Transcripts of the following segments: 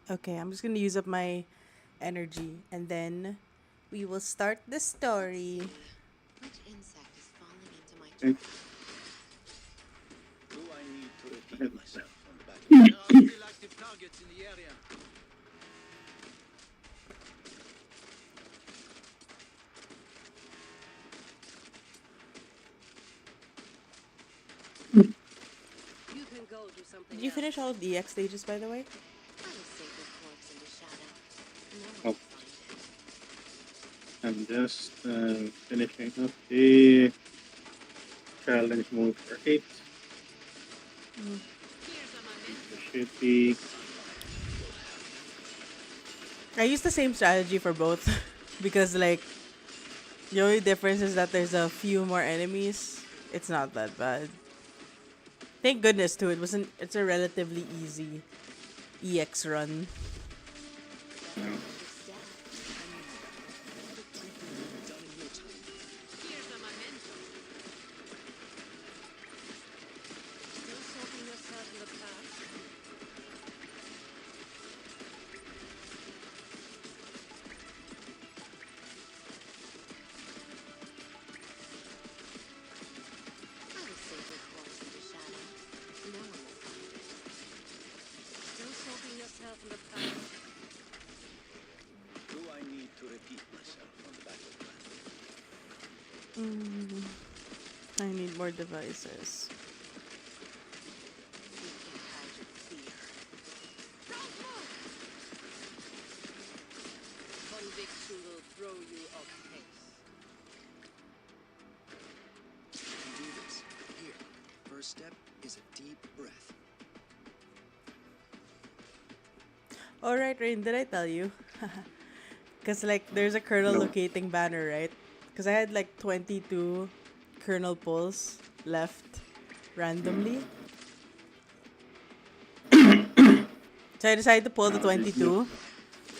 Okay, I'm just gonna use up my energy and then we will start the story. Which insect is falling into my Okay. trap? Do I need to repeat Ahead. myself on the battlefield? There are still active targets in the area. You can go do something Did you finish else. all of the EX stages, by the way? I will save your corpse in the shadow. No one Oh, will find it. I'm just finishing up the challenge mode for 8. Here's a There memento. should be. I use the same strategy for both because like the only difference is that there's a few more enemies. It's not that bad. Thank goodness too. It's a relatively easy EX run. Better watch your step. Here's a memento. Still soaking yourself in the past? I will save your corpse in the shadow. No one will find it. Still soaking yourself in the past? Do I need to repeat myself on the battlefield? I need more devices. You can't hide your fear. Don't move! Conviction will throw you off pace. You can do this. Here. First step is a deep breath. Alright, Rain, did I tell you? Because, like, there's a kernel No. locating banner, right? Because I had, like, 22 kernel pulls left randomly. So I decided to pull the Did you? 22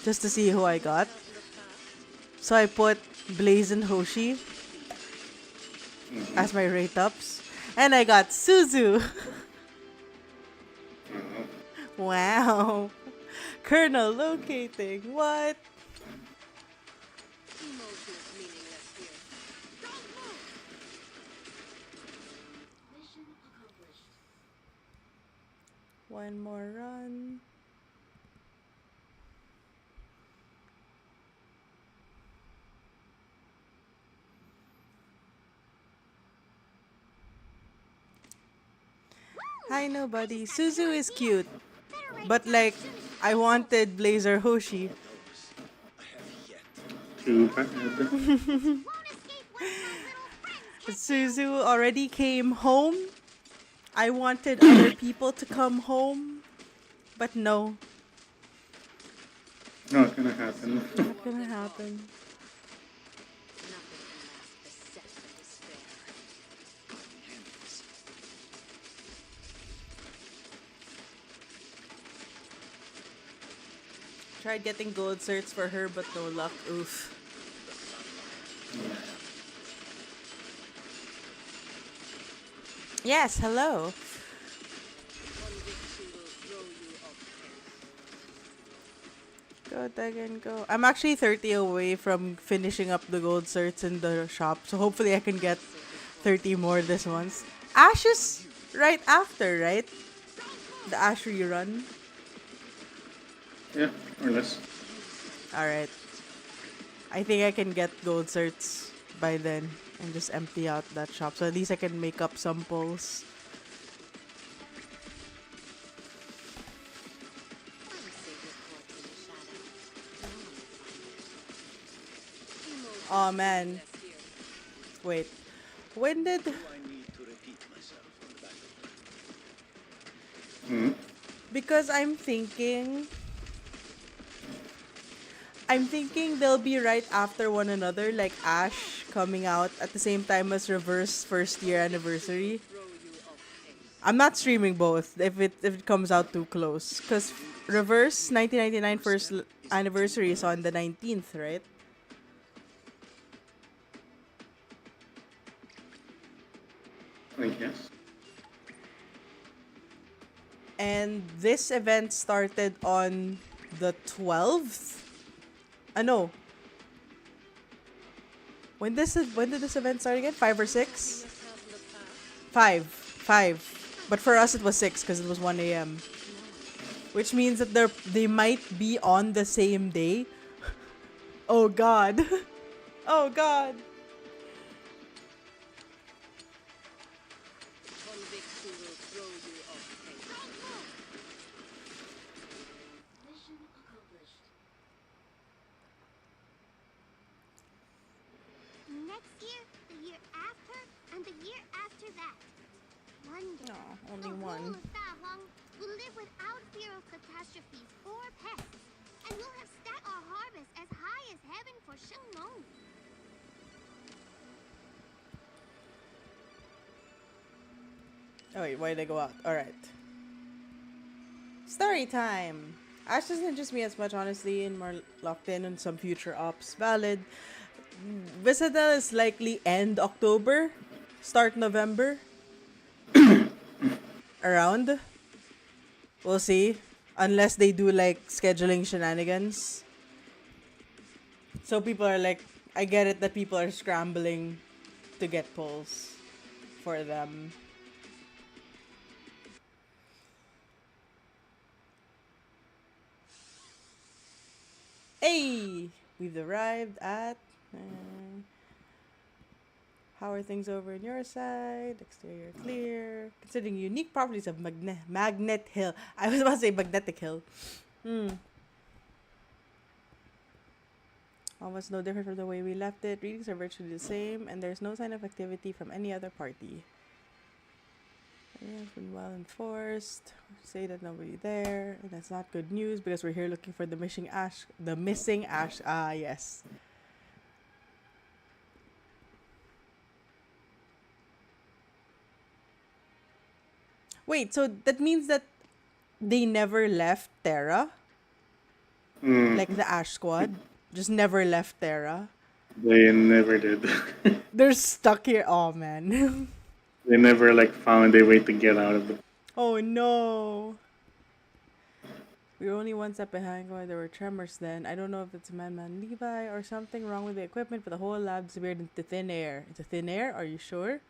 just to see who I got. Yourself in the past? So I put Blaze and Hoshi as my rate ups. And I got Suzu. Wow. Kernel locating. What? Emotion is meaningless here. Don't move! Mission accomplished. One more run. Hi, nobody. Suzu is cute. But, like, I wanted Blazer Hoshi. I have yet. Too bad. Suzu already came home. I wanted other people to come home. But no, Not gonna happen. not gonna happen. Nothing can mask the scent of despair. Handle this. Tried getting gold certs for her, but no luck. Oof. Yes, hello. Conviction will throw you off pace. Go, Dagan, go. I'm actually 30 away from finishing up the gold certs in the shop, so hopefully I can get 30 more this once. Ash is right after, right? The Ash rerun. Yeah, or less. Alright. I think I can get gold certs by then and just empty out that shop. So at least I can make up some pulls. I will save your corpse in the shadow. No one will find it. Emotion Oh is man. meaningless here. Wait. When did... Do I need to repeat myself on the battlefield? Because I'm thinking they'll be right after one another, like Ash coming out at the same time as Reverse first year anniversary. Throw you off pace. I'm not streaming both if it comes out too close, cuz Reverse 1999 anniversary is on the 19th, right? I guess. And this event started on the 12th. No. When did this event start again? 5 or 6? Yourself look past. 5. 5. But for us it was 6 because it was 1 a.m. Which means that they might be on the same day. Oh god. Oh god. Convicts who will throw you off pace. Mission accomplished. Next year, the year after, and the year after that. One day, No, only the one. whole of Dahong will live without fear of catastrophes or pests, and we'll have stacked our harvest as high as heaven for Shengmeng. Oh wait, why did they go out? Alright. Story time! Ash doesn't interest me as much, honestly, and more locked in on some future ops. Valid. Visita is likely end October, start November. Around. We'll see. Unless they do like scheduling shenanigans. So people are like, I get it that people are scrambling to get polls for them. Hey! We've arrived at... how are things over on your side? Exterior clear. Considering unique properties of Magnet Hill. I was about to say Magnetic Hill. Almost no different from the way we left it. Readings are virtually the same, and there's no sign of activity from any other party. It's been well enforced. Say that nobody there, and that's not good news because we're here looking for the missing ash. The missing ash. Ah, yes. Wait, so that means that they never left Terra? Like the Ash Squad? Just never left Terra? They never did. They're stuck here. Oh, man. They never like found a way to get out of the. Oh, no. We were only one step behind when there were tremors then. I don't know if it's a man Levi or something wrong with the equipment, but the whole lab disappeared into thin air. Into thin air? Are you sure?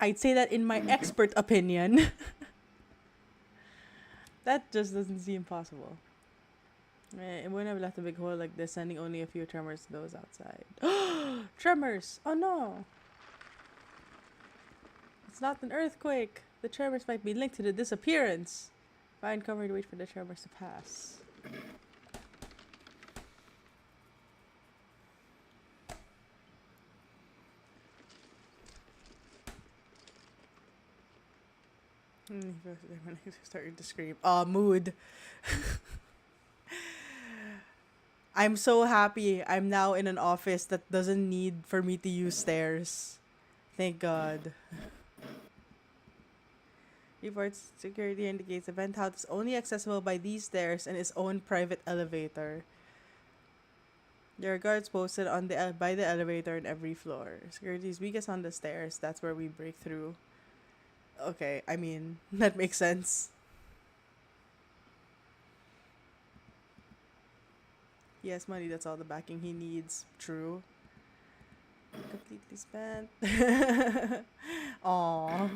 I'd say that in my expert opinion. That just doesn't seem possible. It wouldn't have left a big hole like this, sending only a few tremors to those outside. Tremors! Oh no! It's not an earthquake! The tremors might be linked to the disappearance! Find cover to wait for the tremors to pass. When I started to scream. Mood. I'm so happy I'm now in an office that doesn't need for me to use stairs. Thank God. Reports security indicates the vent house is only accessible by these stairs and its own private elevator. There are guards posted on the by the elevator on every floor. Security is weakest on the stairs. That's where we break through. Okay, I mean, that makes sense. He has money, that's all the backing he needs. True. Completely spent. Aww.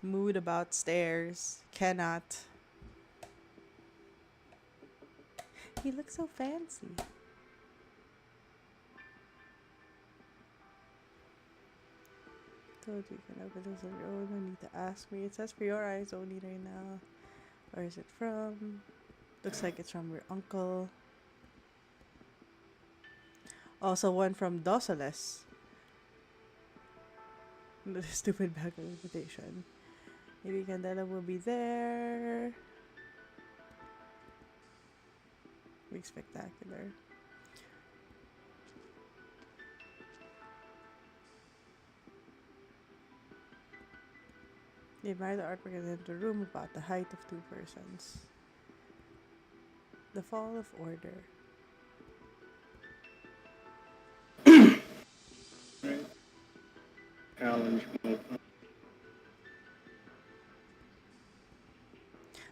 Mood about stairs. Cannot. He looks so fancy. Told you can open this on your own. No need to ask me. It says for your eyes only right now. Where is it from? Looks like it's from your uncle. Also one from Dociles. The stupid bag of invitation. Maybe Candela will be there. Big spectacular. They admire the artwork and enter the room about the height of 2 persons. The fall of order. Right. Challenge mode.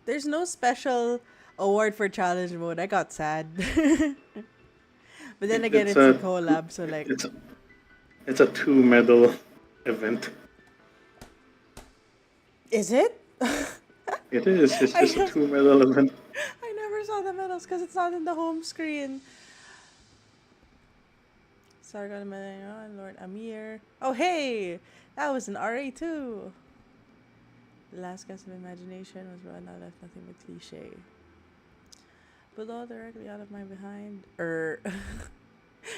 There's no special award for challenge mode. I got sad. But then again, It's it's a a collab, so like, it's it's a 2 medal event. is it? It is. It's I just a never, 2 medal event. I never saw the medals because it's not in the home screen. Sargon and Lord Amir. Oh hey, that was an RA too. The last gasp of imagination was run out of nothing but cliche. Below, directly out of my behind.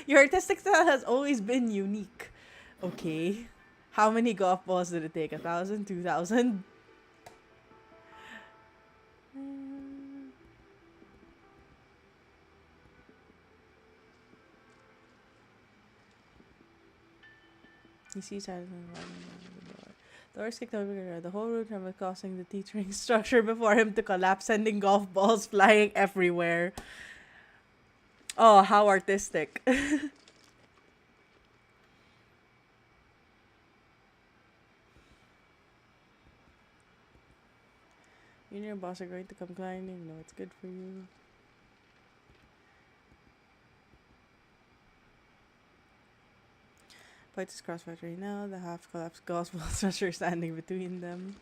Your artistic style has always been unique. Okay. How many golf balls did it take? 1,000? 2,000? You see silence and running down the door. The horse kicked over the whole room from causing the teetering structure before him to collapse, sending golf balls flying everywhere. Oh, how artistic. You and your boss are going to come climbing. No, it's good for you. Fight is crossfire right now. The half collapsed gospel structure standing between them.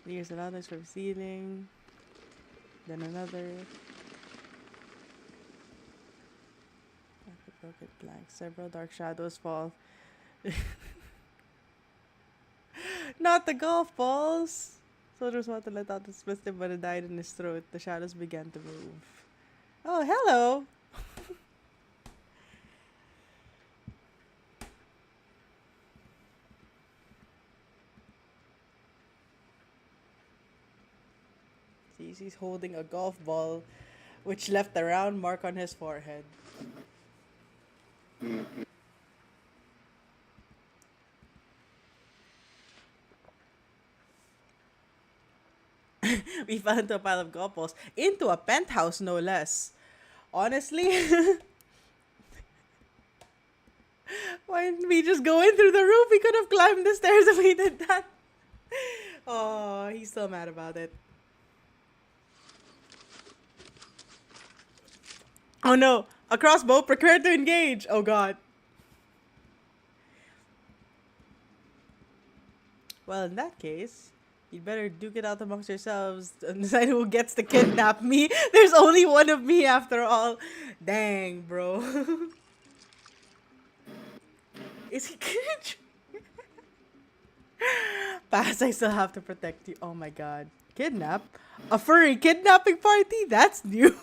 There's a lot from ceiling. Then another. Broken plank. Several dark shadows fall. Not the golf balls! Soldiers want to let out the spasm, but it died in his throat. The shadows began to move. Oh, hello! He's holding a golf ball, which left a round mark on his forehead. We fell into a pile of golf balls. Into a penthouse, no less. Honestly, why didn't we just go in through the roof? We could have climbed the stairs if we did that. Oh, he's still mad about it. Oh no, a crossbow, prepare to engage. Oh god. Well, in that case, you'd better duke it out amongst yourselves and decide who gets to kidnap me. There's only one of me after all. Dang, bro. Is he kidding? Pass, I still have to protect you. Oh my god. Kidnap? A furry kidnapping party? That's new.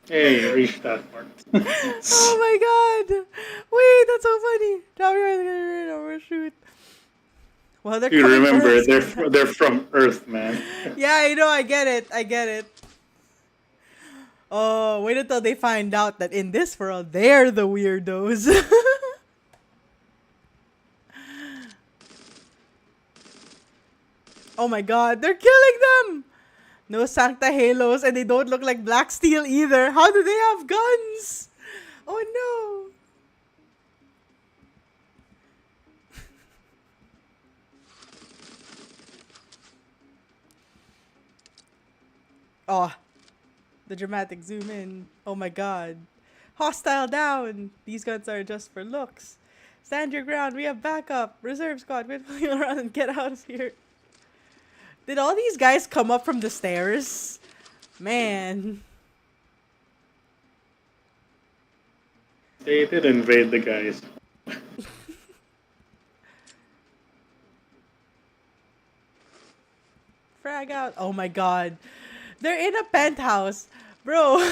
Hey, reached that part. Oh my god! Wait, that's so funny. Now we're gonna overshoot. Well, they're You coming for remember, us. they're from Earth, man. Yeah, I know. I get it. I get it. Oh, wait until they find out that in this world they're the weirdos. Oh my god, they're killing them! No Sancta Halos, and they don't look like Black Steel either. How do they have guns? Oh no! Oh, the dramatic zoom in. Oh my god. Hostile down! These guns are just for looks. Stand your ground, we have backup. Reserve squad, quit pulling around and get out of here. Did all these guys come up from the stairs? Man. They did invade the guys. Frag out. Oh my god. They're in a penthouse. Bro.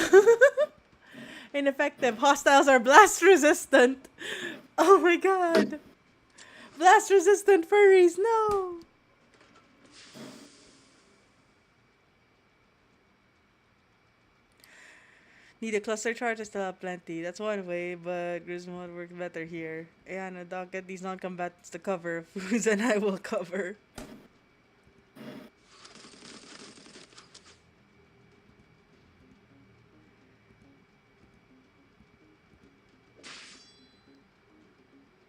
Ineffective. Hostiles are blast resistant. Oh my god. Blast resistant furries. No. Need a cluster charge? I still have plenty. That's one way, but Grismo would work better here. Yeah, no, Doc, get these non-combatants to cover. Foods and I will cover.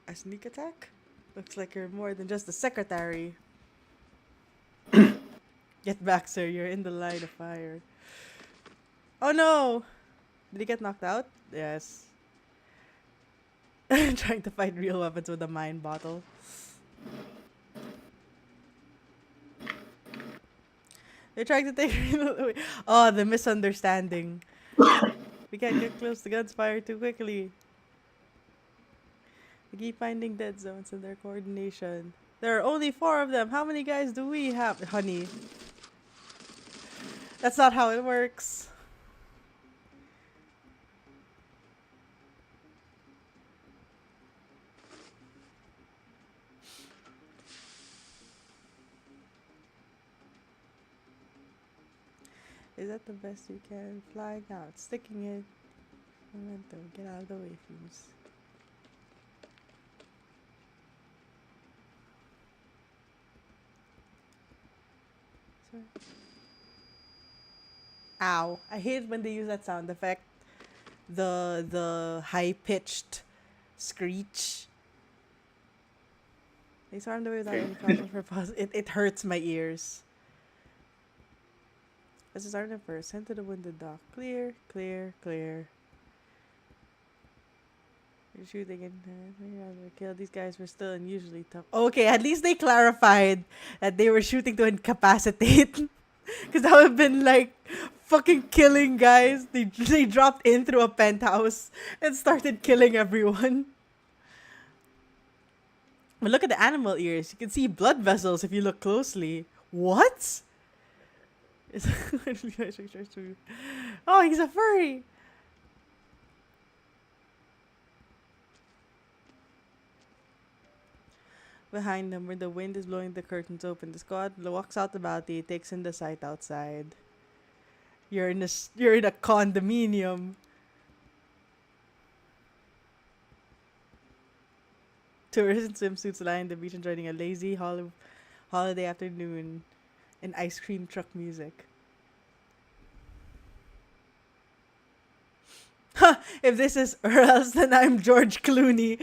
A sneak attack? Looks like you're more than just a secretary. Get back, sir. You're in the line of fire. Oh no! Did he get knocked out? Yes. Trying to fight real weapons with a mine bottle. They're trying to take away. Oh, the misunderstanding. We can't get close. The guns fire too quickly. We keep finding dead zones in their coordination. There are only 4 of them. How many guys do we have? Honey. That's not how it works. Is that the best you can? Flying out, sticking it. Momentum, get out of the way, Fuse. Sorry. Ow. I hate when they use that sound effect. The high pitched screech. They swarmed away without any problem for pause. It hurts my ears. This is Arden first. Sent to the wounded dock. Clear, clear, clear. You're shooting and kill these guys were still unusually tough. Okay, at least they clarified that they were shooting to incapacitate. Because that would have been like fucking killing guys. They dropped in through a penthouse and started killing everyone. But look at the animal ears. You can see blood vessels if you look closely. What? Oh, he's a furry. Behind them, where the wind is blowing the curtains open, the squad walks out the balcony, takes in the sight outside. You're in a condominium. Tourists in swimsuits lying on the beach enjoying a lazy holiday afternoon and ice cream truck music. Ha! If this is Earls, then I'm George Clooney.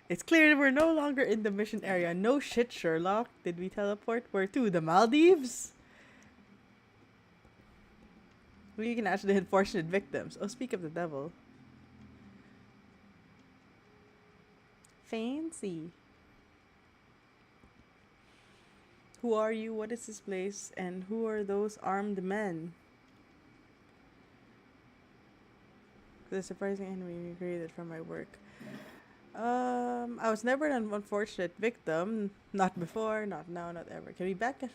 It's clear we're no longer in the mission area. No shit, Sherlock. Did we teleport? Where to? The Maldives? We can actually hit fortunate victims. Oh, speak of the devil. Fancy. Who are you? What is this place? And who are those armed men? The surprising enemy you created from my work. I was never an unfortunate victim. Not before, not now, not ever. Can we back it?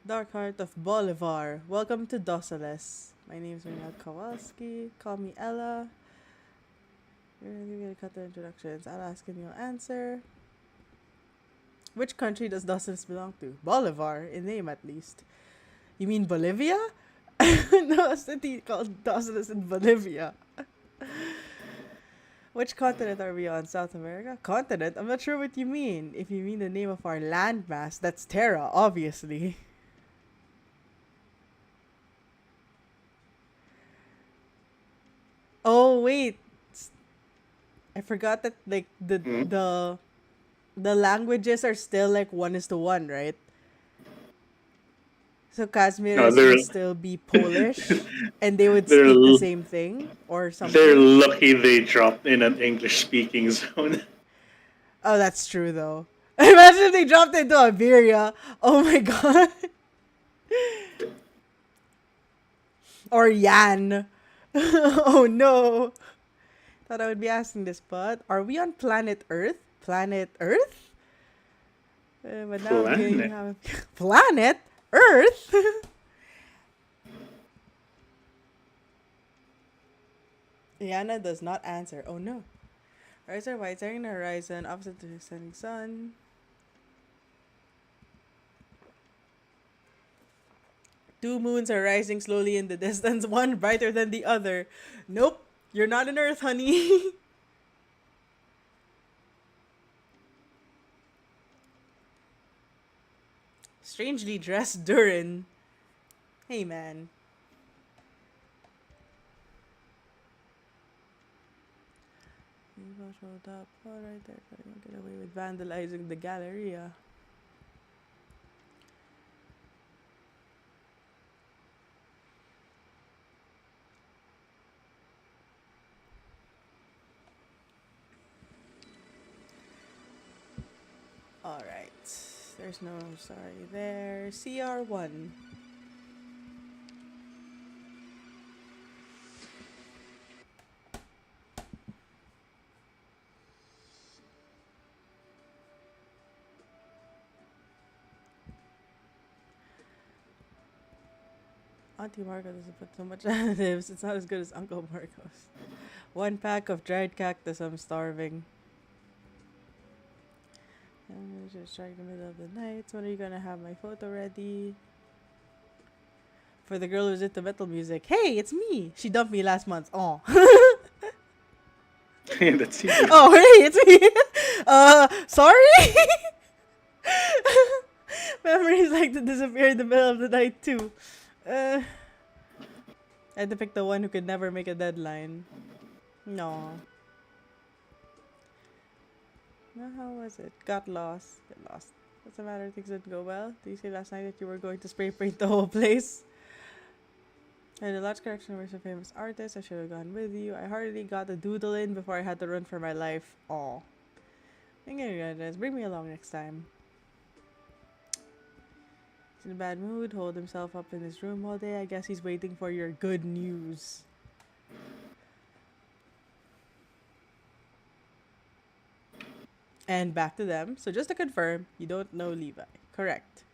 Dark Heart of Bolivar. Welcome to Dociles. My name is Renal Kowalski. Call me Ella. We're gonna cut the introductions. I'll ask and you'll answer. Which country does Dociles belong to? Bolivar, in name at least. You mean Bolivia? No, a city called Dociles in Bolivia. Which continent are we on? South America? Continent? I'm not sure what you mean. If you mean the name of our landmass, that's Terra, obviously. Oh, wait. I forgot that like the languages are still like 1:1, right? So Kazmir would still be Polish, and they would speak the same thing or something. They're lucky they dropped in an English-speaking zone. Oh, that's true though. Imagine if they dropped into Iberia. Oh my god. Or Yan. Oh no. Thought I would be asking this, but are we on planet Earth? Planet Earth? But now I'm getting to have planet Earth? Yana does not answer. Oh no. Rise or white, setting the horizon, opposite to the setting sun. Two moons are rising slowly in the distance, one brighter than the other. Nope, you're not on Earth, honey. Strangely dressed Durin. Hey, man. People showed up. Oh, right there. Couldn't get away with vandalizing the Galleria. Alright. There's no sorry there. CR1. Auntie Marco doesn't put so much additives. It's not as good as Uncle Marco's. 1 pack of dried cactus. I'm starving. I'm just trying the middle of the night. When are you gonna have my photo ready? For the girl who's into metal music. Hey, it's me! She dumped me last month. Oh. That's you. Oh, hey, it's me! Sorry? Memories like to disappear in the middle of the night, too. I had to pick the one who could never make a deadline. No. No, how was it? Got lost. Get lost. What's the matter? Things didn't go well? Did you say last night that you were going to spray paint the whole place? I had a large collection of some famous artists. I should have gone with you. I hardly got a doodle in before I had to run for my life. Aw. I'm gonna get this. Bring me along next time. He's in a bad mood. Hold himself up in his room all day. I guess he's waiting for your good news. And back to them. So just to confirm, you don't know Levi. Correct.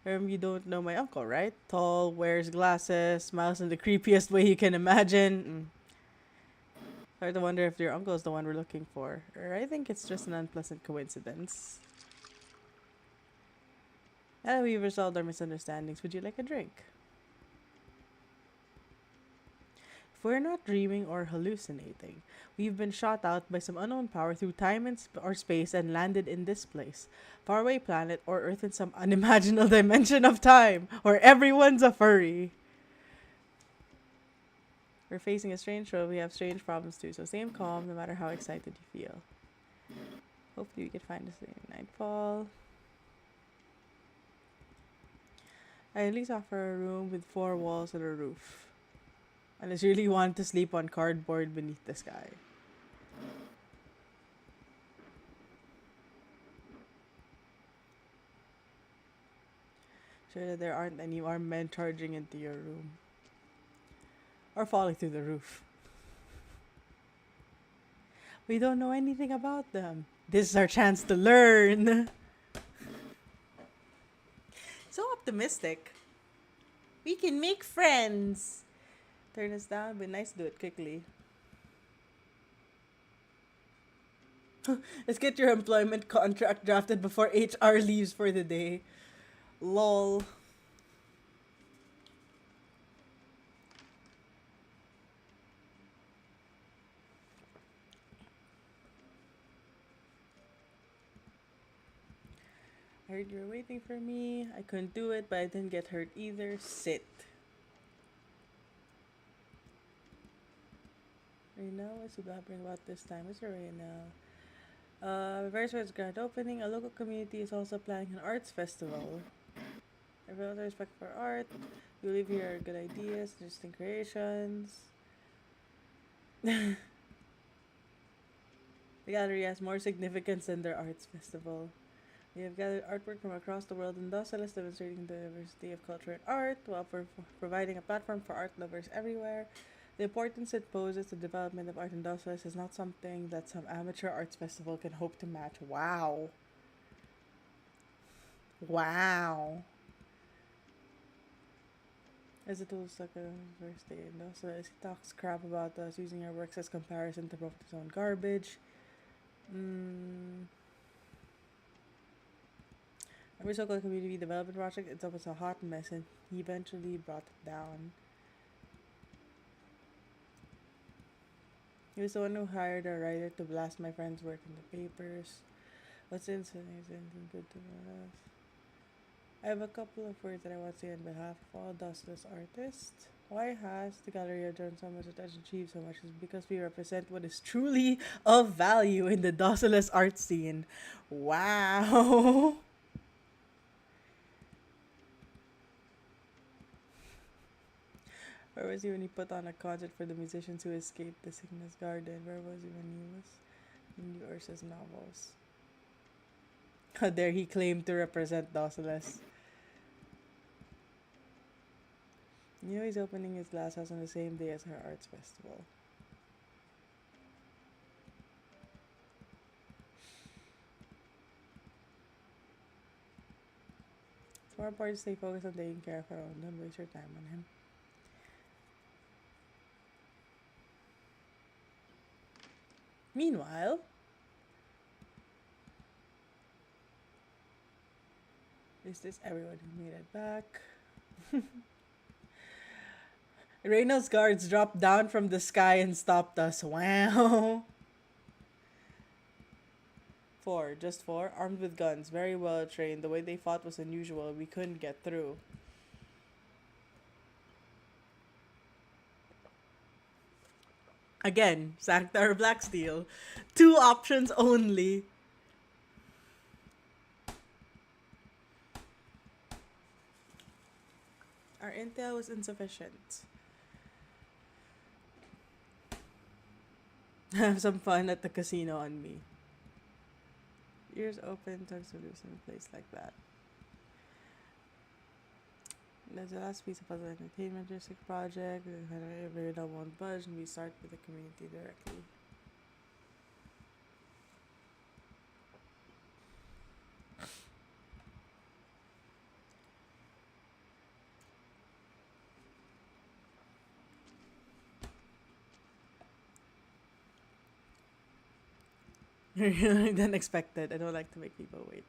You don't know my uncle, right? Tall, wears glasses, smiles in the creepiest way you can imagine. Hard to wonder if your uncle is the one we're looking for. Or I think it's just an unpleasant coincidence. Now we've resolved our misunderstandings. Would you like a drink? If we're not dreaming or hallucinating, we've been shot out by some unknown power through time and or space and landed in this place. Faraway planet or Earth in some unimaginable dimension of time, where everyone's a furry. We're facing a strange show. We have strange problems too, so stay calm no matter how excited you feel. Hopefully we can find us in nightfall. I at least offer a room with 4 walls and a roof. Unless you really want to sleep on cardboard beneath the sky. Sure that there aren't any armed men charging into your room. Or falling through the roof. We don't know anything about them. This is our chance to learn. So optimistic. We can make friends. Turn us down, but nice to do it quickly. Let's get your employment contract drafted before HR leaves for the day. Lol. I heard you were waiting for me. I couldn't do it, but I didn't get hurt either. Sit. Right now, what's happening about this time? It's right now. Very first grand opening. A local community is also planning an arts festival. I feel the respect for art. You live here are good ideas, interesting creations. The gallery has more significance than their arts festival. We have gathered artwork from across the world in Dosalis, demonstrating the diversity of culture and art, while providing a platform for art lovers everywhere. The importance it poses to the development of art in Dosalis is not something that some amateur arts festival can hope to match. Wow. Wow. As a tool stuck in the first day in Dosalis, he talks crap about us using our works as comparison to profit his own garbage. Our so-called community development project, it's almost a hot mess, and he eventually brought it down. He was the one who hired a writer to blast my friend's work in the papers. What's insane is anything good to us. I have a couple of words that I want to say on behalf of all dustless artists. Why has the Galleria drawn so much attention, achieved so much? Is because we represent what is truly of value in the Docilis art scene. Wow. Where was he when he put on a concert for the musicians who escaped the sickness garden? Where was he when he was in the Ursa's novels? How dare he claim to represent Docilis? You know he's opening his glass house on the same day as her arts festival. It's more important to stay focused on taking care of her own. Don't waste your time on him. Meanwhile, is this everyone who made it back? Reynolds' guards dropped down from the sky and stopped us. Wow. 4, just 4, armed with guns, very well trained. The way they fought was unusual. We couldn't get through. Again, Sancta or Black Steel. 2 options only. Our intel was insufficient. Have some fun at the casino on me. Ears open, tongues to loose in a place like that. There's the last piece of puzzle entertainment district project. Every double won't budge, and we start with the community directly. Than expected. I don't like to make people wait.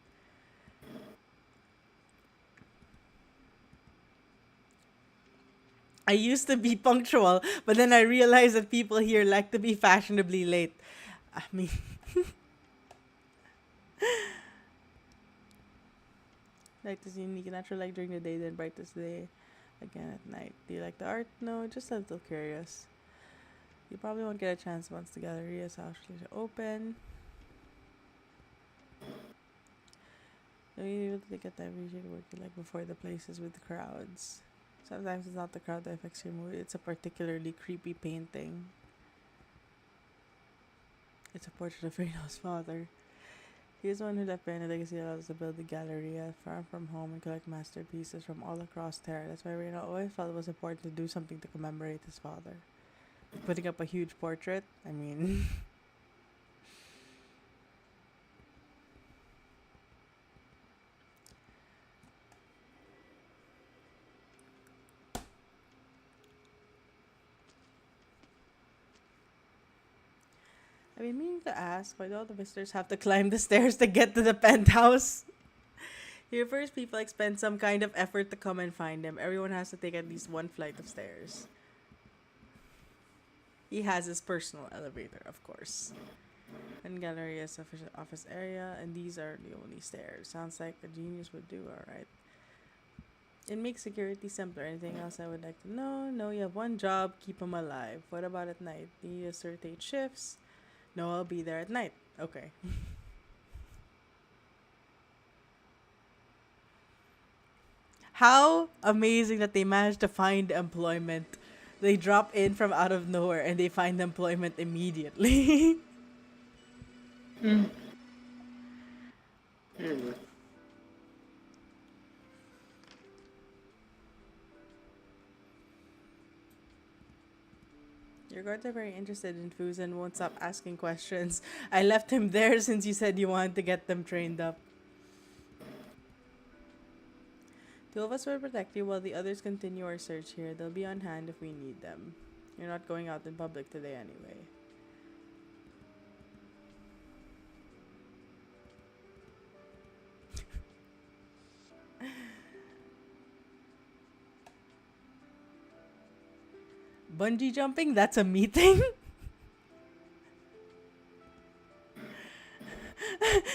I used to be punctual, but then I realized that people here like to be fashionably late. I mean, like this unique natural light during the day, then brightest day again at night. Do you like the art? No, just a little curious. You probably won't get a chance once the gallery is actually open. You'll be able to get the appreciate work you like before the places with the crowds. Sometimes it's not the crowd that affects your mood, it's a particularly creepy painting. It's a portrait of Reno's father. He is the one who left behind a legacy that allows us to build the Galleria far from home and collect masterpieces from all across Terra. That's why Reno always felt it was important to do something to commemorate his father. Putting up a huge portrait, I mean... I've been meaning to ask, why do all the visitors have to climb the stairs to get to the penthouse? Here first, people expend some kind of effort to come and find him. Everyone has to take at least one flight of stairs. He has his personal elevator, of course. And gallery is official office area, and these are the only stairs. Sounds like a genius would do, alright. It makes security simpler. Anything else I would like to know? No, you have one job, keep him alive. What about at night? Do you rotate shifts? No, I'll be there at night. Okay. How amazing that they managed to find employment. They drop in from out of nowhere and they find employment immediately. Yeah. Your guards are very interested in Fuz and won't stop asking questions. I left him there since you said you wanted to get them trained up. 2 of us will protect you while the others continue our search here. They'll be on hand if we need them. You're not going out in public today anyway. Bungee jumping? That's a meeting?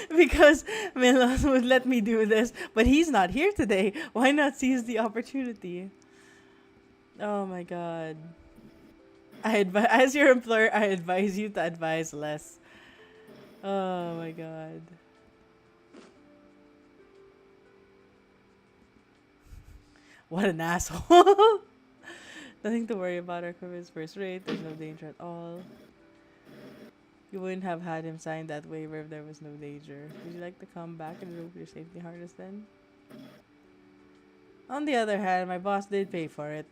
Because Milos would let me do this, but he's not here today. Why not seize the opportunity? Oh my god. As your employer, I advise you to advise less. Oh my god. What an asshole. Nothing to worry about. Our cover is first rate. There's no danger at all. You wouldn't have had him sign that waiver if there was no danger. Would you like to come back and remove your safety harness then? On the other hand, my boss did pay for it.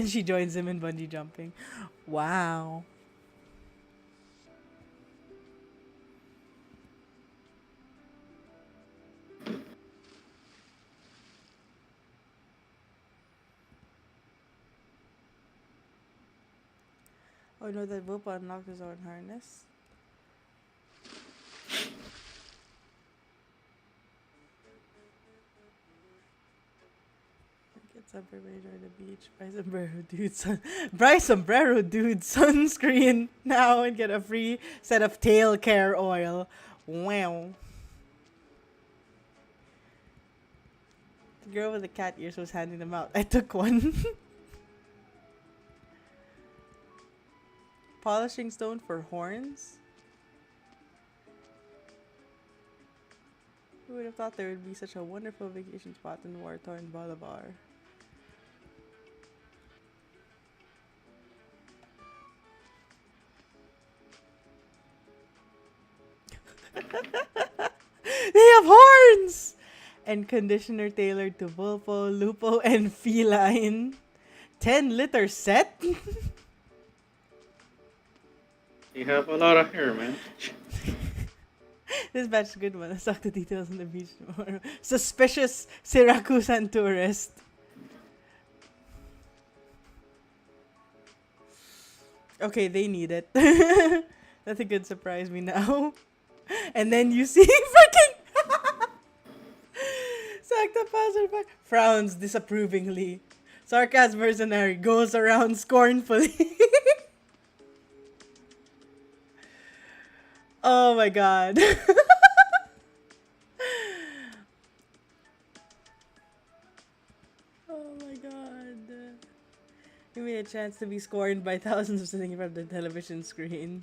She joins him in bungee jumping. Wow. Oh no, that Bopa unlocked his own harness. Get sombrero on the beach. Buy sombrero dude sunscreen now and get a free set of tail care oil. Wow. The girl with the cat ears was handing them out. I took one. Polishing stone for horns? Who would have thought there would be such a wonderful vacation spot in war-torn Bolivar? They have horns! And conditioner tailored to Vulpo, Lupo, and Feline. 10-liter set? You have a lot of hair, man. This batch is a good one. Let's talk the details on the beach tomorrow. Suspicious Syracusan tourist. Okay, they need it. Nothing could surprise me now. And then you see freaking Sakta passerby frowns disapprovingly. Sarcasm mercenary goes around scornfully. Oh my god. Oh my god. Give me a chance to be scorned by thousands of sitting in front of the television screen.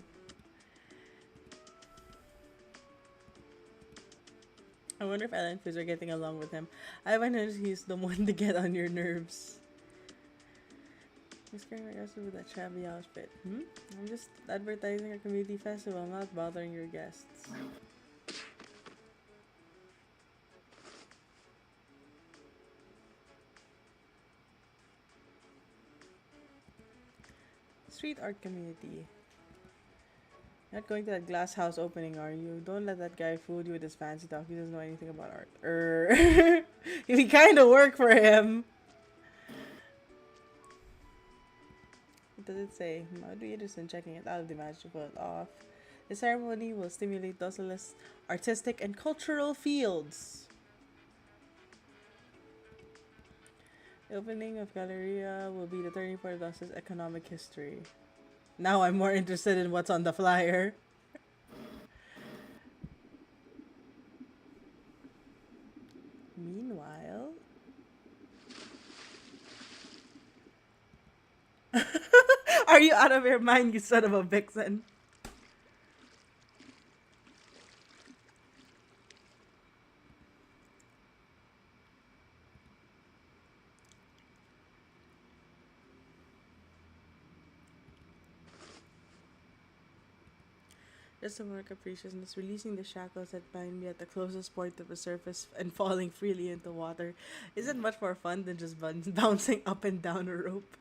I wonder if Ellen Fizz are getting along with him. I wonder if he's the one to get on your nerves. You're scaring my guests with that shabby outfit. I'm just advertising a community festival. I'm not bothering your guests. Street art community. Not going to that glass house opening, are you? Don't let that guy fool you with his fancy talk. He doesn't know anything about art. We kind of work for him. What does it say? I'd be interested in checking it out if they manage to pull it off. The ceremony will stimulate Docilis' artistic and cultural fields. The opening of Galleria will be the turning point of Docilis' economic history. Now I'm more interested in what's on the flyer. Meanwhile... Are you out of your mind, you son of a vixen? Just some more capriciousness, releasing the shackles that bind me at the closest point of the surface and falling freely into water isn't much more fun than just bouncing up and down a rope.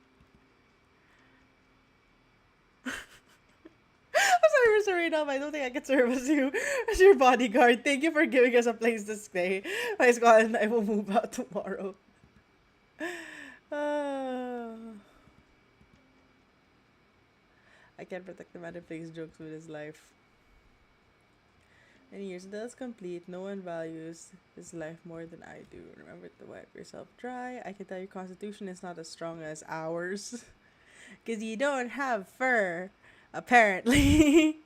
I'm sorry, Serena, I don't think I can serve as your bodyguard. Thank you for giving us a place to stay. My squad and I will move out tomorrow. I can't protect the man who plays jokes with his life. Many years until it's complete, no one values his life more than I do. Remember to wipe yourself dry. I can tell your constitution is not as strong as ours. Because you don't have fur. Apparently.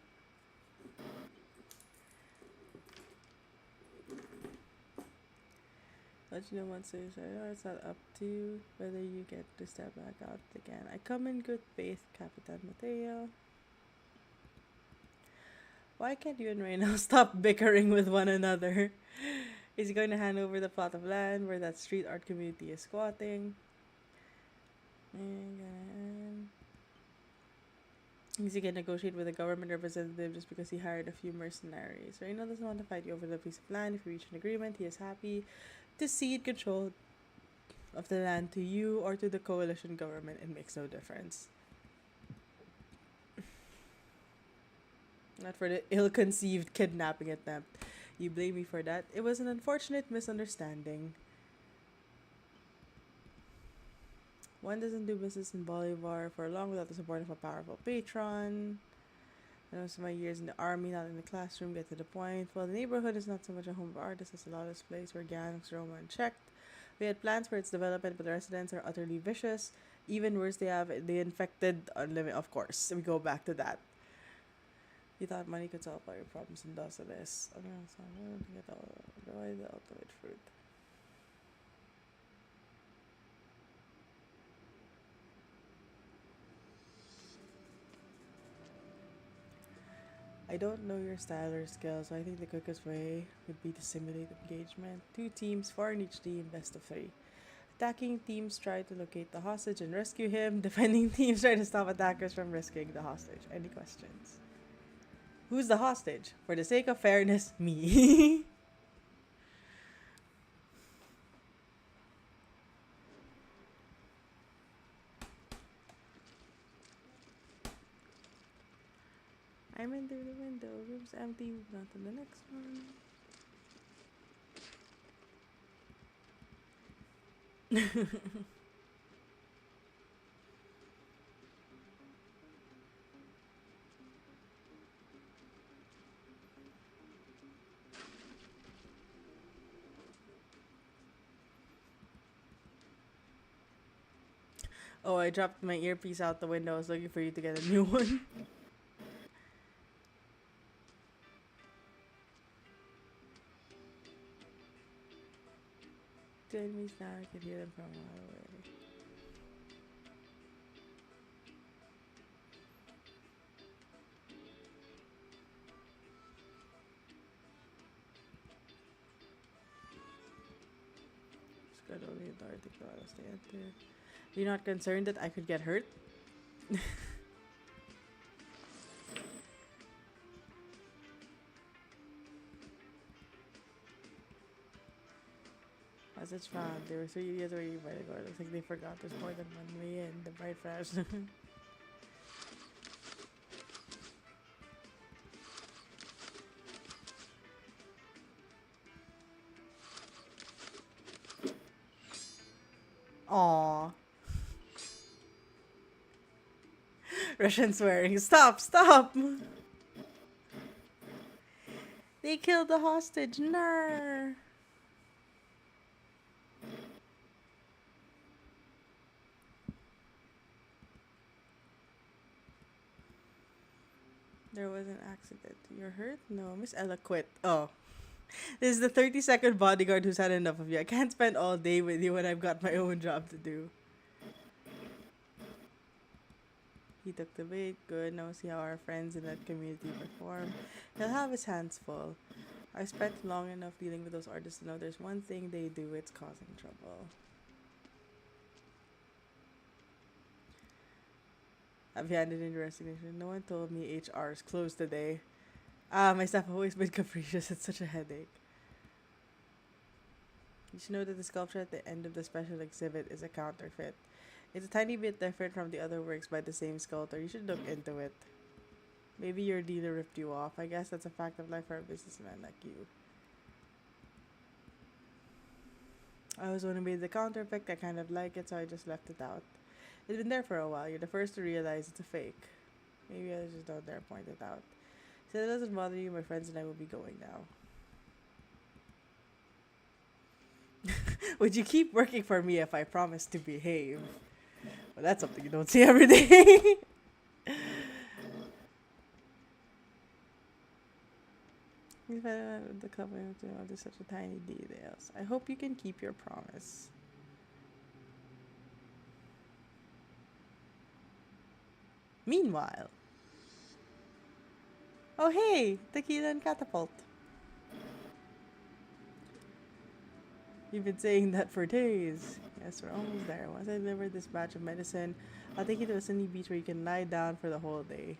Let you know once it's not up to you whether you get to step back out again. I come in good faith, Capitan Mateo. Why can't you and Reyna stop bickering with one another? Is he going to hand over the plot of land where that street art community is squatting? And is he going to negotiate with a government representative just because he hired a few mercenaries? Reyna doesn't want to fight you over the piece of land. If you reach an agreement, he is happy to cede control of the land to you or to the coalition government. It makes no difference. Not for the ill-conceived kidnapping attempt. You blame me for that. It was an unfortunate misunderstanding. One doesn't do business in Bolivar for long without the support of a powerful patron. And most of my years in the army, not in the classroom, get to the point. Well, the neighborhood is not so much a home of artists as a lawless place where gangs roam unchecked. We had plans for its development, but the residents are utterly vicious. Even worse, they infected unlimited. Of course, we go back to that. You thought money could solve all your problems and does this. I'm gonna get the ultimate fruit. I don't know your style or skills, so I think the quickest way would be to simulate engagement. 2 teams, 4 in each team, best of 3. Attacking teams try to locate the hostage and rescue him. Defending teams try to stop attackers from rescuing the hostage. Any questions? Who's the hostage? For the sake of fairness, me. I'm in through the window. Room's empty. Move on to the next one. Oh, I dropped my earpiece out the window. I was looking for you to get a new one. Two enemies now, I can hear them from a mile away. Just got only a door to go out of the enter. You're not concerned that I could get hurt? As it's found, there were 3 idiots waiting by the door. Looks like they forgot there's more than one way in. The bright flash. Aww. Russian swearing. Stop! Stop! They killed the hostage. Nar. There was an accident. You're hurt? No, Miss Ella quit. Oh. This is the 30-second bodyguard who's had enough of you. I can't spend all day with you when I've got my own job to do. He took the bait. Good. Now we'll see how our friends in that community perform. He'll have his hands full. I spent long enough dealing with those artists to know there's one thing they do, it's causing trouble. Have you handed in your resignation? No one told me HR is closed today. My staff have always been capricious. It's such a headache. You should know that the sculpture at the end of the special exhibit is a counterfeit. It's a tiny bit different from the other works by the same sculptor. You should look into it. Maybe your dealer ripped you off. I guess that's a fact of life for a businessman like you. I was one who made the counterfeit. I kind of like it, so I just left it out. It's been there for a while. You're the first to realize it's a fake. Maybe I just don't dare point it out. So it doesn't bother you. My friends and I will be going now. Would you keep working for me if I promise to behave? Well, that's something you don't see every day. You've had the company to notice such a tiny details. I hope you can keep your promise. Meanwhile. Oh hey, tequila and catapult. You've been saying that for days. Yes, we're almost there. Once I deliver this batch of medicine, I'll take you to a sunny beach where you can lie down for the whole day.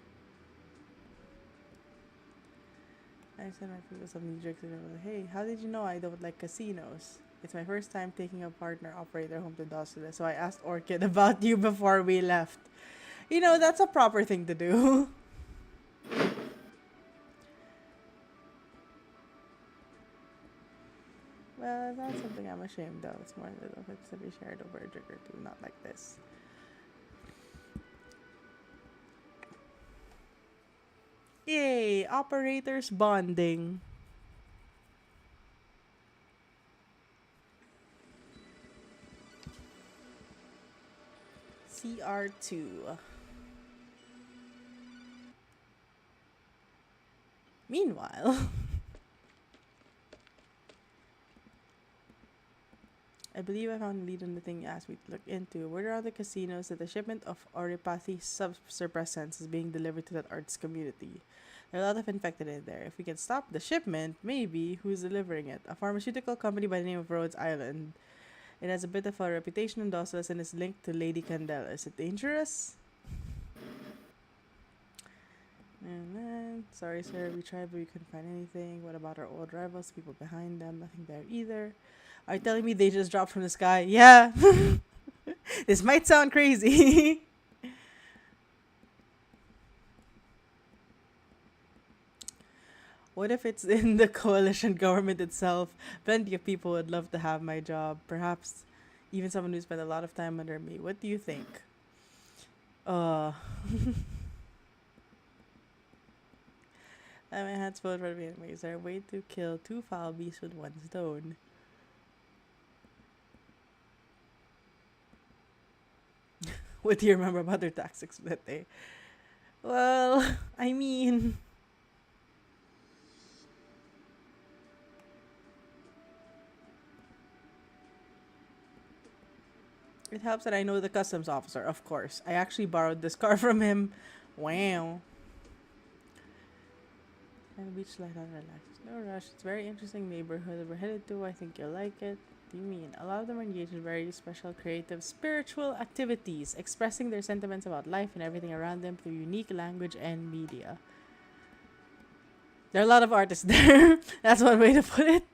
I said my people some knee jerks and I was like, hey, how did you know I don't like casinos? It's my first time taking a partner operator home to Dosula, so I asked Orchid about you before we left. You know, that's a proper thing to do. Well, that's something I'm ashamed of. It's more little bits to be shared over a drink or two, not like this. Yay! Operators bonding. CR2. Meanwhile, I believe I found a lead on the thing you asked me to look into. Word around the casinos that the shipment of Oripathy suppressants is being delivered to that arts community. There are a lot of infected in there. If we can stop the shipment, maybe who's delivering it? A pharmaceutical company by the name of Rhodes Island. It has a bit of a reputation in Dawson's and is linked to Lady Candela. Is it dangerous? And then, sorry sir, we tried but we couldn't find anything. What about our old rivals, people behind them? Nothing there either. Are you telling me they just dropped from the sky? Yeah. This might sound crazy. What if it's in the coalition government itself? Plenty of people would love to have my job. Perhaps even someone who spent a lot of time under me. What do you think? I have my hands full for me anyways. Is there a way to kill two foul beasts with one stone? What do you remember about their tactics that day? Well, I mean... It helps that I know the customs officer, of course. I actually borrowed this car from him. Wow. And the beach light on relax. No rush. It's a very interesting neighborhood we're headed to. I think you'll like it. What do you mean? A lot of them are engaged in very special, creative, spiritual activities, expressing their sentiments about life and everything around them through unique language and media. There are a lot of artists there. That's one way to put it.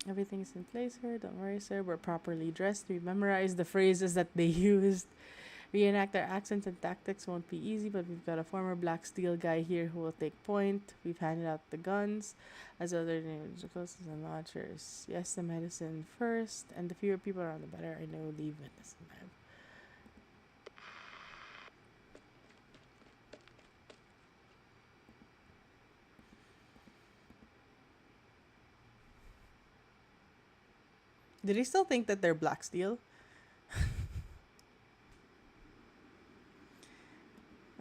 Everything's in place here. Don't worry, sir. We're properly dressed. We memorized the phrases that they used. Reenact their accents and tactics won't be easy, but we've got a former Black Steel guy here who will take point. We've handed out the guns, as other names and launchers. Yes, the medicine first, and the fewer people around, the better. I know. Leave witness alive. Did he still think that they're Black Steel?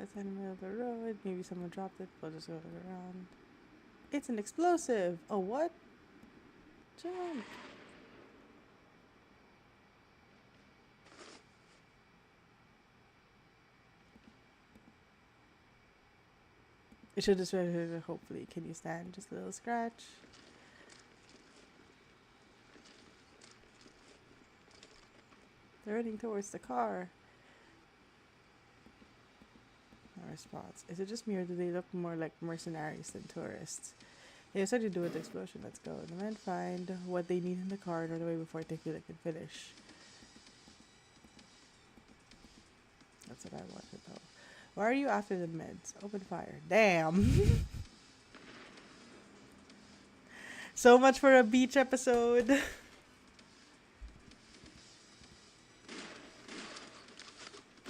It's in the middle of the road. Maybe someone dropped it. We'll just go around. It's an explosive. A what? Jump. It should just hopefully. Can you stand? Just a little scratch. They're running towards the car. No response. Is it just me or do they look more like mercenaries than tourists? They have something to do with the explosion. Let's go. The men find what they need in the car and run away before Tequila can finish. That's what I wanted though. Why are you after the meds? Open fire. Damn. So much for a beach episode.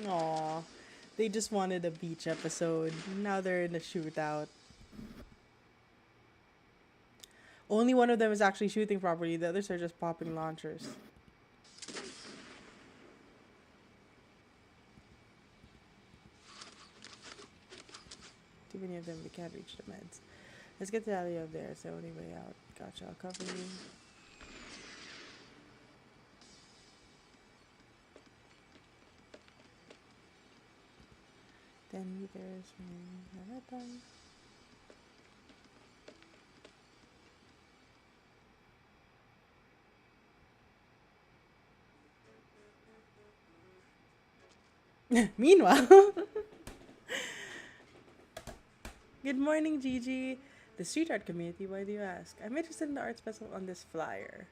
Aw, they just wanted a beach episode. Now they're in a shootout. Only one of them is actually shooting properly. The others are just popping launchers. Too many of them, we can't reach the meds. Let's get the alley up there. It's the only way out. Gotcha, I'll cover you. Meters. Meanwhile, good morning, Gigi. The street art community, why do you ask? I'm interested in the art special on this flyer.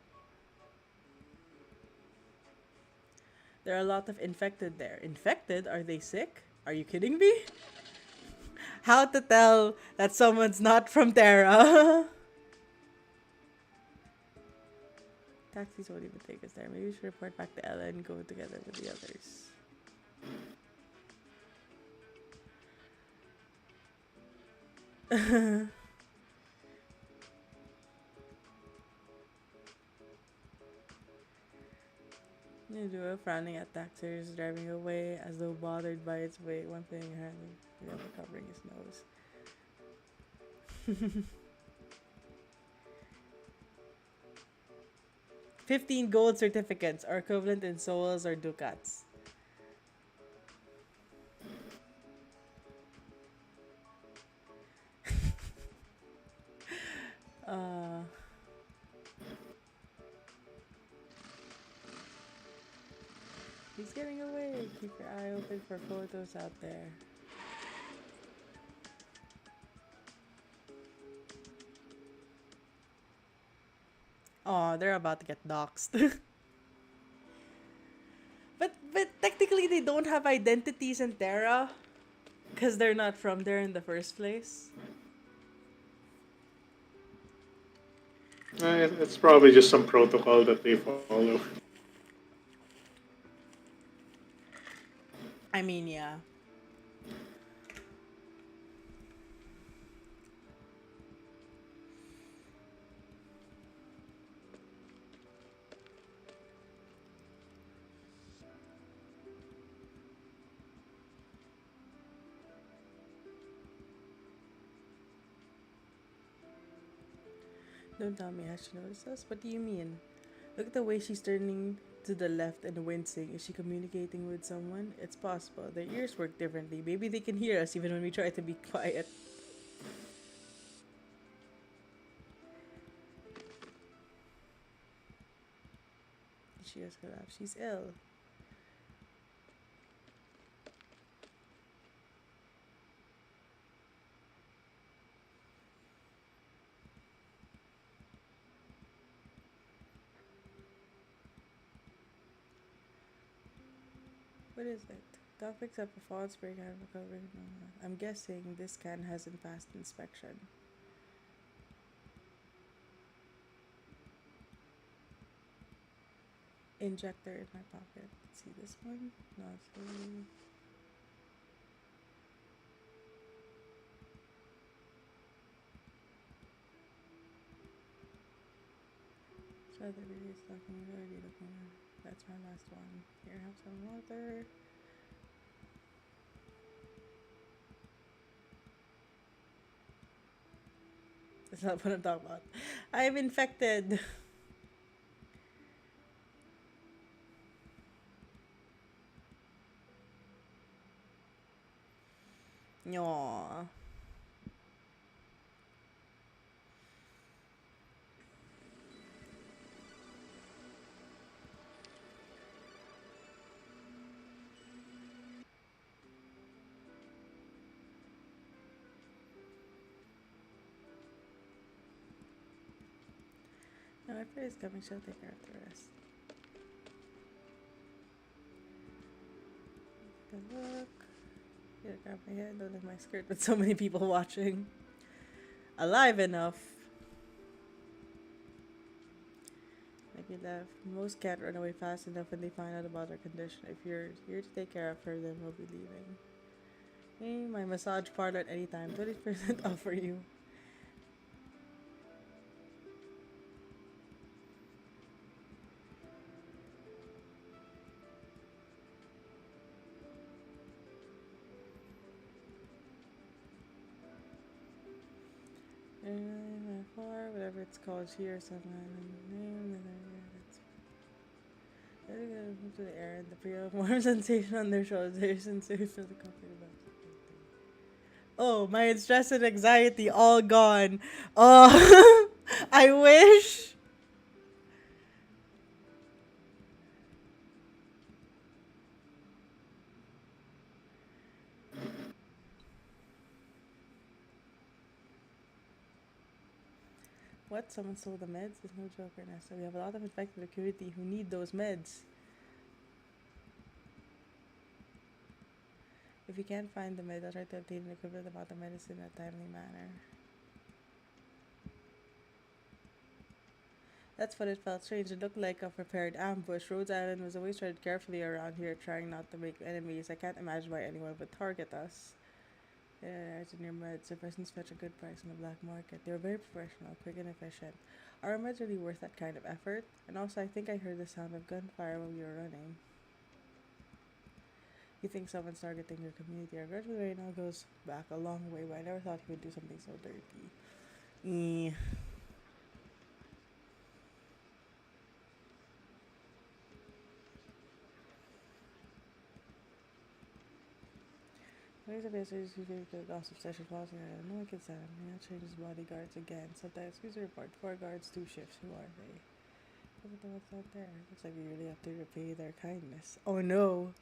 There are a lot of infected there. Infected? Are they sick? Are you kidding me? How to tell that someone's not from Terra? Taxis won't even take us there. Maybe we should report back to Ella and go together with the others. Nidua frowning at taxers driving away as though bothered by its weight. One thing in hand, the other covering his nose. 15 gold certificates are equivalent in souls or ducats. He's getting away. Keep your eye open for photos out there. Oh, they're about to get doxxed. But technically they don't have identities in Terra because they're not from there in the first place. It's probably just some protocol that they follow. I mean, yeah. Don't tell me how she noticed us. What do you mean? Look at the way she's turning to the left and wincing. Is she communicating with someone? It's possible. Their ears work differently. Maybe they can hear us even when we try to be quiet. She has collapsed. She's ill. What is it? Doc picks up a false spray can recovering. I'm guessing this can hasn't passed inspection. Injector in my pocket. See this one? No, it's really... So the video is already looking at. That's my last one. Here, have some water. That's not what I'm talking about. I'm infected. Aww. No, my friend is coming. She'll take care of the rest. Good look. Yeah, grab my head. Don't leave my skirt with so many people watching. Alive enough. Like you left. Most can't run away fast enough when they find out about her condition. If you're here to take care of her, then we'll be leaving. Hey, my massage parlor at any time. 20% off for you. For whatever it's called here, some name. To the air and the feel of warm sensation on their shoulders and so feel the comfort about it. Oh, my stress and anxiety all gone. Oh, I wish. What? Someone stole the meds? There's no joke right now. So we have a lot of infected in the community who need those meds. If you can't find the meds, I'll try to obtain an equivalent amount of medicine in a timely manner. That's what it felt strange. It looked like a prepared ambush. Rhodes Island was always treaded carefully around here, trying not to make enemies. I can't imagine why anyone would target us. Yeah, it's in your meds. The persons fetch a good price on the black market. They were very professional, quick and efficient. Are our meds really worth that kind of effort? And also, I think I heard the sound of gunfire while we were running. You think someone's targeting your community? Our grudge with right now goes back a long way, but I never thought he would do something so dirty. There's a message who gave the gossip session pausing. No one can stand him. He now changes bodyguards again. Sometimes we report 4 guards, 2 shifts. Who are they? Look at the ones out there. Looks like we really have to repay their kindness. Oh no.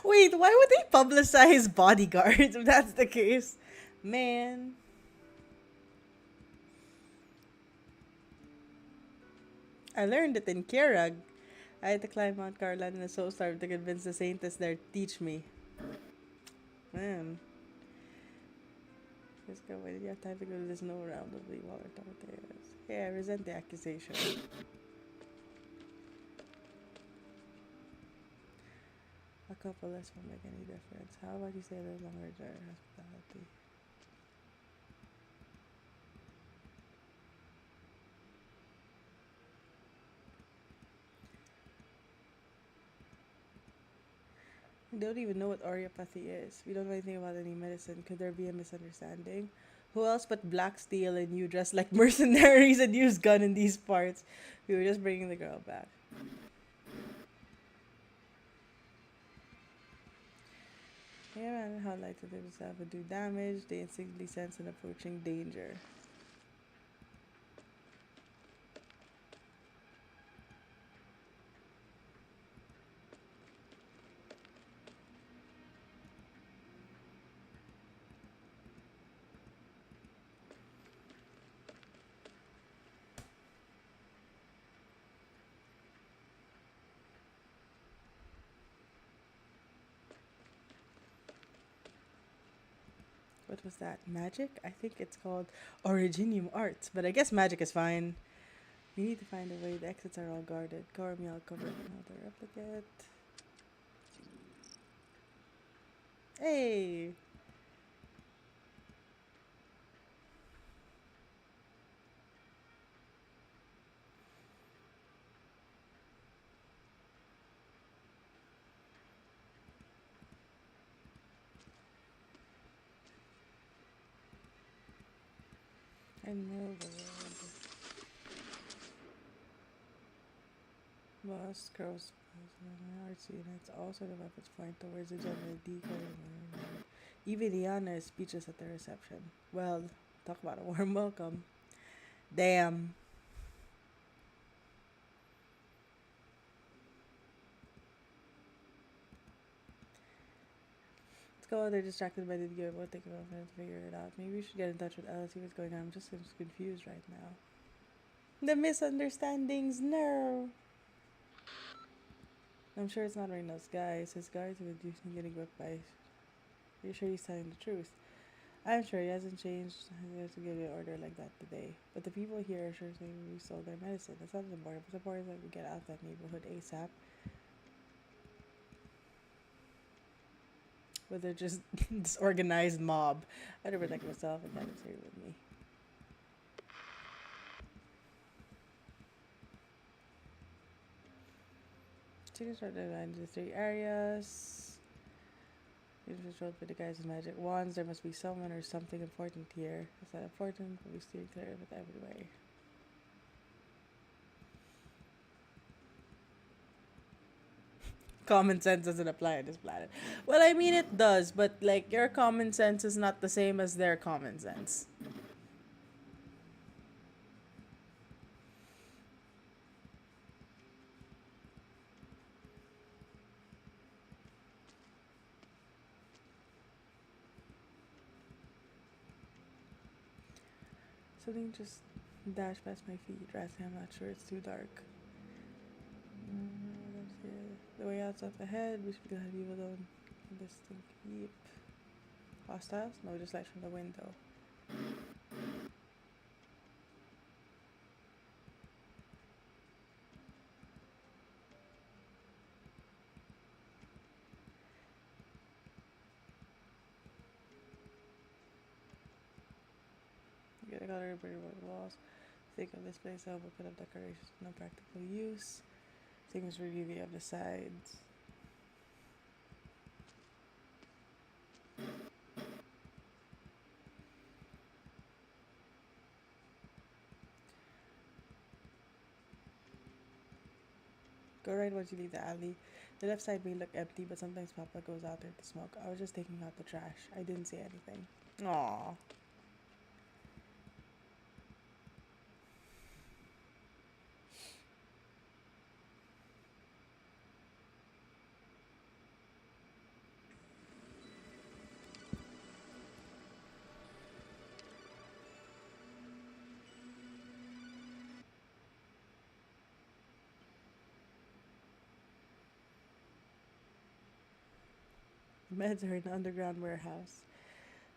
Wait, why would they publicize bodyguards if that's the case? Man. I learned it in Kirag. I had to climb Mount Carlan and I was so starved to convince the Saintess there to teach me. Man. Just go, why did you have time to go to this no round of the water tortillas? Yeah, I resent the accusation. A couple less won't make any difference. How about you stay a little longer there? Hospitality. We don't even know what Oreopathy is. We don't know anything about any medicine. Could there be a misunderstanding? Who else but Black Steel and you dressed like mercenaries and use gun in these parts? We were just bringing the girl back. Yeah, man, how likely they yourself would do damage. They instinctively sense an approaching danger. What was that? Magic? I think it's called Originium Arts, but I guess magic is fine. We need to find a way. The exits are all guarded. Cover me, I'll cover another replicate. Hey! I know the word. Boss, crows, arts units, all sort of weapons point towards the general decoy. Even Iana is speechless at the reception. Well, talk about a warm welcome. Damn. Let's go. They're distracted by the video. It won't take a minute to figure it out. Maybe we should get in touch with Ella, see what's going on. I'm just confused right now. The misunderstandings, no. I'm sure it's not Reynold's guys. His guards have been getting whipped by. Are you sure he's telling the truth? I'm sure he hasn't changed. He has to give you an order like that today. But the people here are sure saying we stole their medicine. That's not important. What's important that we get out of that neighborhood ASAP. But they're just disorganized mob. I had to protect myself and that is here with me. Students are divided into 3 areas. It was controlled by the guys in magic wands. There must be someone or something important here. Is that important? We'll be steering clear of it every way. Common sense doesn't apply on this planet. Well, I mean it does, but like your common sense is not the same as their common sense. Something just dashed past my feet. Rastly, I'm not sure. It's too dark. The way out's up ahead. We should have people don't distinct keep. Hostiles? No, just light from the window. Get a color pretty walls. Think of this place up, put up decorations with no practical use. Things for UV of the sides. Go right once you leave the alley. The left side may look empty, but sometimes Papa goes out there to smoke. I was just taking out the trash. I didn't say anything. Aww. Meds are in an underground warehouse.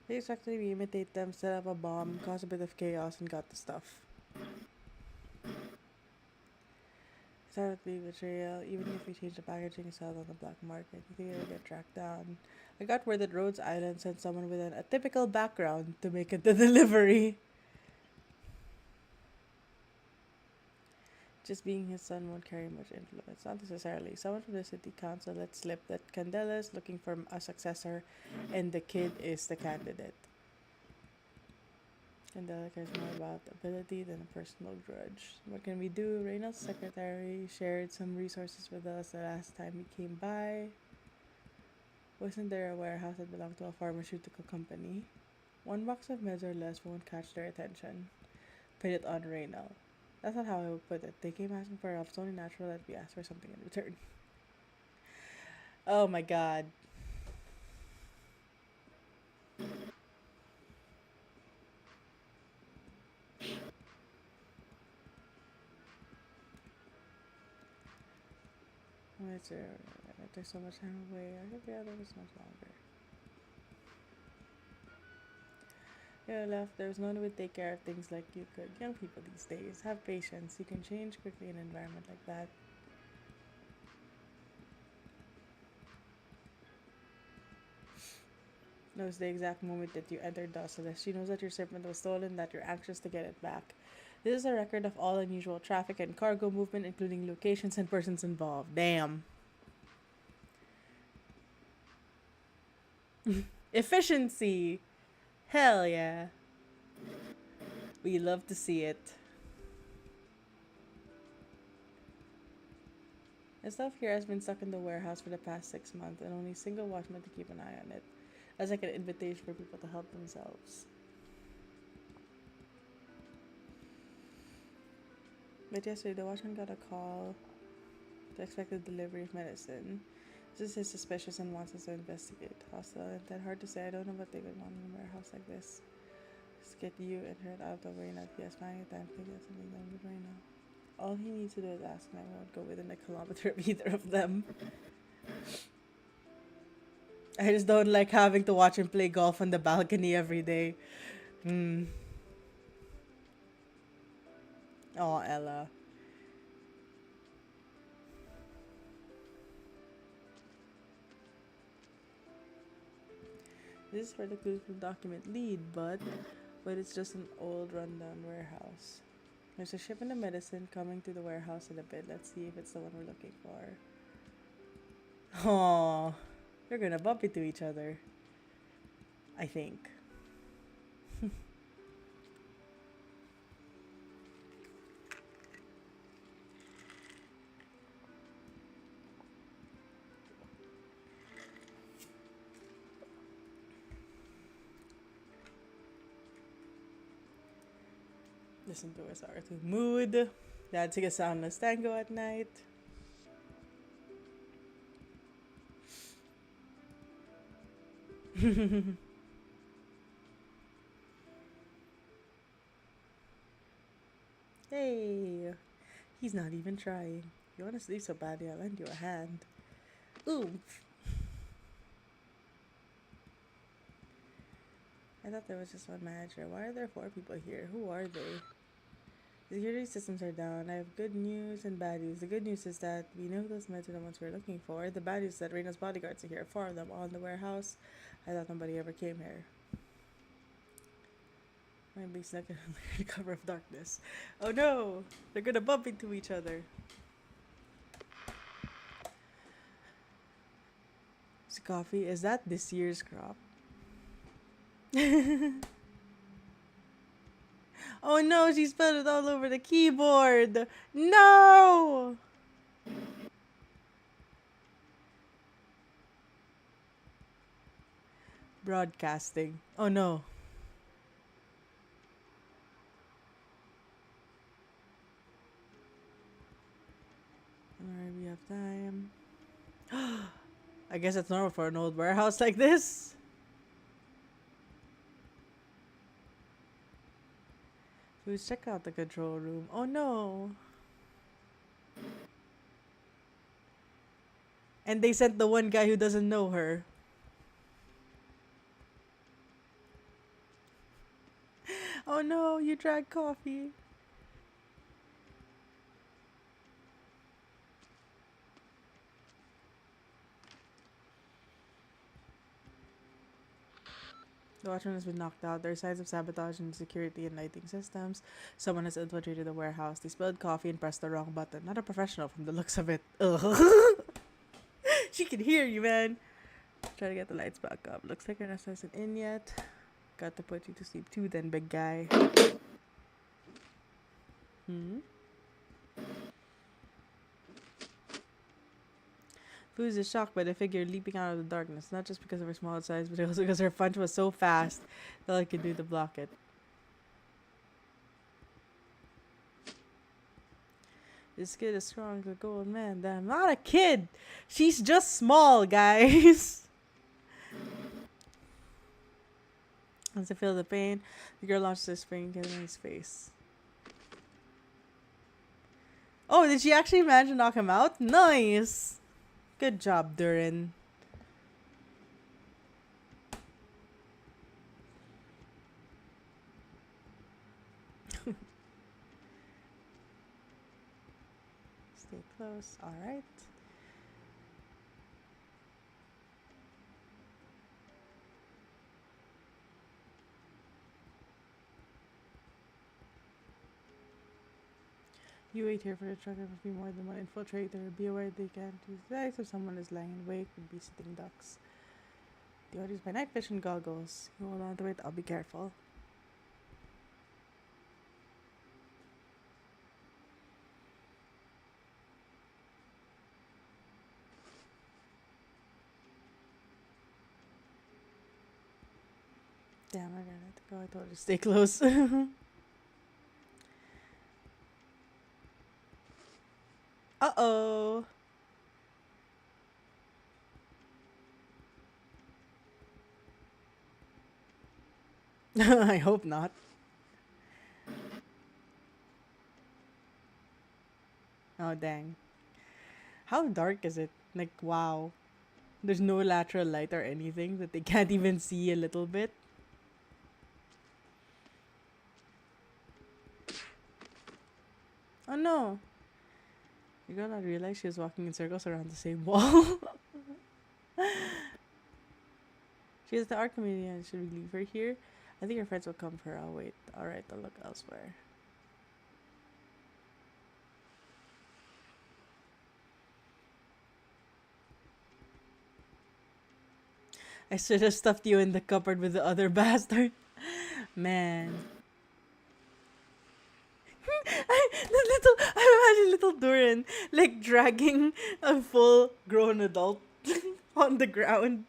They expected me imitate them, set up a bomb, cause a bit of chaos, and got the stuff. Started to leave the trail. Even if we change the packaging and sell it on the black market, you think it'll get tracked down. I got word that Rhodes Island sent someone with an atypical background to make it the delivery. Just being his son won't carry much influence. Not necessarily. Someone from the city council let slip that Candela is looking for a successor and the kid is the candidate. Candela cares more about ability than a personal grudge. What can we do? Reynolds' secretary shared some resources with us the last time we came by. Wasn't there a warehouse that belonged to a pharmaceutical company? 1 box of meds or less won't catch their attention. Put it on Reynolds. That's not how I would put it. They came asking for help. It's only natural that we ask for something in return. Oh my god. There's so much time away. I think the other was much longer. Yeah, left. There was no one who would take care of things like you could. Young people these days have patience. You can change quickly in an environment like that. Knows the exact moment that you entered Dosilis. She knows that your shipment was stolen, that you're anxious to get it back. This is a record of all unusual traffic and cargo movement, including locations and persons involved. Damn. Efficiency. Hell yeah. We love to see it. The stuff here has been stuck in the warehouse for the past 6 months, and only a single watchman to keep an eye on it. As like an invitation for people to help themselves. But yesterday, the watchman got a call to expect the delivery of medicine. This is suspicious and wants us to investigate. Hostile intent. Hard to say. I don't know what they would want in a warehouse like this. Just get you and her out of the way. Not yes, finding a time to get something done with right now. All he needs to do is ask, and I won't go within a kilometer of either of them. I just don't like having to watch him play golf on the balcony every day. Oh, Ella. This is where the clues from the document lead, but it's just an old rundown warehouse. There's a shipment of medicine coming to the warehouse in a bit. Let's see if it's the one we're looking for. Oh. They're gonna bump into each other. I think. Listen to us our mood. Dancing a soundless tango at night. Hey, he's not even trying. You want to sleep so badly, I'll lend you a hand. Oomph. I thought there was just one manager. Why are there 4 people here? Who are they? The security systems are down. I have good news and bad news. The good news is that we know those meds are the ones we're looking for. The bad news is that Reina's bodyguards are here. 4 of them, all in the warehouse. I thought nobody ever came here. Might be stuck under the cover of darkness. Oh no! They're gonna bump into each other. This coffee, is that this year's crop? Oh no, she spilled it all over the keyboard! No! Broadcasting. Oh no. Alright, we have time. I guess it's normal for an old warehouse like this. Please check out the control room. Oh no. And they sent the one guy who doesn't know her. Oh no, you drank coffee. The watchman has been knocked out. There are signs of sabotage in security and lighting systems. Someone has infiltrated the warehouse. They spilled coffee and pressed the wrong button. Not a professional from the looks of it. Ugh. She can hear you, man. Try to get the lights back up. Looks like your nest isn't in yet. Got to put you to sleep too then, big guy. Fooz is shocked by the figure leaping out of the darkness, not just because of her small size, but also because her punch was so fast that all I could do to block it. This kid is strong like a old man. Damn, not a kid! She's just small, guys! Once to feel the pain, the girl launches a spring in his face. Oh, did she actually manage to knock him out? Nice! Good job, Durin. Stay close. Alright. You wait here for the truck. There must be more than one infiltrator. Be aware they can't use lights if someone is lying in wake would be sitting ducks. The orders by night vision goggles. You hold on to it, I'll be careful. Damn, I gotta have to go. I told her to stay close. Uh-oh. I hope not. Oh, dang. How dark is it? Like, wow. There's no lateral light or anything that they can't even see a little bit. Oh no. You girl not realize she was walking in circles around the same wall. She is the art comedian. Should we leave her here? I think her friends will come for her. I'll wait. Alright, I'll look elsewhere. I should have stuffed you in the cupboard with the other bastard. Man. I imagine little Durin like dragging a full grown adult on the ground.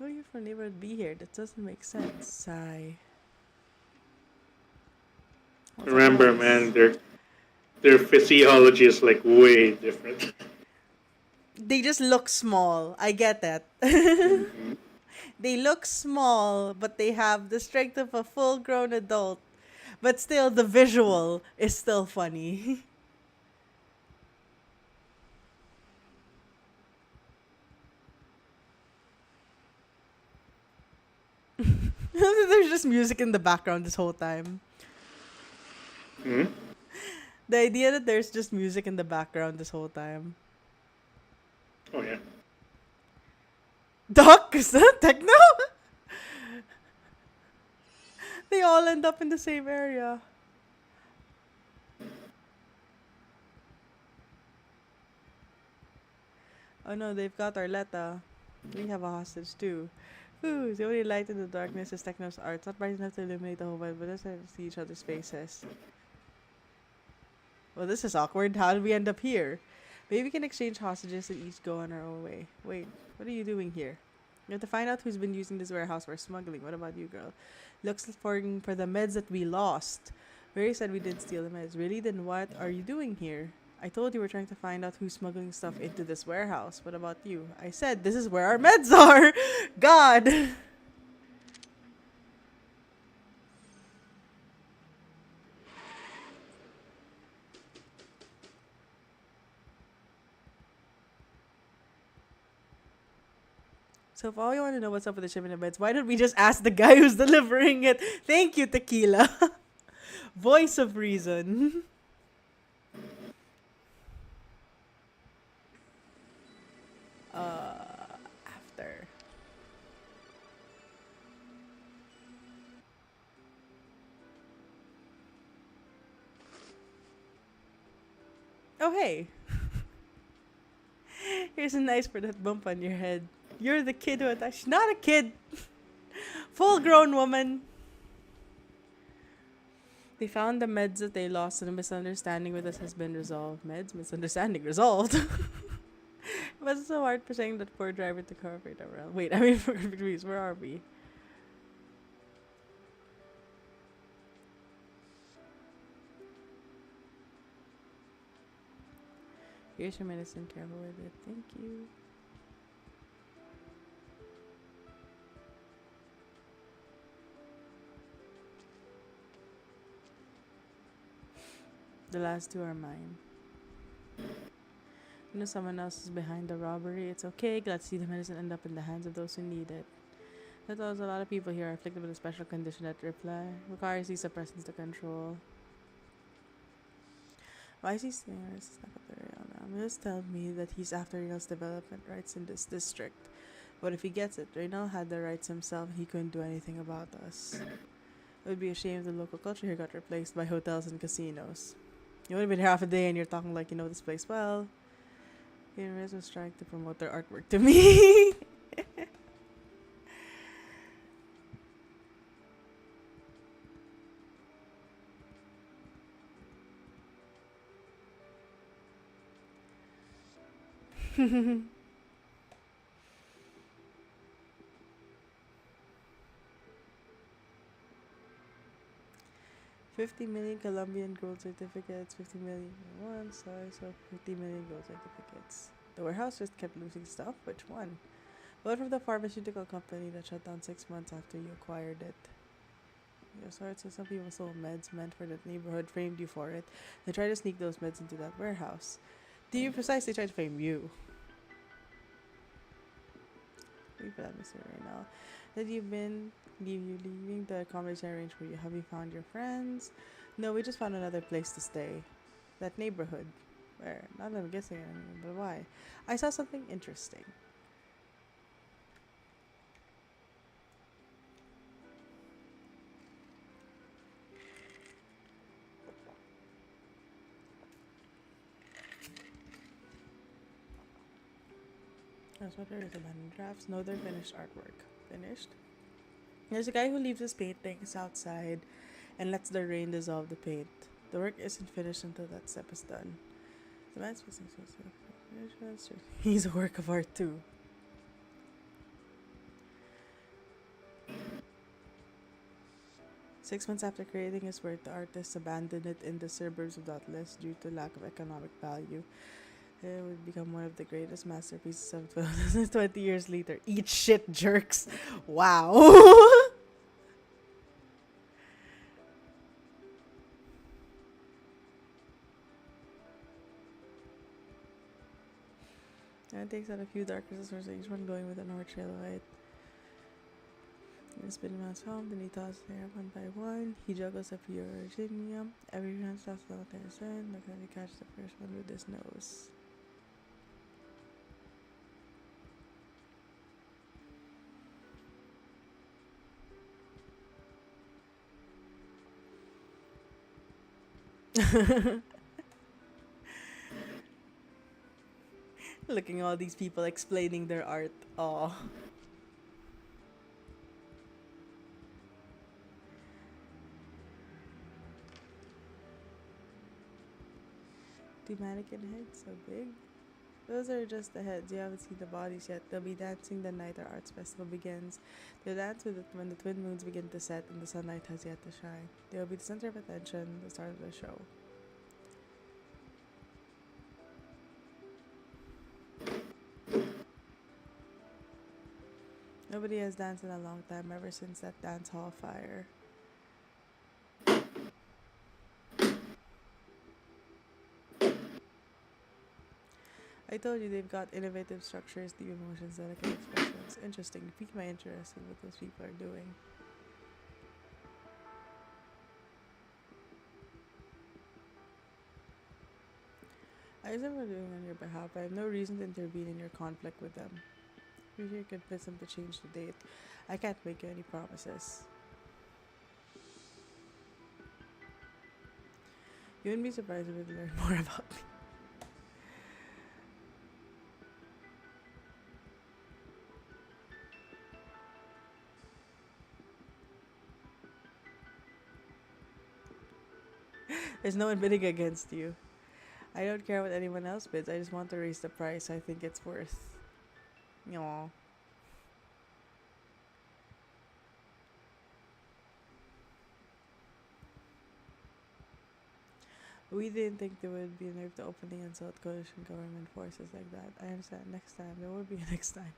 Oh, you're from neighborhood B here. That doesn't make sense. Sigh. What's up, Remember, guys? man, their physiology is like way different. They just look small. I get that. They look small, but they have the strength of a full grown adult. But still, the visual is still funny. There's just music in the background this whole time. Hmm? The idea that there's just music in the background this whole time. Oh yeah. Doc, is that techno? They all end up in the same area. Oh no, they've got Arletta. We have a hostage too. Ooh, the only light in the darkness is Techno's art. It's not bright enough to illuminate the whole world, but let's see each other's faces. Well, this is awkward. How did we end up here? Maybe we can exchange hostages and each go on our own way. Wait, what are you doing here? You have to find out who's been using this warehouse for smuggling. What about you, girl? Looks for the meds that we lost. Mary said we didn't steal the meds. Really? Then what are you doing here? I told you we're trying to find out who's smuggling stuff into this warehouse. What about you? I said this is where our meds are. God. So if all you want to know what's up with the shipment of meds, why don't we just ask the guy who's delivering it? Thank you, Tequila. Voice of reason. After. Oh, hey. Here's a nice for that bump on your head. You're the kid who attacked. She's not a kid. Full grown woman. They found the meds that they lost and a misunderstanding with us has been resolved. Meds? Misunderstanding resolved? It was so hard for saying that poor driver to cooperate around. Wait, I mean, for degrees, where are we? Here's your medicine, careful with it. Thank you. The last two are mine. You know someone else is behind the robbery. It's okay. Glad to see the medicine end up in the hands of those who need it. That was a lot of people here are afflicted with a special condition that requires these suppressants to control. Why is he saying this stuff up there? Just tell me that he's after Reynolds' development rights in this district. What if he gets it? Reynald had the rights himself and he couldn't do anything about us. It would be a shame if the local culture here got replaced by hotels and casinos. You would have been here half a day and you're talking like you know this place well. University was trying to promote their artwork to me. $50 million Colombian gold certificates, 50 million one size of 50 million gold certificates. The warehouse just kept losing stuff. Which one? One from the pharmaceutical company that shut down 6 months after you acquired it. Your sorry, so some people sold meds meant for that neighborhood, framed you for it. They tried to sneak those meds into that warehouse. To be precise, they tried to frame you. Wait for that, Mr. Reynald. That you've been leaving the accommodation arranged for you. Have you found your friends? No, we just found another place to stay. That neighborhood. Where? Not that I'm guessing anything, but why? I saw something interesting. Transporter is abandoned drafts. No, they're finished artwork. Finished. There's a guy who leaves his paintings outside and lets the rain dissolve the paint. The work isn't finished until that step is done. The man's facing he's a work of art too. Six months after creating his work, the artist abandoned it in the suburbs of Doubtless due to lack of economic value. It would become one of the greatest masterpieces of 20 years later. Eat shit, jerks. Wow. And it takes out a few dark resistors, each one going with an orange trail of light. He spinning around his home, then he tosses there one by one. He juggles a few Virginia. Every round stops out there soon. Look how he catches the first one with his nose. Looking at all these people explaining their art. Aw. Do mannequin heads so big? Those are just the heads. You haven't seen the bodies yet. They'll be dancing the night our arts festival begins. They'll dance with it when the twin moons begin to set and the sunlight has yet to shine. They'll be the center of attention, the start of the show. Nobody has danced in a long time, ever since that dance hall fire. I told you they've got innovative structures, deep emotions, delicate expressions. Interesting. You piqued my interest in what those people are doing. I guess I'm doing on your behalf. I have no reason to intervene in your conflict with them. Maybe you could convince them to change the date. I can't make you any promises. You wouldn't be surprised if you learn more about me. There's no one bidding against you. I don't care what anyone else bids. I just want to raise the price I think it's worth. Aww. We didn't think there would be a nerve to openly insult coalition government forces like that. I understand. Next time. There will be a next time.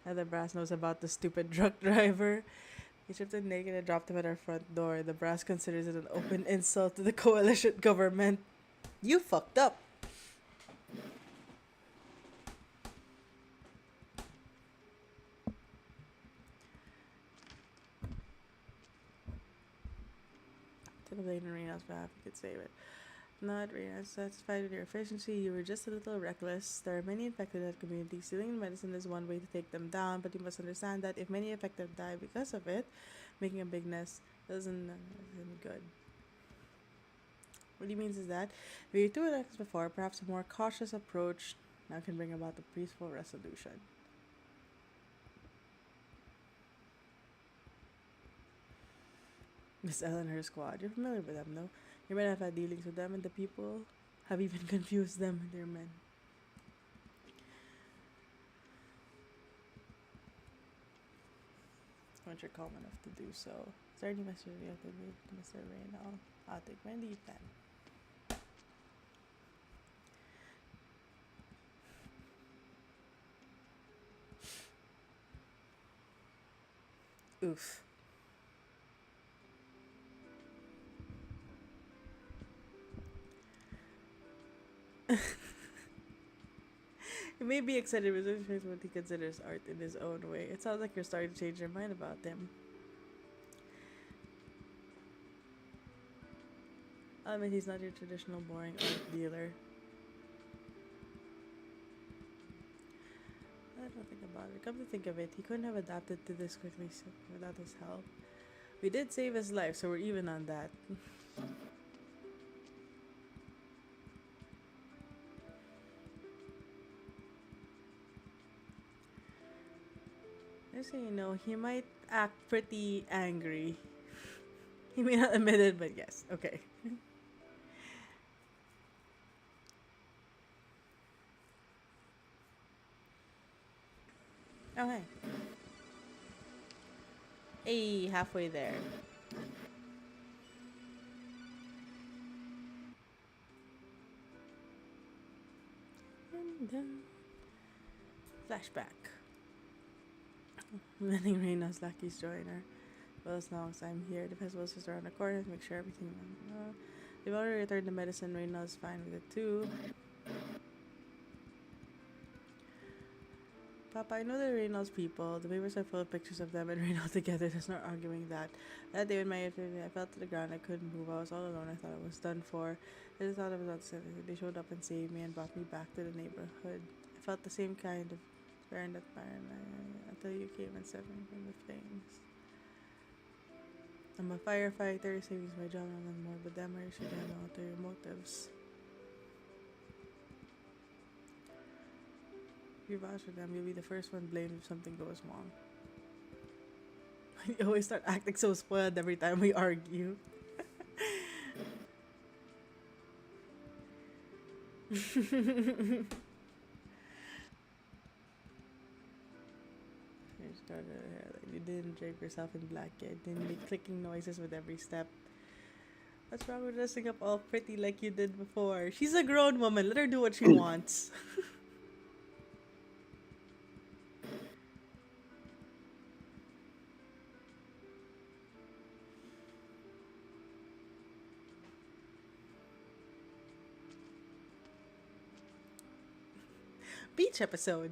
Now the brass knows about the stupid truck driver. He stripped him naked and dropped him at our front door. The brass considers it an open insult to the coalition government. You fucked up. To the blame Arena's behalf, you could save it. Not Rena, satisfied with your efficiency, you were just a little reckless. There are many infected in that community. Stealing medicine is one way to take them down, but you must understand that if many infected die because of it, making a big mess doesn't any good. What he means is that if you're too reckless before, perhaps a more cautious approach now can bring about a peaceful resolution. Miss Ellen and her squad. You're familiar with them, no? You might have had dealings with them, and the people have even confused them with their men. Once you're calm enough to do so. Is there any message you have to read to Mr. Raynal? I'll take Wendy then. Oof. You may be excited with what he considers art in his own way. It sounds like you're starting to change your mind about him. I mean, he's not your traditional boring art dealer. I don't think about it. Come to think of it, he couldn't have adapted to this quickly without his help. We did save his life, so we're even on that. Just so you know, he might act pretty angry. He may not admit it, but yes. Okay. Okay. Hey, halfway there. And then flashback. Letting Reina's Lucky's joiner. Well, as long as I'm here, the festival's just around the corner. Make sure everything. They've already returned the medicine. Reina's fine with it too. Papa, I know they're Reynolds people. The papers are full of pictures of them and Reynolds together. There's no arguing that. That day when I fell to the ground, I couldn't move. I was all alone. I thought I was done for. I just thought I was upset. They showed up and saved me and brought me back to the neighborhood. I felt the same kind of fear and fire until you came and saved me from the flames. I'm a firefighter. Saving is my job and more, but damn, I should have no ulterior motives. If you vouch for them, you'll be the first one blamed if something goes wrong. You always start acting so spoiled every time we argue. You didn't drape yourself in black yet. Didn't make clicking noises with every step. What's wrong with dressing up all pretty like you did before? She's a grown woman. Let her do what she wants. Beach episode.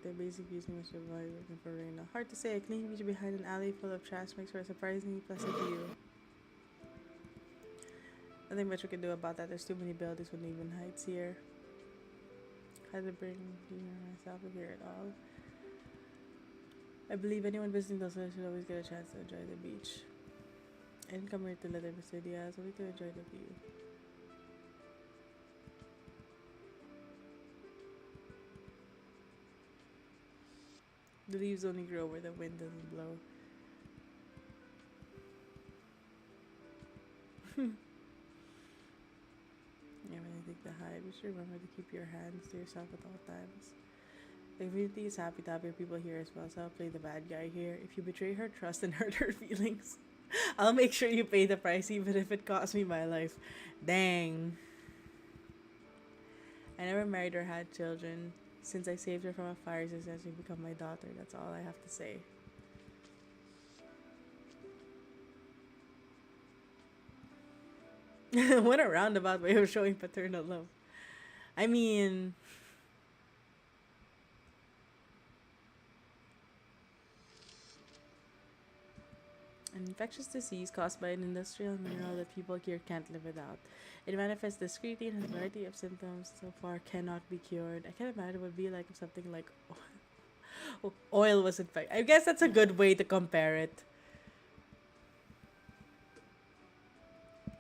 The basic using was survive looking for Reina. Hard to say. A clean beach behind an alley full of trash makes for a surprisingly pleasant view. Nothing much we can do about that. There's too many buildings with uneven heights here. Had to bring myself here at all. I believe anyone visiting those should always get a chance to enjoy the beach. I didn't come here to let every city out, so we can enjoy the view. The leaves only grow where the wind doesn't blow. Yeah, when I think to hide, just remember to keep your hands to yourself at all times. The community is happy to have your people here as well, so I'll play the bad guy here. If you betray her trust and hurt her feelings, I'll make sure you pay the price even if it costs me my life. Dang. I never married or had children. Since I saved her from a fire, she's actually become my daughter. That's all I have to say. What a roundabout way of showing paternal love. I mean... An infectious disease caused by an industrial mineral that people here can't live without. It manifests discreetly and has a variety of symptoms so far cannot be cured. I can't imagine what it would be like if something like oil was infected. I guess that's a good way to compare it.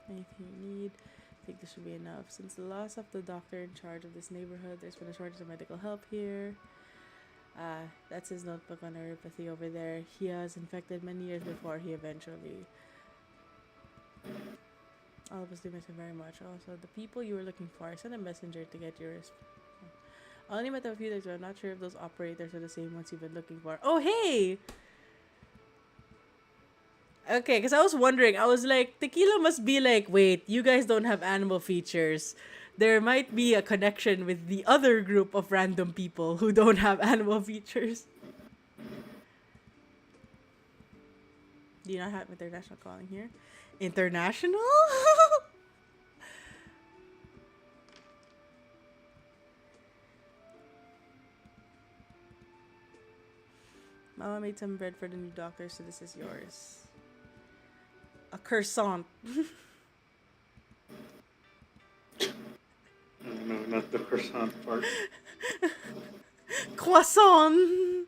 Anything you need, I think this should be enough. Since the loss of the doctor in charge of this neighborhood, there's been a shortage of medical help here. That's his notebook on neuropathy over there. He was infected many years before he eventually. All of us do miss him very much. Also, the people you were looking for, I sent a messenger to get your I only met them a few days ago. I'm not sure if those operators are the same ones you've been looking for. Oh, hey! Okay, because I was wondering. I was like, Tequila must be like, wait, you guys don't have animal features. There might be a connection with the other group of random people who don't have animal features. Do you not have international calling here? International? Mama made some bread for the new doctor, so this is yours. A croissant. No, not the croissant part. Croissant.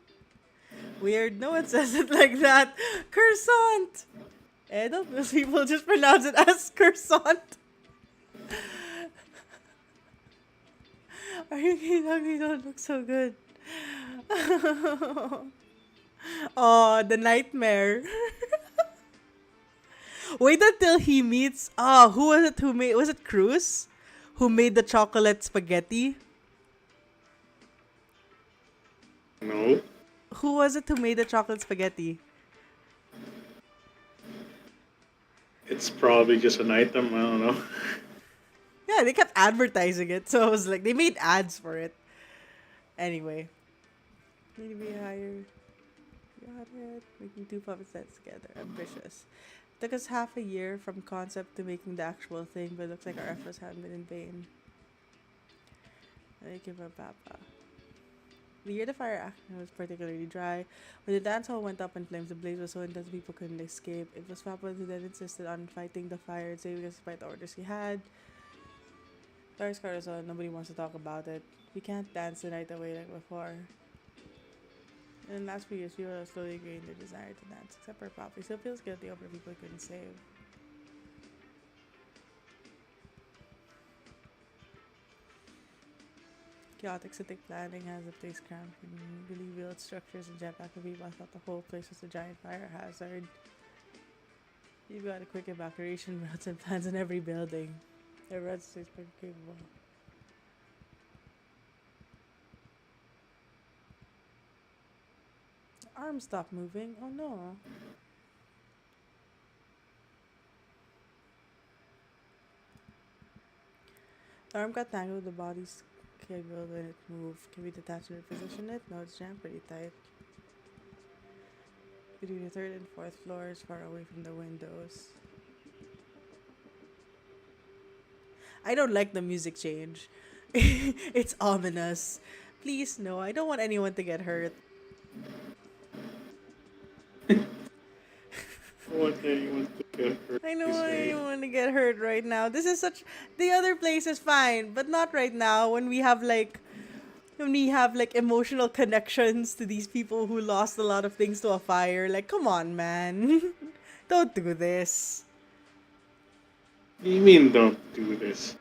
Weird. No one says it like that. Croissant. Don't most people just pronounce it as croissant? Are you kidding? You don't look so good. Oh, the nightmare. Wait until he meets. Oh, who was it who made? Was it Cruz? Who made the chocolate spaghetti? No. Who was it who made the chocolate spaghetti? It's probably just an item. I don't know. Yeah, they kept advertising it, so I was like, they made ads for it. Anyway, need to be higher. Got it. Making two puppet sets together. Ambitious. Took us half a year from concept to making the actual thing, but it looks like our efforts haven't been in vain. I give up Papa. The year the fire action was particularly dry. When the dance hall went up in flames, the blaze was so intense people couldn't escape. It was Papa who then insisted on fighting the fire and saving us despite the orders he had. Dark Scar is on, nobody wants to talk about it. We can't dance the night away like before. In the last few years, people have slowly gained their desire to dance, except for Papa. He still feels guilty over people he couldn't save. Chaotic civic planning has the place cramped and really built structures and jetpack of people. I thought the whole place was a giant fire hazard. You've got a quick evacuation routes and plans in every building. Their red state's pretty capable. The arm stopped moving. Oh no. The arm got tangled with the body's cable when it moved. Can we detach and reposition it? No, it's jammed pretty tight. Between the third and fourth floors, far away from the windows. I don't like the music change. It's ominous. Please, no, I don't want anyone to get hurt. I want anyone to get hurt. I know this I way. don't want to get hurt right now. This is such. The other place is fine, but not right now when we have like. When we have like emotional connections to these people who lost a lot of things to a fire. Like, come on, man. Don't do this. What do you mean don't do this?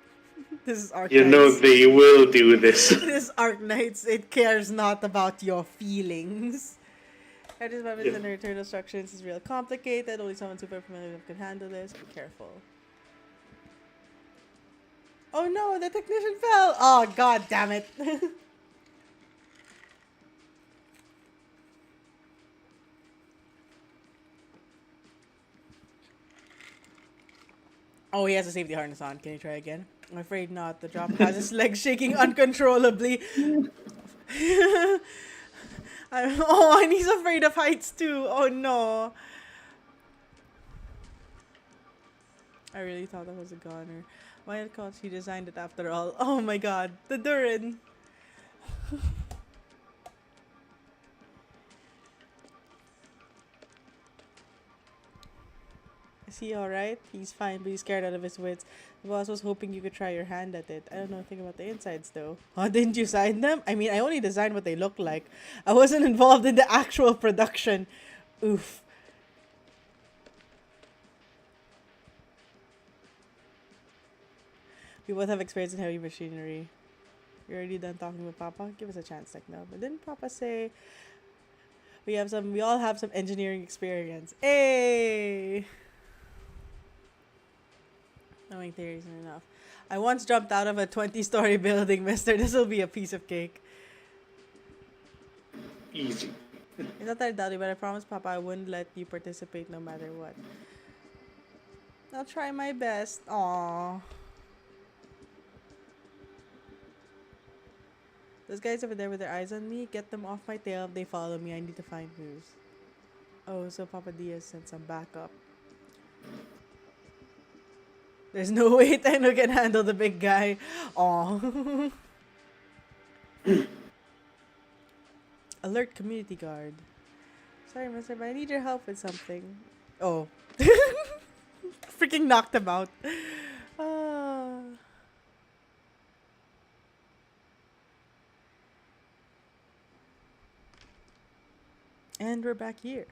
This is Arknights. You know they will do this. This is Arknights. It cares not about your feelings. Edge's weapons and return instructions is real complicated. Only someone super familiar enough can handle this. Be careful. Oh no, the technician fell! Oh god damn it. Oh, he has a safety harness on. Can you try again? I'm afraid not. The drop has his legs shaking uncontrollably. Oh, and he's afraid of heights too. Oh no. I really thought that was a goner. Why can't she designed it after all? Oh my god. The Durin. Is he alright? He's fine, but he's scared out of his wits. The boss was hoping you could try your hand at it. I don't know anything about the insides though. Oh, didn't you sign them? I mean, I only designed what they look like. I wasn't involved in the actual production. Oof. We both have experience in heavy machinery. You're already done talking with Papa? Give us a chance, Techno. But didn't Papa say we all have some engineering experience? Hey! Knowing theory isn't enough. I once jumped out of a 20-story building, mister. This will be a piece of cake. Easy. It's not that I doubt you, but I promised Papa I wouldn't let you participate no matter what. I'll try my best. Aww. Those guys over there with their eyes on me, get them off my tail if they follow me. I need to find moves. Oh, so Papa Diaz sent some backup. There's no way Tenno can handle the big guy. Aw. Alert community guard. Sorry, mister, but I need your help with something. Oh. Freaking knocked him out. Ah. And we're back here.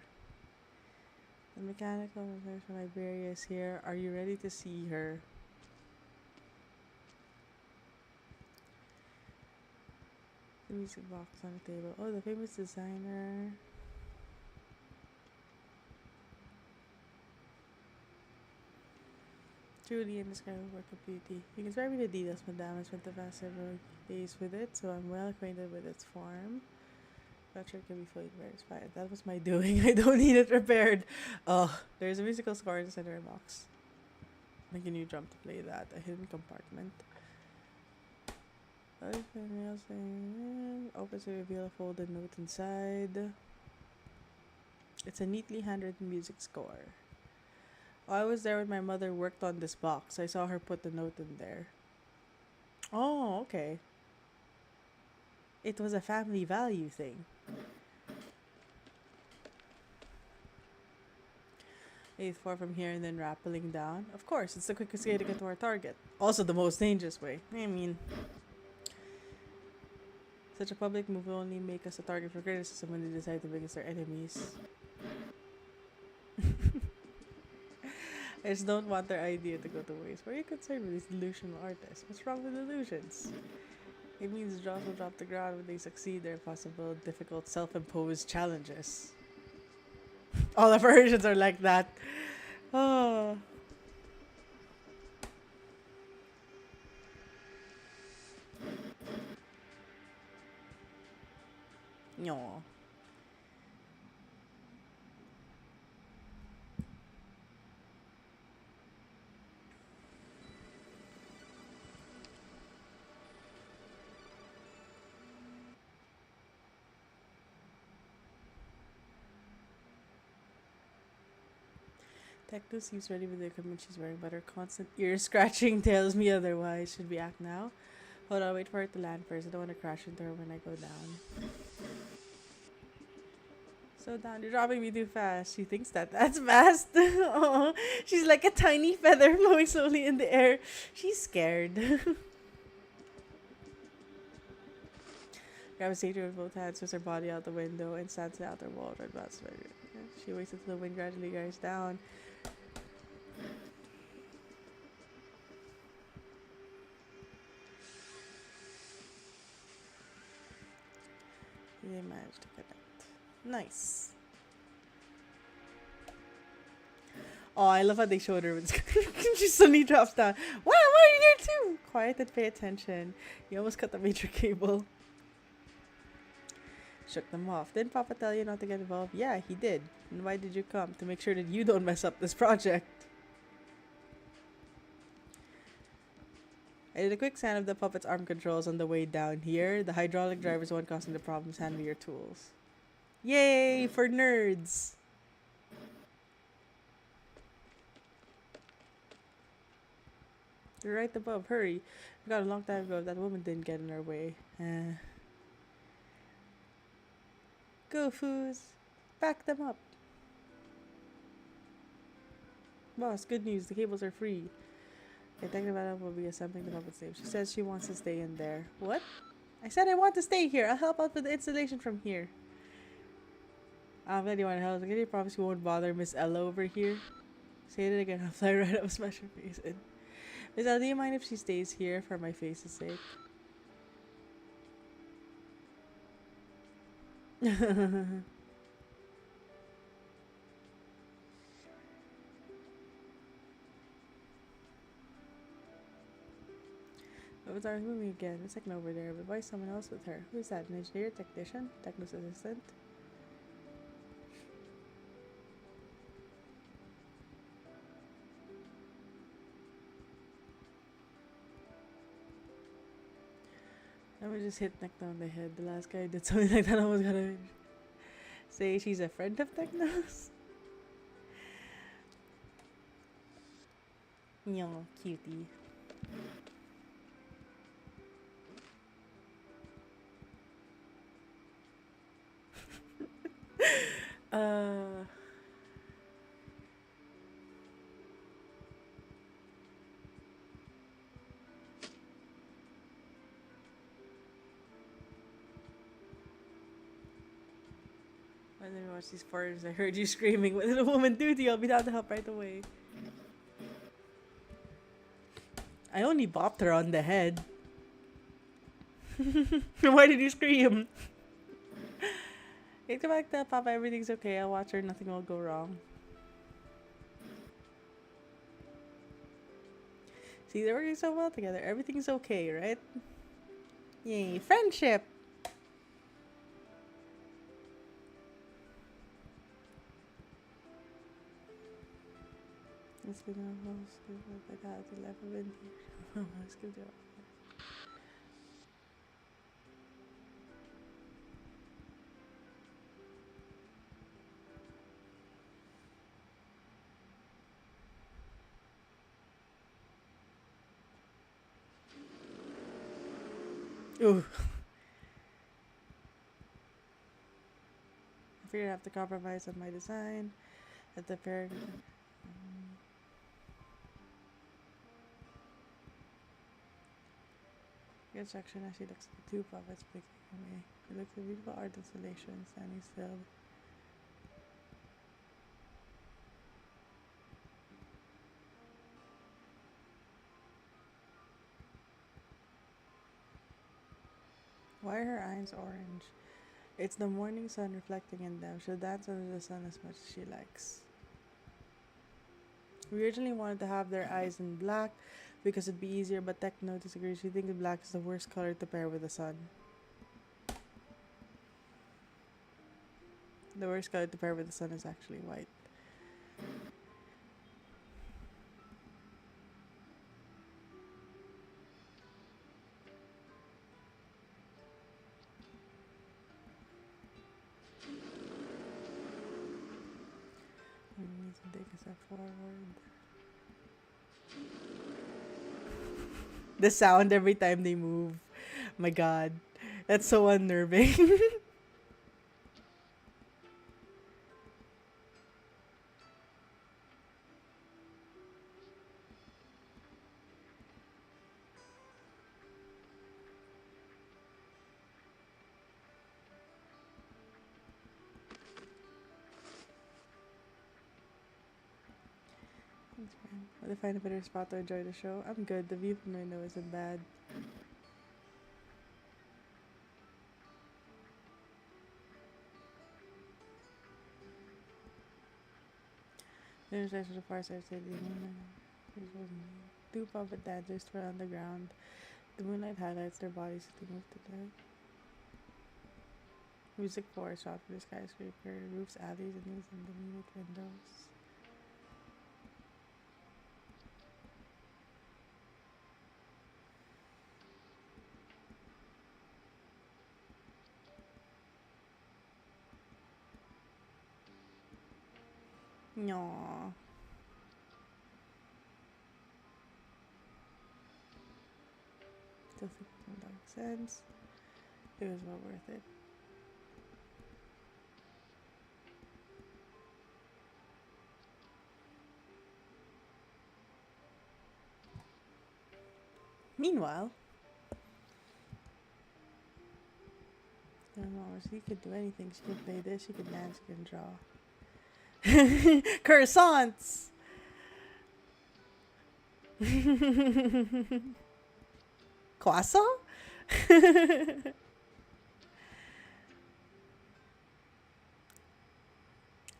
The mechanical for Liberia is here. Are you ready to see her? music box on the table. Oh, the famous designer. Truly indescribable work of beauty. You can spare me the details, madame. I spent the past several days with it, so I'm well acquainted with its form. Not sure it can be fully verified. That was my doing. I don't need it repaired. Oh, there's a musical score in the center box. Make a new drum to play that. A hidden compartment. Opens to reveal a folded note inside. It's a neatly handwritten music score. Oh, I was there when my mother worked on this box. I saw her put the note in there. Oh, okay. It was a family value thing. Eighth floor from here and then rappelling down. Of course, it's the quickest way to get to our target. Also the most dangerous way. I mean, such a public move will only make us a target for criticism when they decide to make us their enemies. I just don't want their idea to go to waste. What are you concerned with these delusional artists? What's wrong with delusions? It means jaws will drop the ground when they succeed their possible, difficult, self-imposed challenges. All of our versions are like that. Oh. No. Techno seems ready with the equipment she's wearing, but her constant ear scratching tells me otherwise. Should we act now? Hold on, wait for her to land first. I don't want to crash into her when I go down. So down, you're dropping me too fast. She thinks that's fast. Aw, she's like a tiny feather flowing slowly in the air. She's scared. Grab a safety with both hands, twists her body out the window, and stands out her wall. She waits until the wind gradually dies down. They managed to connect. Nice. Oh, I love how they showed her when she suddenly drops down. Wow, why are you here too? Quiet and pay attention. You almost cut the major cable. Shook them off. Didn't Papa tell you not to get involved? Yeah, he did. And why did you come? To make sure that you don't mess up this project. I did a quick scan of the puppet's arm controls on the way down here. The hydraulic driver's one causing the problems. Hand me your tools. Yay, for nerds! You're right above. Hurry. We got a long time ago. That woman didn't get in our way. Go, foos. Back them up. Boss, good news. The cables are free. Detective Adam will be assembling the puppet save. She says she wants to stay in there. What? I said I want to stay here. I'll help out with the installation from here. I'm glad you want to help. Can you promise you won't bother Miss Ella over here? Say it again. I'll fly right up, smash her face in. Miss Ella, do you mind if she stays here for my face's sake? What's our movie again? It's like over there, but why is someone else with her? Who's that? An engineer, technician, techno's assistant? I would just hit Techno on the head. The last guy did something like that. I almost gotta say she's a friend of Techno's. Yo, cutie. Let me watch these foreigners. I heard you screaming. What did a woman do to you? I'll be down to help right away. I only bopped her on the head. Why did you scream? Get back to Papa, everything's okay. I'll watch her, nothing will go wrong. See, they're working so well together. Everything's okay, right? Yay, friendship! It's been a whole school of the God, the life of India. Let's go do it. Ooh. I figured I have to compromise on my design. At the pair. Good section actually looks like two puppets picking away. It looks like a beautiful art installation standing still. Why are her eyes orange? It's the morning sun reflecting in them. She'll dance under the sun as much as she likes. We originally wanted to have their eyes in black because it'd be easier, but Techno disagrees. She thinks black is the worst color to pair with the sun. The worst color to pair with the sun is actually white. We need to take a step forward. The sound every time they move. My god. That's so unnerving. Thanks, man. Will they find a better spot to enjoy the show? I'm good. The view from the window isn't bad. The intersection of the far side stadium. Two puppet dancers twirl on the ground. The moonlight highlights their bodies as they move to the music floor shot for the skyscraper, roofs, alleys, and these illuminated windows. No. Still think it makes sense. It was well worth it. Meanwhile, she could do anything. She could play this, she could dance, she could draw. Croissants! Croissant?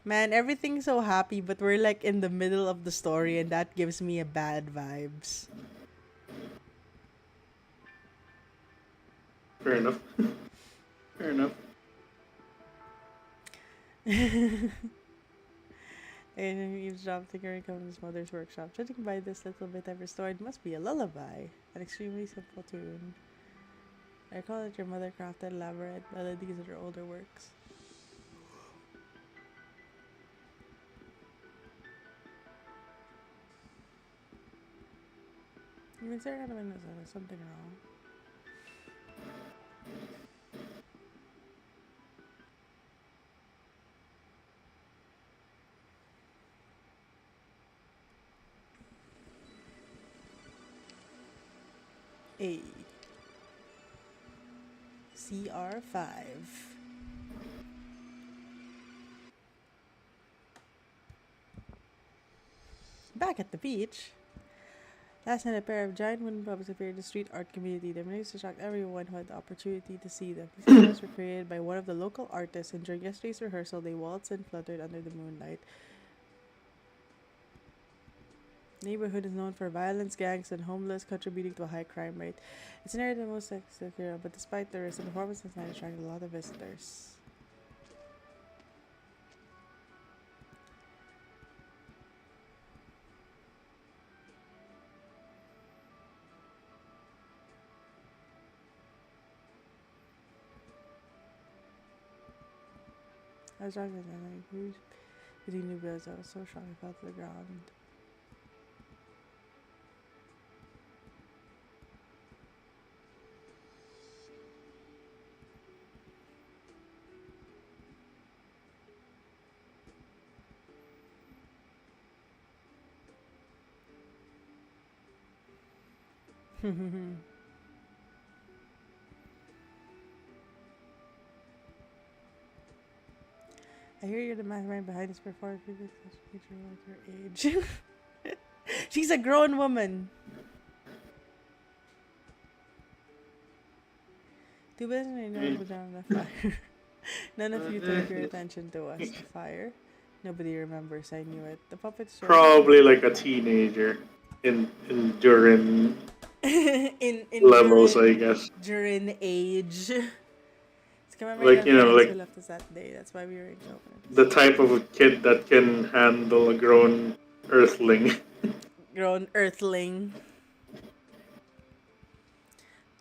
Man, everything's so happy, but we're like in the middle of the story, and that gives me a bad vibes. Fair enough. Fair enough. And eavesdrop tinkering comes from his mother's workshop. Judging by this little bit I've restored, must be a lullaby. An extremely simple tune. I recall that your mother crafted elaborate melodies of her older works. I mean, Sarah had there's something wrong. A CR5. Back at the beach, Last night, a pair of giant wooden puppets appeared in the street art community. Their minutes attract everyone who had the opportunity to see them. These puppets were created by one of the local artists, and during yesterday's rehearsal, they waltzed and fluttered under the moonlight. The neighborhood is known for violence, gangs, and homeless, contributing to a high crime rate. It's an area that most secure, but despite the risk, the performance last night attracted a lot of visitors. I was driving and I moved between new builds. I was so shocked I fell to the ground. I hear you're the mastermind behind this performance. Like your age. She's a grown woman. Too bad I know put down the fire. None of you took your attention to us. The fire. Nobody remembers. I knew it. The puppets. Probably like a teenager in during in levels, during, I guess. during age. Like, you know, like who left us that day. That's why we were in trouble. the type of a kid that can handle a grown earthling. Grown earthling.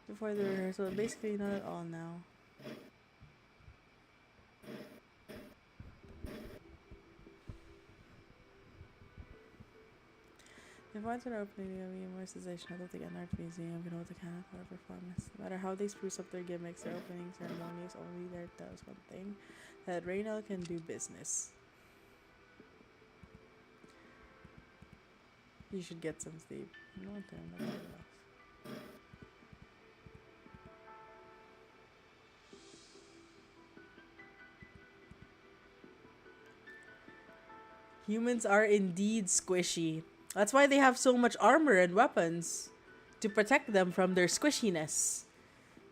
Before the rehearsal, basically not at all now. If once are opening, there'll be more sensation. I don't think an art museum can hold a candle for a performance. No matter how they spruce up their gimmicks, their opening ceremony is only there to tell us one thing: that Raynell can do business. You should get some sleep. No, turn that off. Humans are indeed squishy. That's why they have so much armor and weapons. To protect them from their squishiness.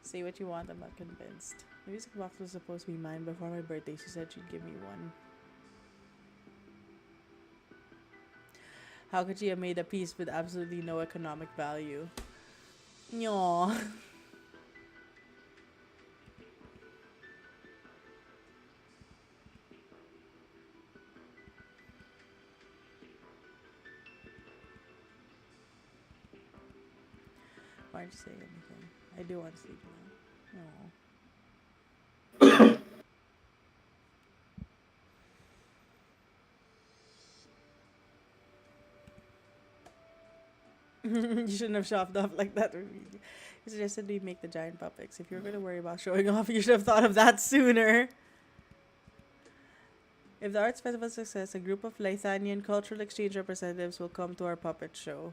Say what you want, I'm not convinced. The music box was supposed to be mine before my birthday. She said she'd give me one. How could she have made a piece with absolutely no economic value? Nyah. Why didn't you say anything? I do want to sleep now. You shouldn't have shoved off like that. You suggested we make the giant puppets. If you're going to worry about showing off, you should have thought of that sooner. If the arts festival is a success, a group of Lithanian cultural exchange representatives will come to our puppet show.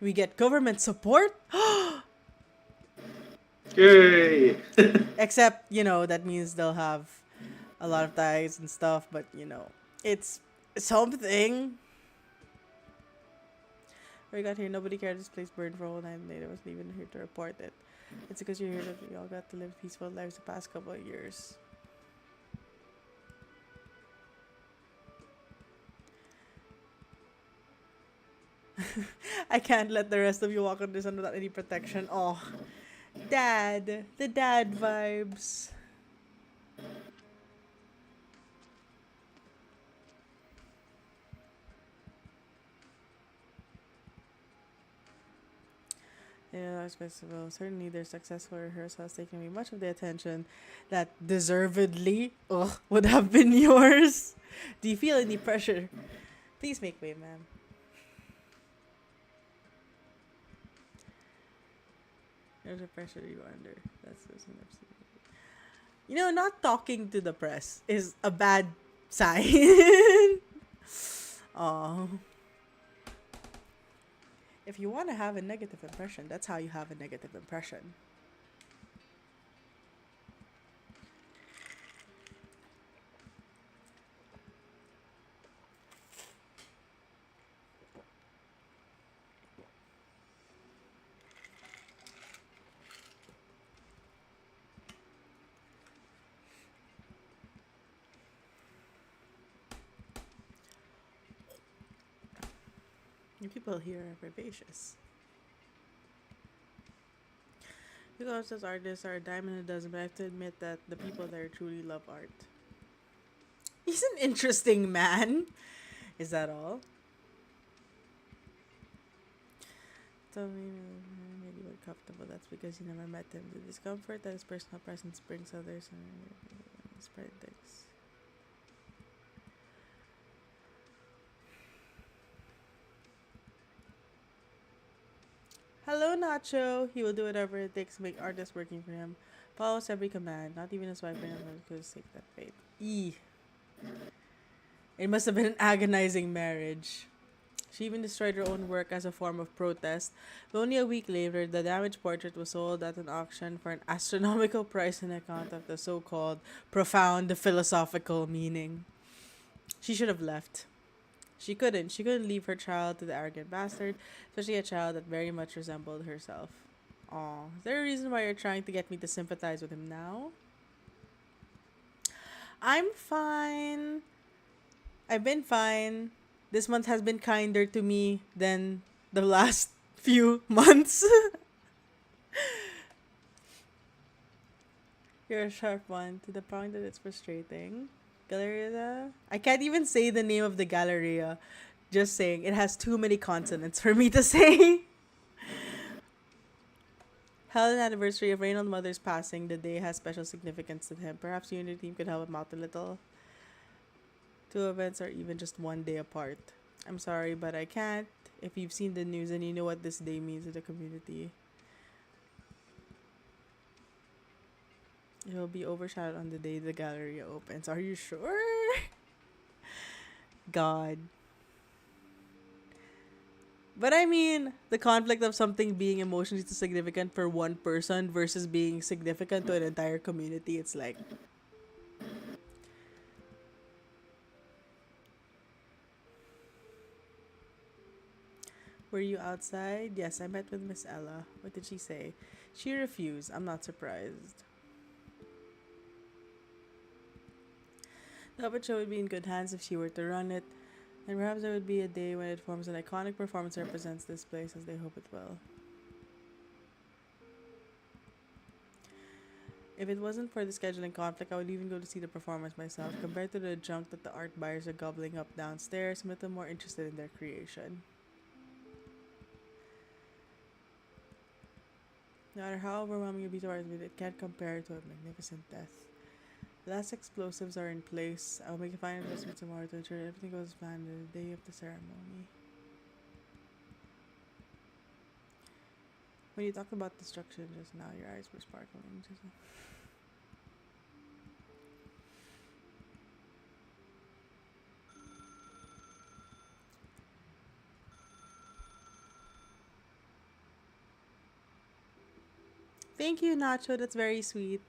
We get government support? Yay! Except, you know, that means they'll have a lot of ties and stuff, but, you know, it's something. We got here, nobody cared this place burned for a whole night and I wasn't even here to report it. It's because you're here that we all got to live peaceful lives the past couple of years. I can't let the rest of you walk on this one without any protection. Oh, dad. The dad vibes. Yeah, Arts Festival. Certainly their successful rehearsal has taken me much of the attention that deservedly would have been yours. Do you feel any pressure? Please make way, ma'am. There's a pressure you under. That's so you know, not talking to the press is a bad sign. Oh. If you want to have a negative impression, that's how you have a negative impression. The people here are vivacious. Because as artists are a dime and a dozen, but I have to admit that the people there truly love art. He's an interesting man. Is that all? Tell me, maybe you were comfortable. That's because you never met him. The discomfort that his personal presence brings others and spread things. Hello, Nacho. He will do whatever it takes to make artists working for him. Follows every command, not even his wife or anyone could take that fate. It must have been an agonizing marriage. She even destroyed her own work as a form of protest. But only a week later, the damaged portrait was sold at an auction for an astronomical price on account of the so-called profound philosophical meaning. She should have left. She couldn't. She couldn't leave her child to the arrogant bastard, especially a child that very much resembled herself. Aw. Is there a reason why you're trying to get me to sympathize with him now? I'm fine. I've been fine. This month has been kinder to me than the last few months. You're a sharp one to the point that it's frustrating. Galleria? I can't even say the name of the Galleria. Just saying, it has too many consonants for me to say. Held an anniversary of Reynold Mother's passing. The day has special significance to him. Perhaps you and your team could help him out a little. 2 events are even just 1 day apart. I'm sorry, but I can't. If you've seen the news and you know what this day means to the community, it will be overshadowed on the day the gallery opens. Are you sure? God. But I mean, the conflict of something being emotionally significant for one person versus being significant to an entire community, it's like... Were you outside? Yes, I met with Miss Ella. What did she say? She refused. I'm not surprised. The puppet show would be in good hands if she were to run it, and perhaps there would be a day when it forms an iconic performance that represents this place as they hope it will. If it wasn't for the scheduling conflict, I would even go to see the performance myself. Compared to the junk that the art buyers are gobbling up downstairs, I'm a little more interested in their creation. No matter how overwhelming a piece of art is, it can't compare to a magnificent death. The last explosives are in place. I'll make a final adjustment tomorrow to ensure everything goes as planned on the day of the ceremony. When you talked about destruction just now, your eyes were sparkling. Thank you, Nacho. That's very sweet.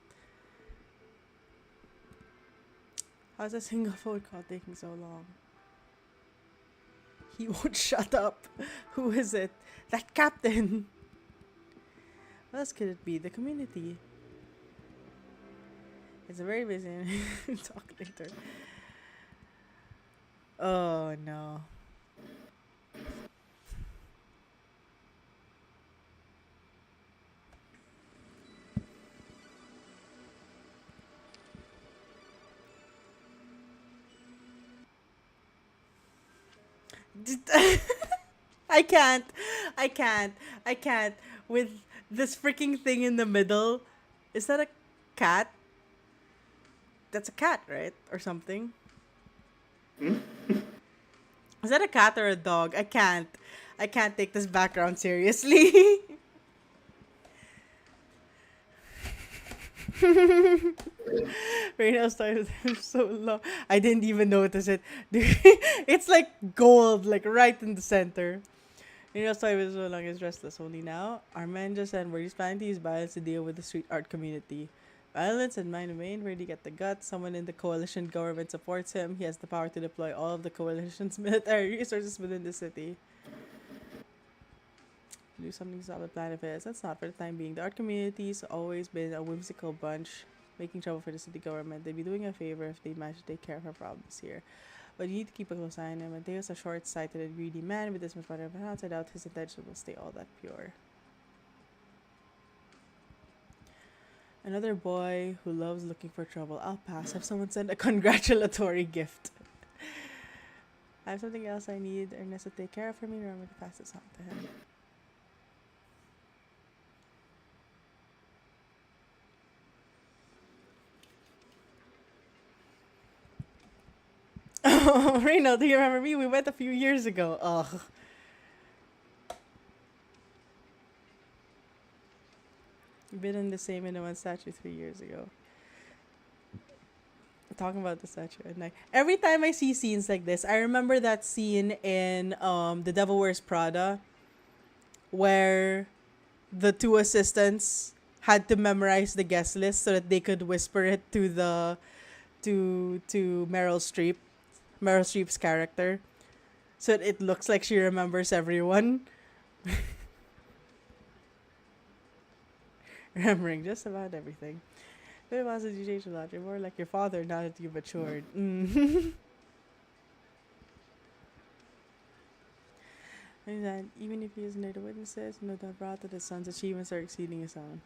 How's a single phone call taking so long? He won't shut up. Who is it? That captain. What else could it be? The community. It's a very busy. Talk later. Oh no. I can't. I can't. I can't. With this freaking thing in the middle. Is that a cat? That's a cat, right? Or something? Is that a cat or a dog? I can't. I can't take this background seriously. Right now started so low. I didn't even notice it. It's like gold, like right in the center. You know, so was so long is restless. Only now, our man just said where he's planning to use violence to deal with the street art community. Violence and mind domain, where do you get the guts? Someone in the coalition government supports him. He has the power to deploy all of the coalition's military resources within the city. Do something to stop the plan if it is. That's not for the time being. The art community's always been a whimsical bunch, making trouble for the city government. They'd be doing a favor if they managed to take care of our problems here. But you need to keep a close eye on him. And Theo's a short-sighted and greedy man with this much money, but outside out, his intention will stay all that pure. Another boy who loves looking for trouble. I'll pass. Have someone send a congratulatory gift. I have something else I need Ernest to take care of for me. Remember to pass this on to him. Oh, Reynold, do you remember me? We went a few years ago. Ugh. You've been in the same Minoan statue 3 years ago. Talking about the statue at night. Every time I see scenes like this, I remember that scene in The Devil Wears Prada where the two assistants had to memorize the guest list so that they could whisper it to the to Meryl Streep. Meryl Streep's character. So that it looks like she remembers everyone. Remembering just about everything. But it wasn't you changed a lot. You're more like your father now that you've matured. And then, even if he isn't there to witness it, no doubt brought that his son's achievements are exceeding his own.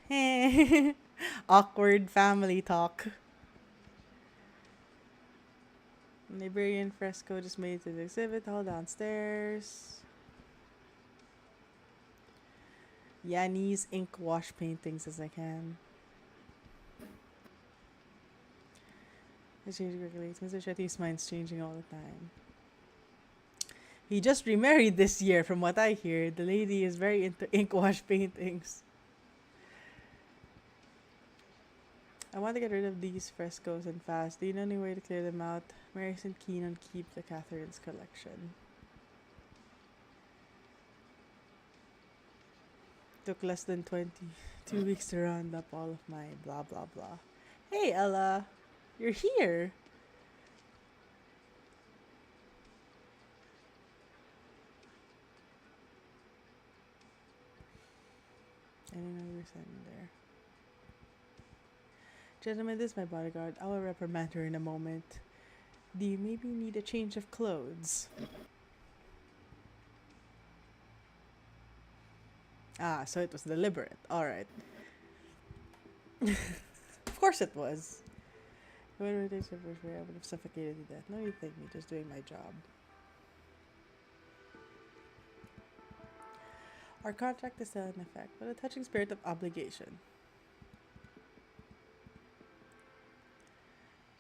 Awkward family talk. Iberian fresco just made it to the exhibit hall downstairs. Yanni's ink wash paintings as I can. Mr. Shetty's mind's changing all the time. He just remarried this year, from what I hear. The lady is very into ink wash paintings. I want to get rid of these frescoes and fast. Do you know any way to clear them out? Mary isn't keen on keep the Catherine's collection. Took less than 22 weeks to round up all of my blah blah blah. Hey Ella, you're here. I didn't know you were standing there. Gentlemen, this is my bodyguard. I will reprimand her in a moment. Do you maybe need a change of clothes? Ah, so it was deliberate. Alright. Of course it was. I would have suffocated to death. No, you think me just doing my job. Our contract is still in effect, but a touching spirit of obligation.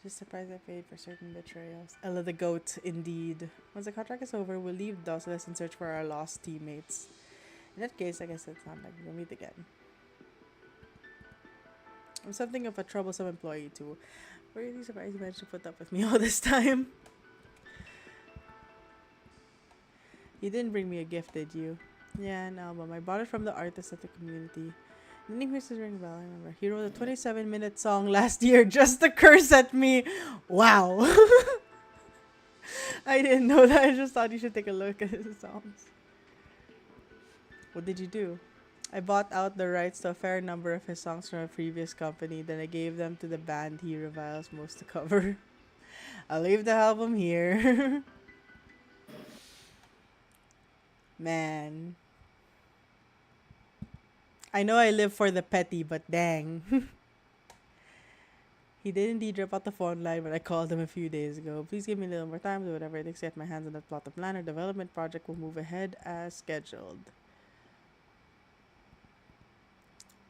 Just surprised I paid for certain betrayals. Ella the goat, indeed. Once the contract is over, we'll leave Dawsonless and search for our lost teammates. In that case, I guess it's not like we'll meet again. I'm something of a troublesome employee too. Really surprised you managed to put up with me all this time. You didn't bring me a gift, did you? Yeah, an album. I bought it from the artist at the community. The name used to ring a bell, I remember. He wrote a 27-minute song last year just to curse at me. Wow. I didn't know that. I just thought you should take a look at his songs. What did you do? I bought out the rights to a fair number of his songs from a previous company. Then I gave them to the band he reviles most to cover. I'll leave the album here. Man. I know I live for the petty, but dang. He did indeed drop out the phone line when I called him a few days ago. Please give me a little more time to do whatever it takes to get my hands on that plot of plan. Our development project will move ahead as scheduled.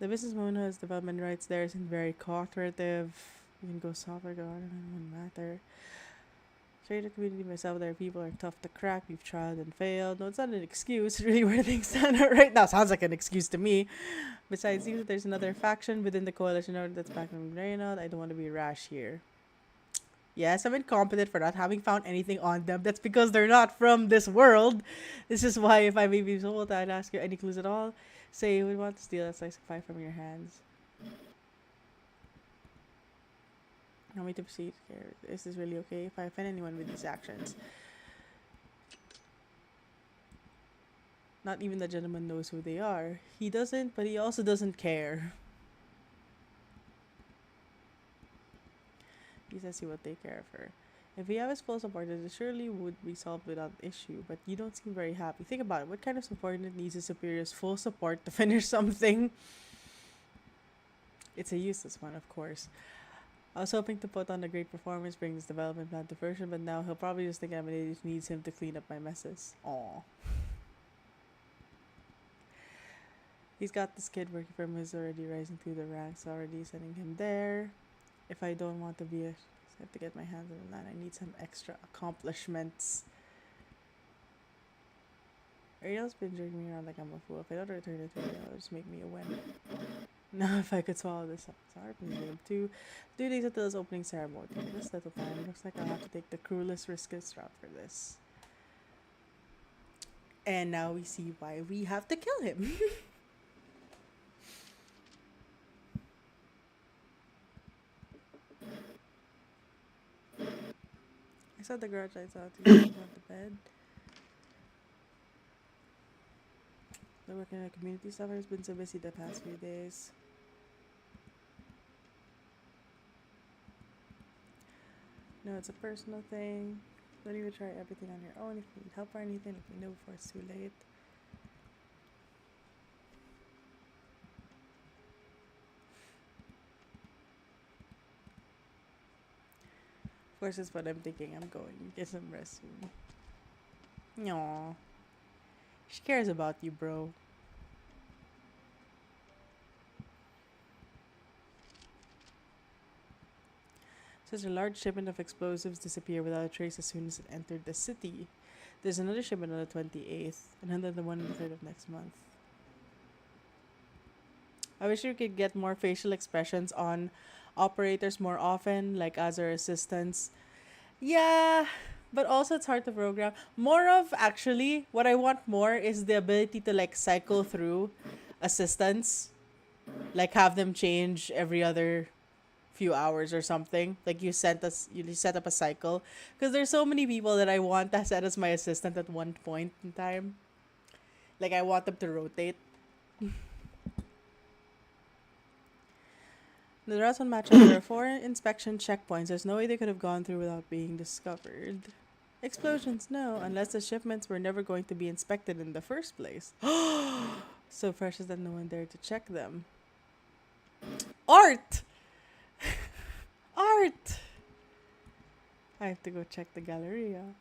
The business owner who has development rights there isn't very cooperative. You can go softer, go on, it wouldn't matter. Trader community myself, there people are tough to crack. We've tried and failed. No, it's not an excuse. It's really where things stand right now. Sounds like an excuse to me. Besides, even if there's another faction within the coalition order that's backing Reynald, I don't want to be rash here. Yes, I'm incompetent for not having found anything on them. That's because they're not from this world. This is why, if I may be told, I'd ask you any clues at all. Say you would want to steal a slice of pie from your hands. Want me to proceed? Is this really okay if I offend anyone with these actions? Not even the gentleman knows who they are. He doesn't, but he also doesn't care. He says he will take care of her. If we have his full support, it surely would be solved without issue, but you don't seem very happy. Think about it. What kind of subordinate needs his superior's full support to finish something? It's a useless one, of course. I was hoping to put on a great performance, bring his development plan to fruition, but now he'll probably just think I'm an idiot who needs him to clean up my messes. Aww. He's got this kid working for him who's already rising through the ranks, already sending him there. If I don't want to be a... I have to get my hands on that. I need some extra accomplishments. Ariel's been jerking me around like I'm a fool. If I don't return it to Ariel, it'll just make me a win. Now if I could swallow this up. Sorry, please. 2 days until his opening ceremony. This little time. Looks like I'll have to take the cruelest, riskiest route for this. And now we see why we have to kill him. I saw the garage lights out. He's on the bed. The working in the community summer has been so busy the past few days. No, it's a personal thing. Don't even try everything on your own. If you need help or anything, let me know before it's too late. Of course, that's what I'm thinking. I'm going to get some rest soon. Aww. She cares about you, bro. Says a large shipment of explosives disappeared without a trace as soon as it entered the city. There's another shipment on the 28th, and another one on the 3rd of next month. I wish you could get more facial expressions on operators more often, like as our assistants. Yeah, but also it's hard to program. More of, actually, what I want more is the ability to like cycle through assistants. Like have them change every other few hours or something. Like you set up a cycle. Because there's so many people that I want to set as my assistant at one point in time. Like I want them to rotate. The last one match there are 4 inspection checkpoints. There's no way they could have gone through without being discovered. Explosions, no, unless the shipments were never going to be inspected in the first place. So precious that no one dared to check them. Art! Art! I have to go check the Galleria.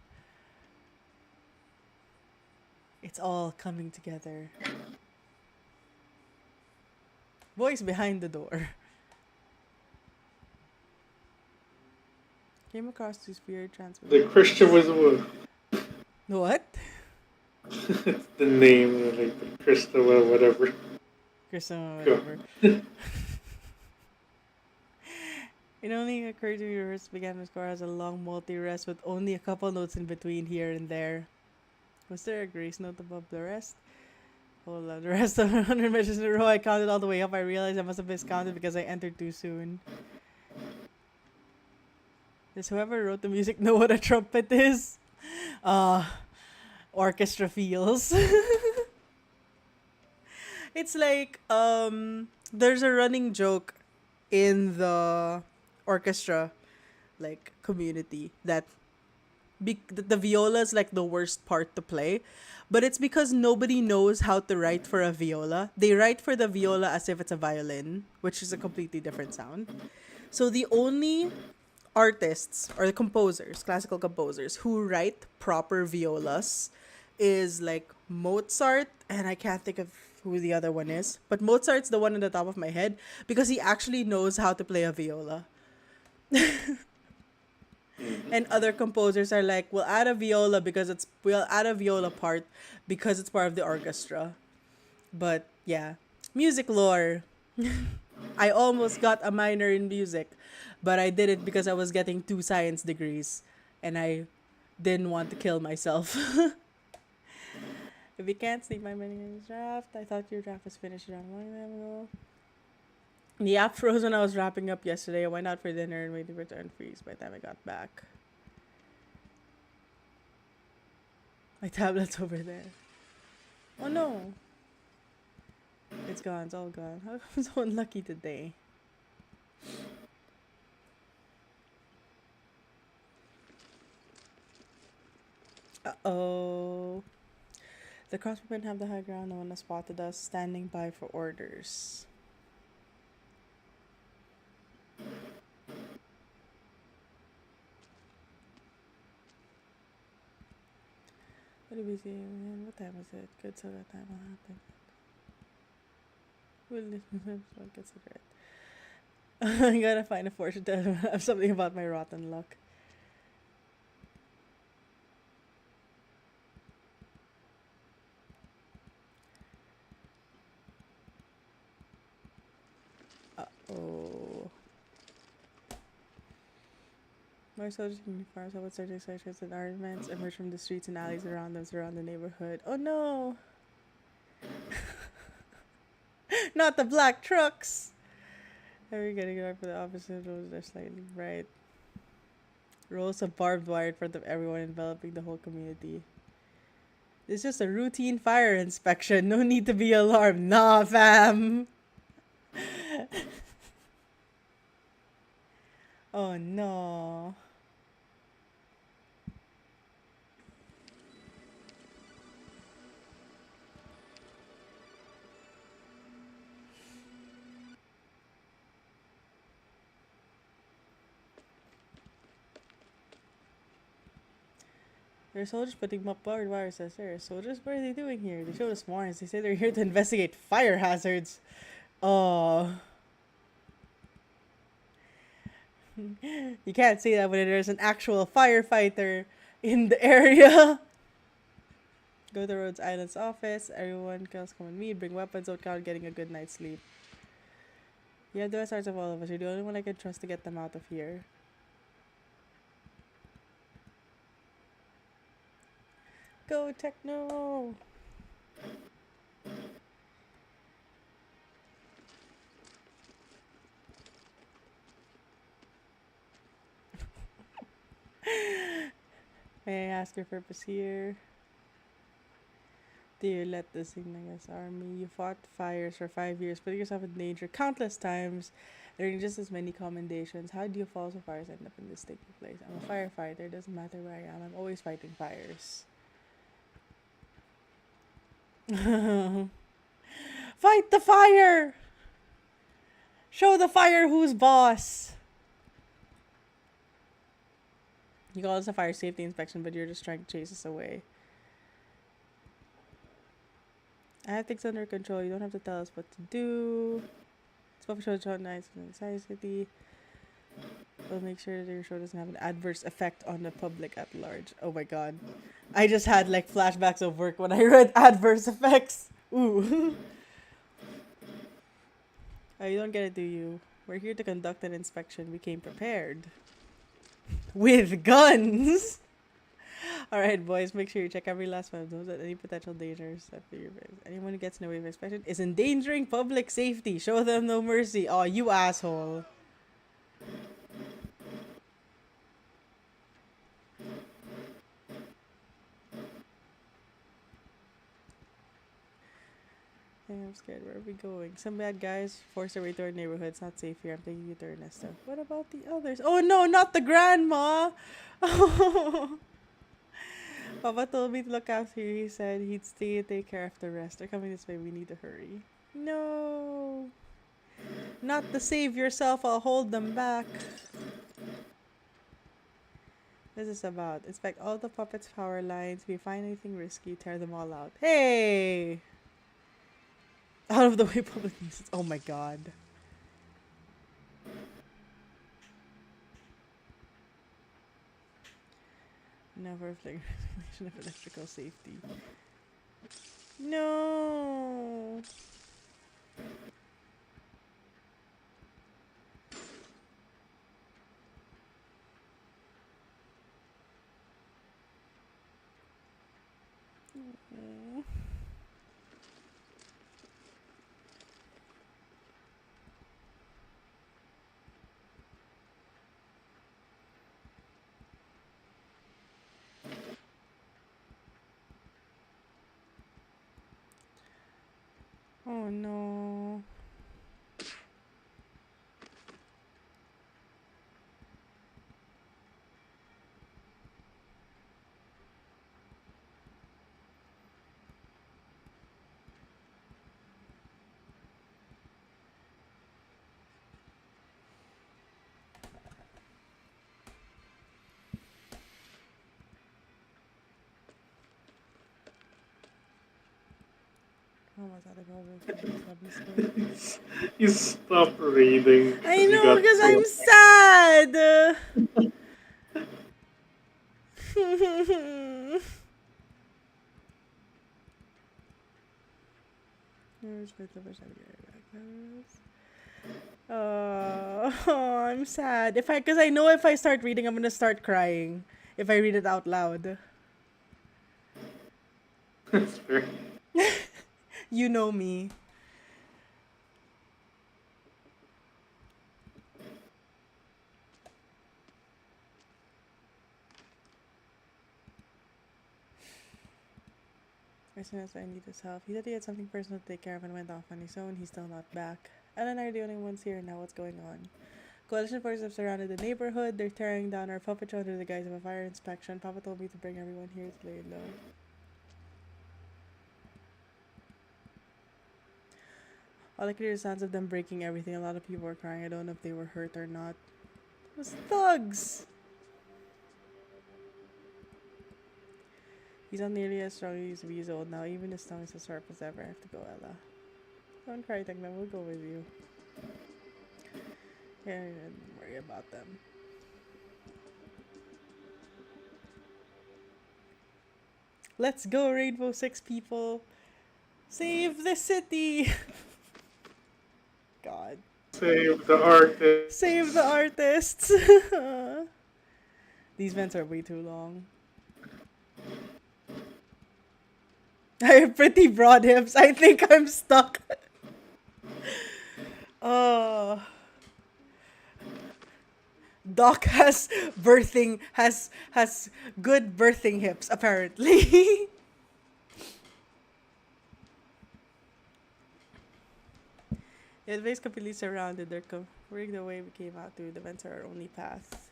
It's all coming together. Voice behind the door. Came across this weird transfer. The Christian was What? the name, like the Crystal or whatever. Kristen, whatever. It only occurred to me reverse began to score as a long multi-rest with only a couple notes in between here and there. Was there a grace note above the rest? Hold on, the rest of 100 measures in a row I counted all the way up. I realized I must have miscounted because I entered too soon. Does whoever wrote the music know what a trumpet is? Orchestra feels. It's like, there's a running joke in the orchestra, like, community that the viola is like the worst part to play. But it's because nobody knows how to write for a viola. They write for the viola as if it's a violin, which is a completely different sound. So the only artists or the composers, classical composers, who write proper violas is like Mozart, and I can't think of who the other one is. But Mozart's the one on the top of my head because he actually knows how to play a viola. And other composers are like, we'll add a viola part because it's part of the orchestra. But yeah, music lore. I almost got a minor in music, but I did it because I was getting 2 science degrees and I didn't want to kill myself. If you can't sleep, my mini draft. I thought your draft was finished around 1 a.m. ago. The app froze when I was wrapping up yesterday. I went out for dinner and waited for it to unfreeze by the time I got back. My tablet's over there. Oh no. It's gone. It's all gone. How come I'm so unlucky today? Uh-oh. The crossbowmen have the high ground. No one has spotted us. Standing by for orders. What did we see? What time is it? Good, so that time will happen. We'll consider it. I gotta find a fortune to have something about my rotten luck. Uh-oh. More soldiers in uniforms, I would search exceptions and armaments emerge from the streets and alleys around them, surround the neighborhood. Oh no! Not the black trucks! Are we getting right for the opposite roads? They're slightly right. Rows of barbed wire in front of everyone, enveloping the whole community. It's just a routine fire inspection. No need to be alarmed. Nah, fam! Oh no. There are soldiers putting up barbed wire, says there. Soldiers, what are they doing here? They showed us warrants. They say they're here to investigate fire hazards. Oh. You can't say that when there's an actual firefighter in the area. Go to Rhodes Island's office. Everyone else come with me. Bring weapons. Don't count getting a good night's sleep. You have the best hearts of all of us. You're the only one I can trust to get them out of here. Go Techno! May I ask your purpose here? Dear, let the Signagas army. You fought fires for 5 years, putting yourself in danger countless times, earning just as many commendations. How do you fall so fires end up in this sticky place? I'm a firefighter. Doesn't matter where I am. I'm always fighting fires. Fight the fire! Show the fire who's boss! You call this a fire safety inspection, but you're just trying to chase us away. I have things under control. You don't have to tell us what to do. It's for show nights in the city. We'll make sure that your show doesn't have an adverse effect on the public at large. Oh my god. I just had like flashbacks of work when I read adverse effects. Ooh. Oh, you don't get it, do you? We're here to conduct an inspection. We came prepared. With guns! Alright, boys, make sure you check every last one of those at any potential dangers. Anyone who gets in the way of inspection is endangering public safety. Show them no mercy. Oh, you asshole. I'm scared. Where are we going? Some bad guys forced their way to our neighborhood. It's not safe here. I'm taking you to Ernesto. What about the others? Oh no, not the grandma! Papa told me to look after you. He said he'd stay and take care of the rest. They're coming this way. We need to hurry. No! Not to save yourself. I'll hold them back. This is about. Inspect all the puppets' power lines. If you find anything risky, tear them all out. Hey! Out of the way, public nuisance. Oh my god. Never regulation of electrical safety. No. Oh no. You stop reading. I 'Cause you know got because so I'm sad. I'm sad. Because I know if I start reading, I'm gonna start crying. If I read it out loud, That's fair. you know me. As soon as I need his help, he said he had something personal to take care of and went off on his own. He's still not back. Ellen and I are the only ones here now. What's going on? Coalition forces have surrounded the neighborhood. They're tearing down our puppet show under the guise of a fire inspection. Papa told me to bring everyone here to lay low. All I could hear is sounds of them breaking everything. A lot of people were crying. I don't know if they were hurt or not. It was thugs! He's not nearly as strong as he used to be. He's old now. Even his tongue is as sharp as ever. I have to go, Ella. Don't cry, Tekna. We'll go with you. Yeah, don't worry about them. Let's go, Rainbow Six people! Save the city! God. Save the artist. Save the artists! These vents are way too long. I have pretty broad hips. I think I'm stuck. Oh. Doc has good birthing hips, apparently. The place completely surrounded. They're covering the way we came out through. The vents are our only path.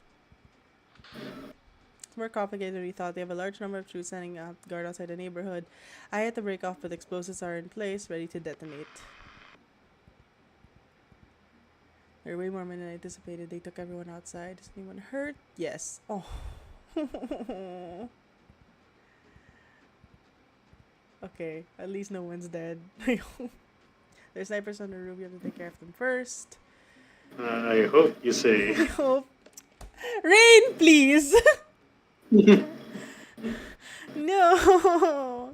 It's more complicated than we thought. They have a large number of troops standing out guard outside the neighborhood. I had to break off, but explosives are in place, ready to detonate. There are way more men than I anticipated. They took everyone outside. Is anyone hurt? Yes. Oh. Okay, at least no one's dead. There's snipers on the roof. You have to take care of them first. I hope you I say. hope. Rain, please! No!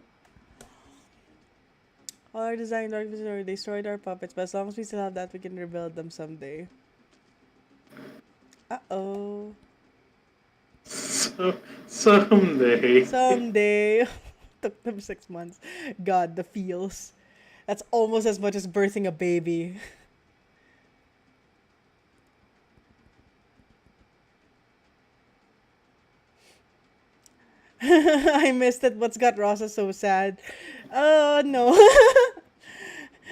All our design dark vision destroyed our puppets, but as long as we still have that, we can rebuild them someday. Uh-oh. Someday. Someday. Took them 6 months. God, the feels. That's almost as much as birthing a baby. I missed it. What's got Rosa so sad? Oh, no.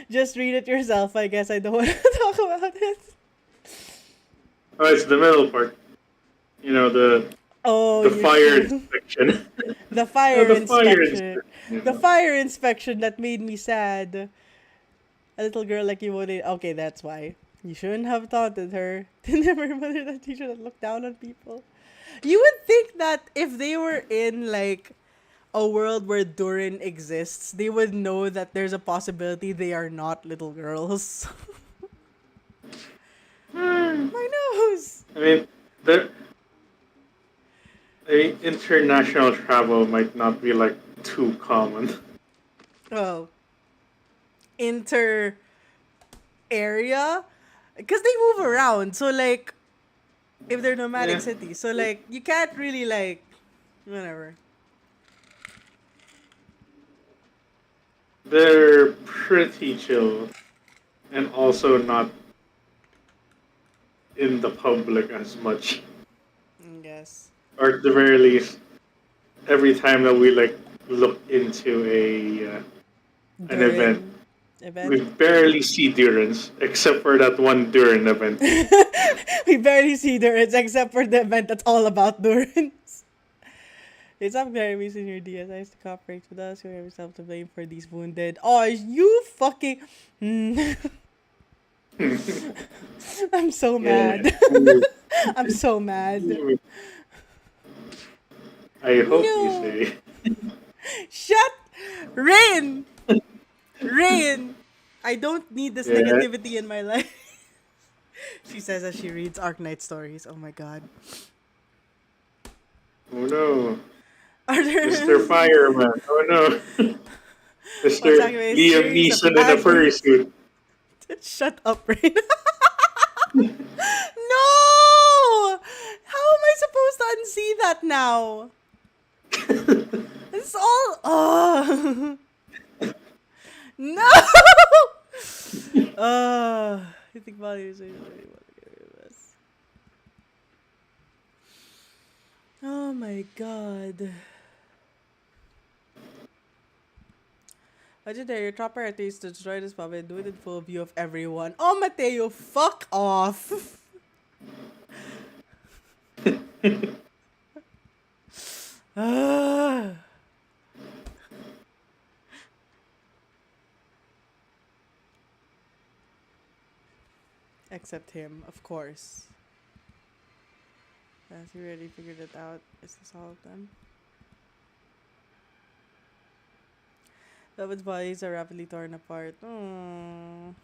Just read it yourself, I guess. I don't want to talk about it. Oh, it's the middle part. You know, the fire inspection. The fire The fire inspection. inspection. The fire inspection that made me sad. A little girl like you would. Okay, that's why. You shouldn't have taunted her. Never mother that teacher that looked down on people. You would think that if they were in like a world where Durin exists, they would know that there's a possibility they are not little girls. My nose. I mean, international travel might not be like too common. Oh. Inter area? Because they move around. So, like, if they're nomadic Yeah. cities. So, like, you can't really, like, whatever. They're pretty chill. And also not in the public as much. I guess. Or at the very least, every time that we like look into an event, we barely see Durans, except for that one Duran event. We barely see Durans except for the event that's all about Durans. It's up there, we in your DS. I used to cooperate with us. You have yourself to blame for these wounded. Oh, you fucking. I'm so mad. I'm so mad. I hope No. you say. Shut! Rain! Rain, I don't need this Yeah. negativity in my life. She says as she reads Arknight stories. Oh my god. Oh no. Are Mr. there Fireman. Oh no. what's Mr. actually a Liam series of Neeson in a bad days? fursuit. Shut up, Rain. No! How am I supposed to unsee that now? It's all. Oh. No! I think value is this. Oh my god. Legendary, your top priority is to destroy this pub and do it in full view of everyone. Oh, Mateo, fuck off! Ah. Except him, of course. Has he already figured it out? Is this all of them? David's bodies are rapidly torn apart. Oh.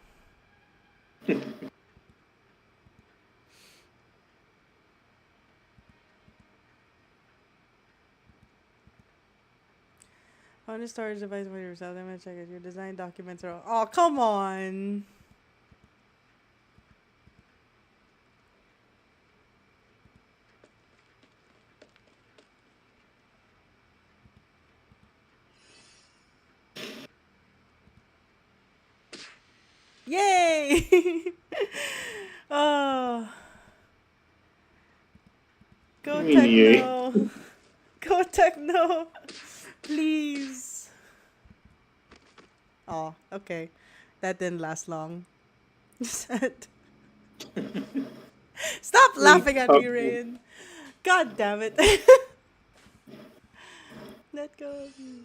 On the storage device when you resell them and check it. Your design documents are all. Oh, come on! Yay! Oh. Go Yay. techno! Go techno! Please! Oh, okay. That didn't last long. Sad. Stop laughing at me, Rain! God damn it! Let go of me.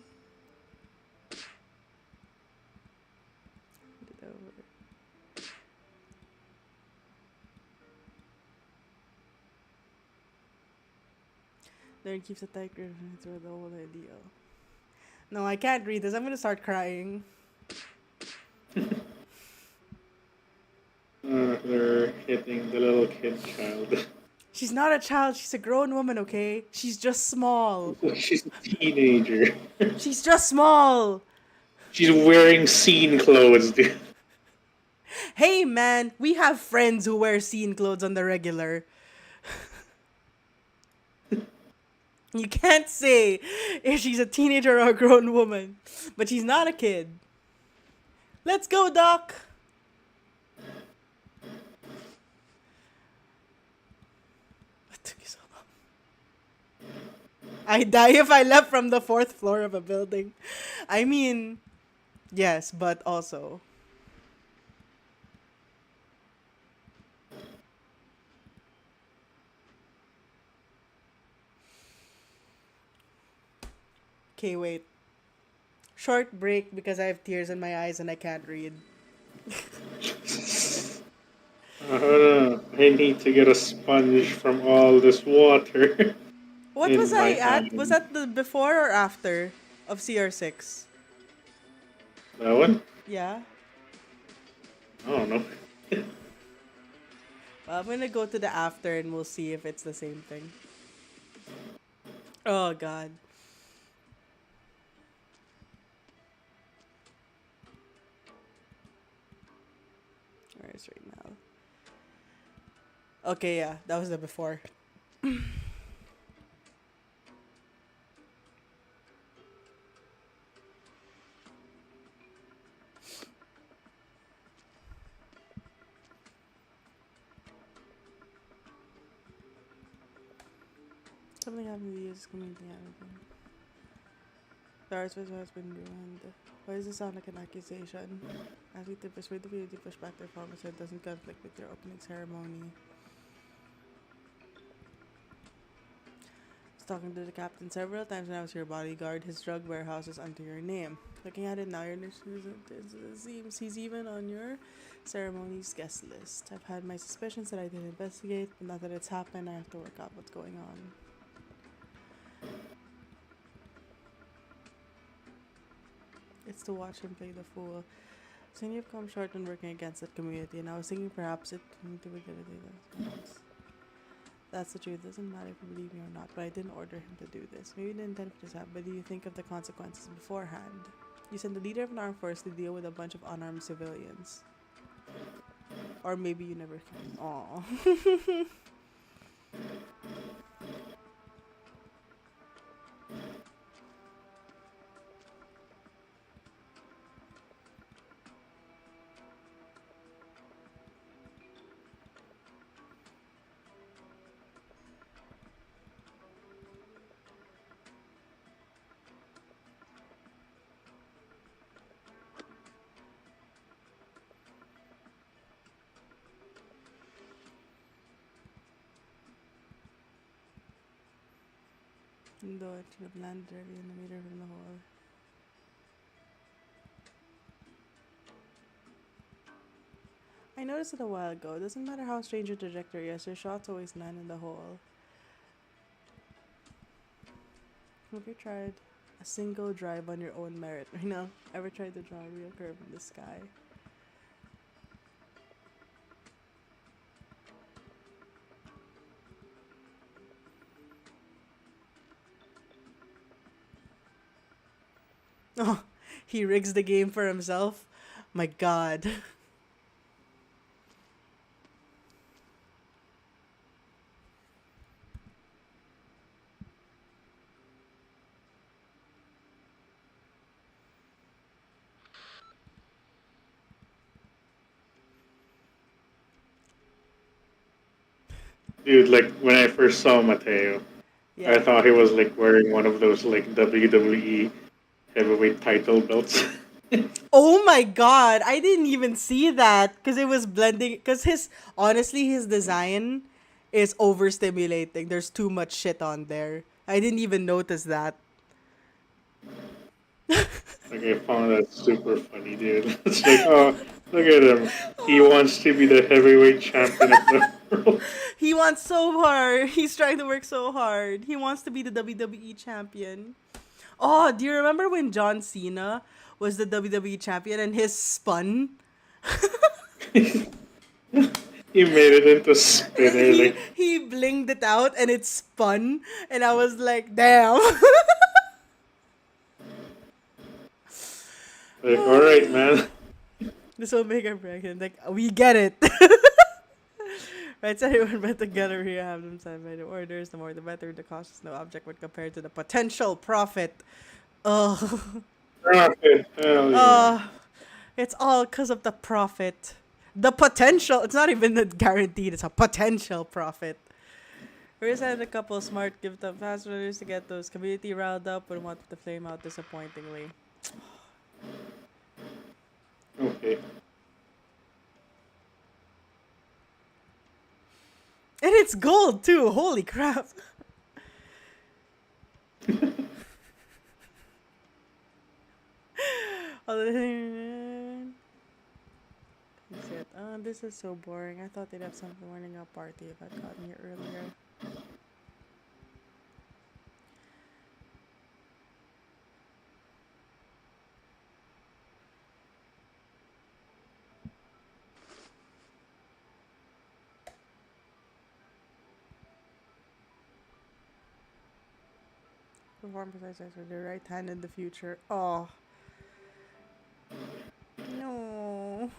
Put it over. Learn keeps a tight grip through the whole idea. No, I can't read this. I'm gonna start crying. They're hitting the little kid child. She's not a child. She's a grown woman, okay? She's just small. She's a teenager. She's just small. She's wearing scene clothes, dude. Hey, man, we have friends who wear scene clothes on the regular. You can't say if she's a teenager or a grown woman, but she's not a kid. Let's go, Doc. What took you so long? I'd die if I left from the 4th floor of a building. I mean, yes, but also. Okay, wait. Short break because I have tears in my eyes and I can't read. I need to get a sponge from all this water. What in was my I at? eye. Was that the before or after of CR6? That one? Yeah. I don't know. Well, I'm gonna go to the after and we'll see if it's the same thing. Oh god. Where is right now? Okay, yeah, that was the before. Something happened to you, just community everything. The arts has been ruined. Why does it sound like an accusation? Ask me to persuade the people to push back their promise so it doesn't conflict with your opening ceremony. I was talking to the captain several times when I was your bodyguard. His drug warehouse is under your name. Looking at it now, your initiative seems he's even on your ceremony's guest list. I've had my suspicions that I didn't investigate, but now that it's happened, I have to work out what's going on. It gets to watch him play the fool. So you've come short on working against that community, and I was thinking perhaps it need to be good at it. That's the truth. It doesn't matter if you believe me or not, but I didn't order him to do this. Maybe the intent for this happened, but do you think of the consequences beforehand? You send the leader of an armed force to deal with a bunch of unarmed civilians. Or maybe you never can. Aww. Though it should have landed early in the meter from the hole. I noticed it a while ago. It doesn't matter how strange your trajectory is, your shots always land in the hole. Have you tried a single drive on your own merit? Right now, ever tried to draw a real curve in the sky? Oh, he rigs the game for himself? My god. Dude, like when I first saw Mateo, I Yeah. thought he was like wearing one of those like WWE heavyweight title belts. Oh my god, I didn't even see that because it was blending. Because honestly, his design is overstimulating. There's too much shit on there. I didn't even notice that. Like I found that super funny, dude. It's like, oh, look at him. He wants to be the heavyweight champion of the world. He wants so hard. He's trying to work so hard. He wants to be the WWE champion. Oh, do you remember when John Cena was the WWE champion and his spun? He made it into spinner, he like, he blinged it out and it spun, and I was like, damn. all right, man. This will make her pregnant. Like, we get it. Right, so everyone better together here have them signed by the orders. The more the better. The cost is no object when compared to the potential profit. Ugh. Profit, hell yeah. It's all because of the profit. The potential. It's not even a guaranteed. It's a potential profit. We just had a couple smart give them fast runners to get those community riled up and want to flame out disappointingly. Okay. And it's gold too. Holy crap. This is so boring. I thought they'd have something warning up party if I'd gotten here earlier. Perform precise with the right hand in the future. Oh. No.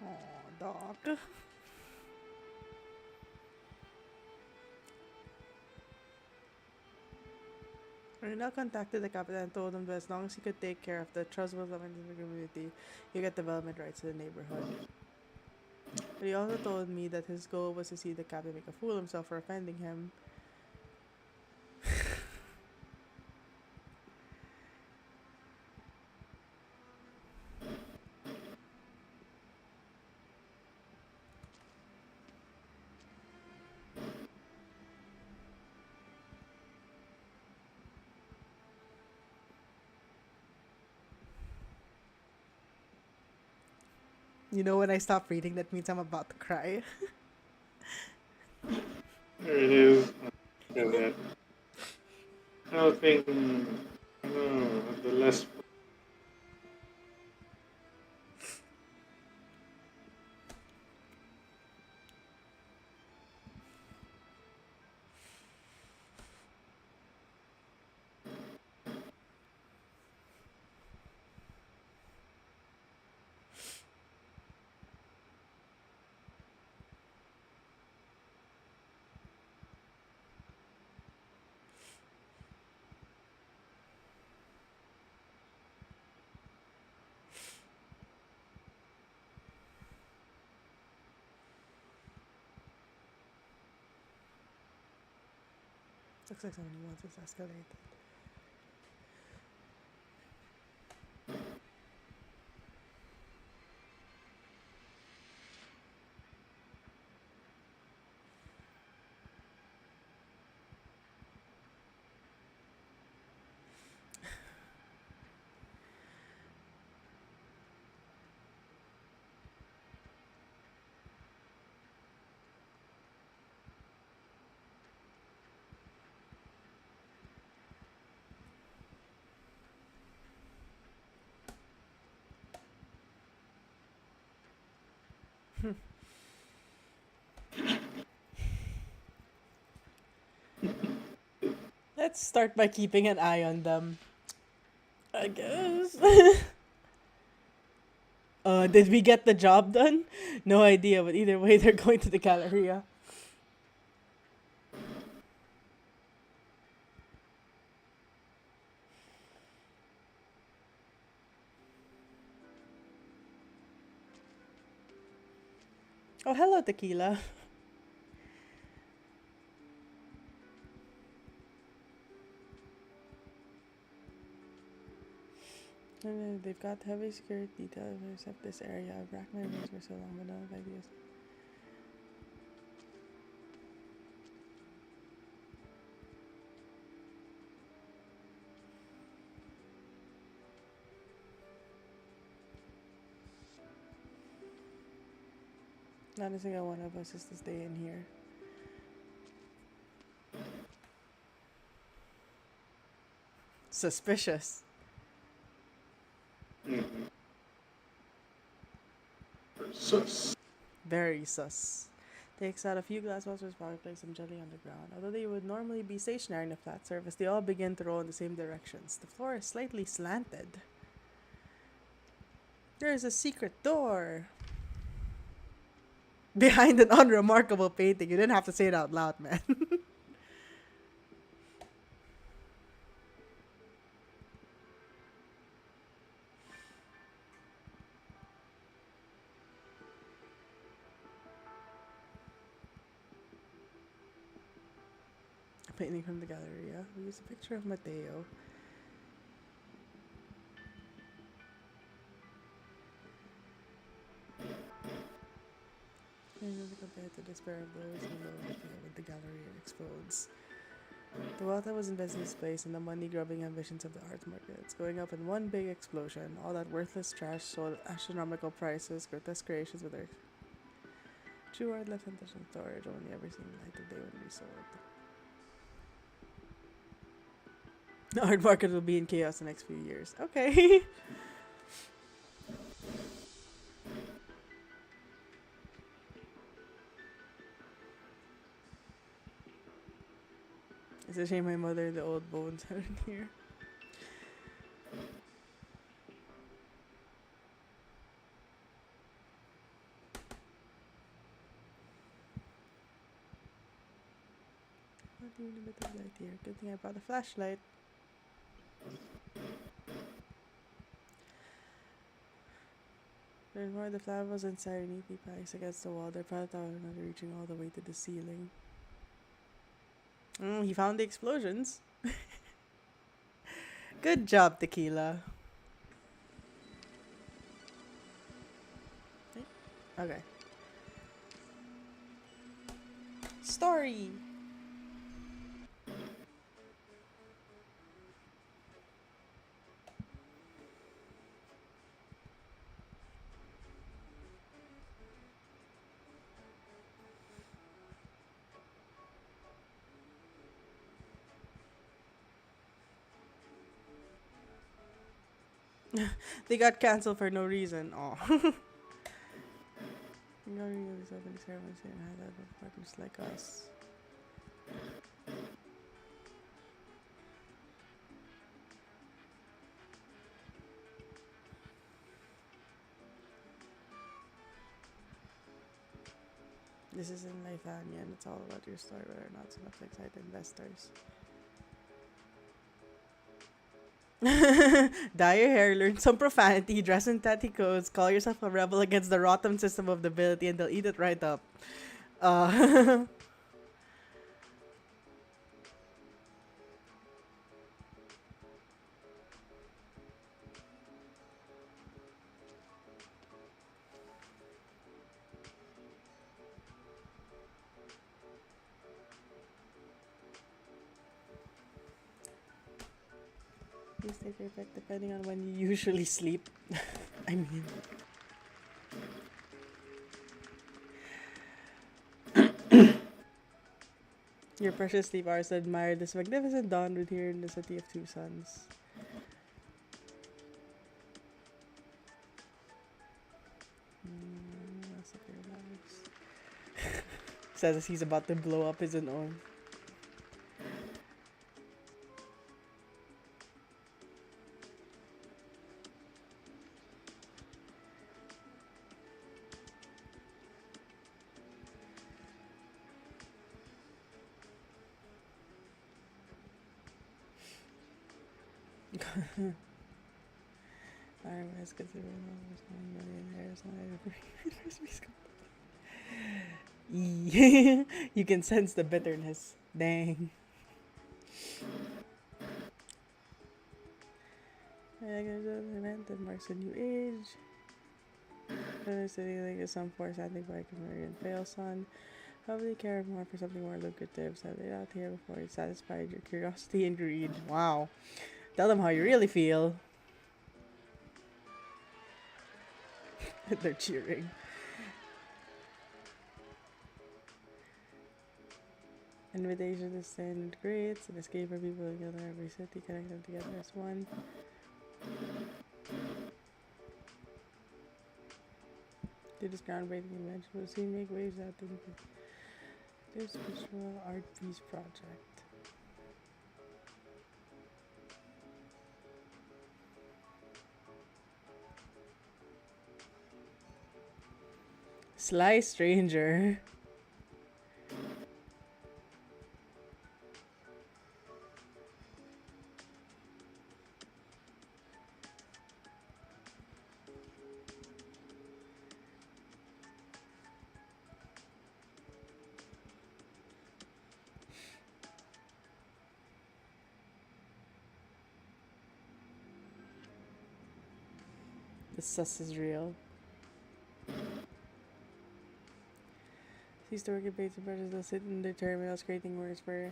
Oh, dog. Rena contacted the captain and told him that as long as he could take care of the trustworthy elements in the community, he get development rights to the neighborhood. But he also told me that his goal was to see the captain make a fool of himself for offending him. You know, when I stop reading, that means I'm about to cry. There it is. Look at that. Helping. Oh, the last. Looks like somebody wants this escalated. Let's start by keeping an eye on them, I guess. Did we get the job done? No idea, but either way, they're going to the Galleria. Oh, hello, Tequila. They've got heavy security detail except this area. I've racked my brains for so long, but none of ideas. Not a single one of us is to stay in here. Suspicious. Sus. Very sus. Takes out a few glass bottles, probably place them gently on the ground. Although they would normally be stationary in a flat surface, they all begin to roll in the same directions. The floor is slightly slanted. There is a secret door behind an unremarkable painting. You didn't have to say it out loud, man. A painting from the Galleria. We use a picture of Mateo. Compared to despair of those who know nothing when the Galleria explodes. The wealth that was invested in this place and the money-grubbing ambitions of the art markets going up in one big explosion. All that worthless trash sold at astronomical prices, grotesque creations with their true art left in storage, only ever seen the light of day when resold. The art market will be in chaos the next few years. Okay. It's a shame my mother and the old bones aren't here. Not even a bit of light here. Good thing I brought a flashlight. There's more of the flowers inside neatly placed against the wall. They're proud of not reaching all the way to the ceiling. He found the explosions. Good job, Tequila. Okay. Story. They got canceled for no reason. Oh. Not really these opening ceremonies and had other partners like us. This is in Lithuania and it's all about your story, whether or not it's enough to excite investors. Dye your hair, learn some profanity, dress in tatty coats, call yourself a rebel against the rotten system of nobility, and they'll eat it right up. Uh, please take your pick depending on when you usually sleep. I mean... Your precious sleep hours to admire this magnificent dawn with here in the city of two suns. Says as he's about to blow up his own. Arrowhead considered almost 9 million years. You can sense the bitterness. Dang. There's an event that marks a new age. Understanding like some force acting by Camarian fail son. Probably care more for something more lucrative. So they out here before it satisfied your curiosity and greed. Wow. Tell them how you really feel. They're cheering. Invitation to stand greats and escape for people together every city, connect them together as one. Do this groundbreaking invention will soon make waves out in the spiritual art piece project. Sly stranger. The sus is real. These store debates and brothers will sit in their terminals creating words for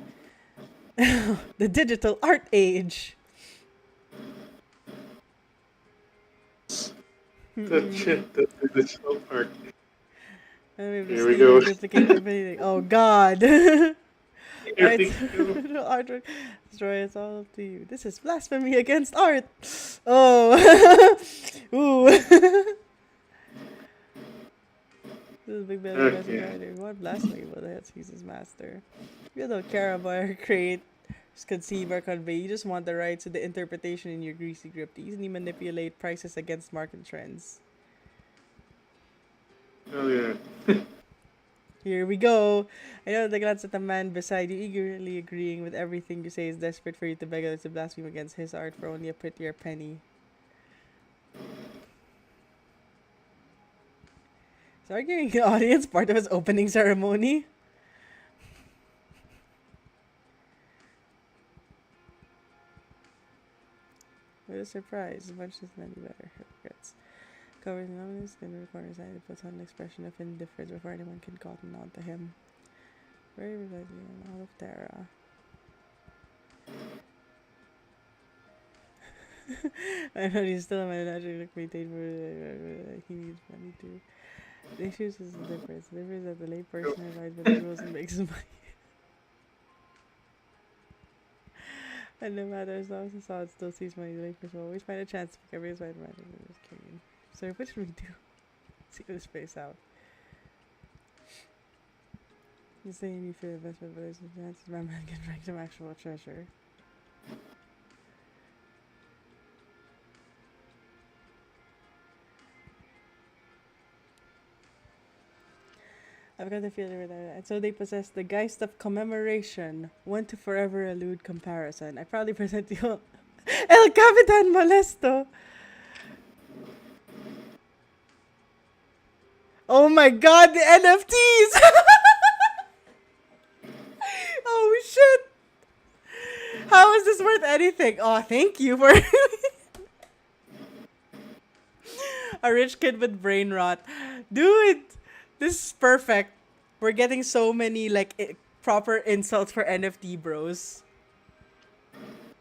the digital art age. That shit, the digital art. Here we go. Duplicate everything. Oh God. Right. Artwork. Destroy it's all up to you. This is blasphemy against art. Oh. Ooh. This is big belly writer. What blasphemy about that he's his master. You don't care about or create, conceive or convey. You just want the rights to the interpretation in your greasy grip to easily manipulate prices against market trends. Oh yeah. Here we go. I know the glance at the man beside you, eagerly agreeing with everything you say, is desperate for you to beg others to blaspheme against his art for only a prettier penny. Is arguing the audience part of his opening ceremony? What a surprise. Much is many better. Hypocrites. Covers the numbness, then the corner side puts on an expression of indifference before anyone can cotton on to him. Very precisely and out of terror. I know he's still a man naturally look maintained for he needs money too. The issue is the difference. The difference is that the lay person abides by the rules and makes his money. And no matter as long as the solid still sees my weakness, will always find a chance to pick every side right in this game. So what should we do? See this space out. You're saying you feel investment, but there's a chance my man can bring some actual treasure. I've got the feeling with that. And so they possess the geist of commemoration, one to forever elude comparison. I proudly present you El Capitan Molesto. Oh my god, the NFTs! Oh shit! How is this worth anything? Oh, thank you for a rich kid with brain rot. Dude, this is perfect. We're getting so many like proper insults for NFT bros.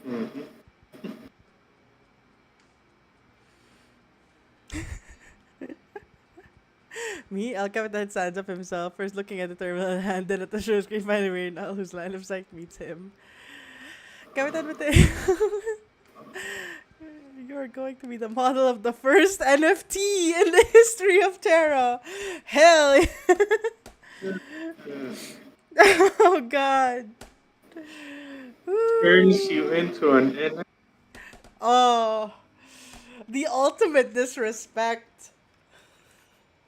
Mhm. Me, El Capitan stands up himself, first looking at the terminal hand, then at the show screen, finally wearing out whose line of sight meets him. Capitan with you are going to be the model of the first NFT in the history of Terra. Hell Yeah. oh god. Turns Woo. you into an NF. Oh, the ultimate disrespect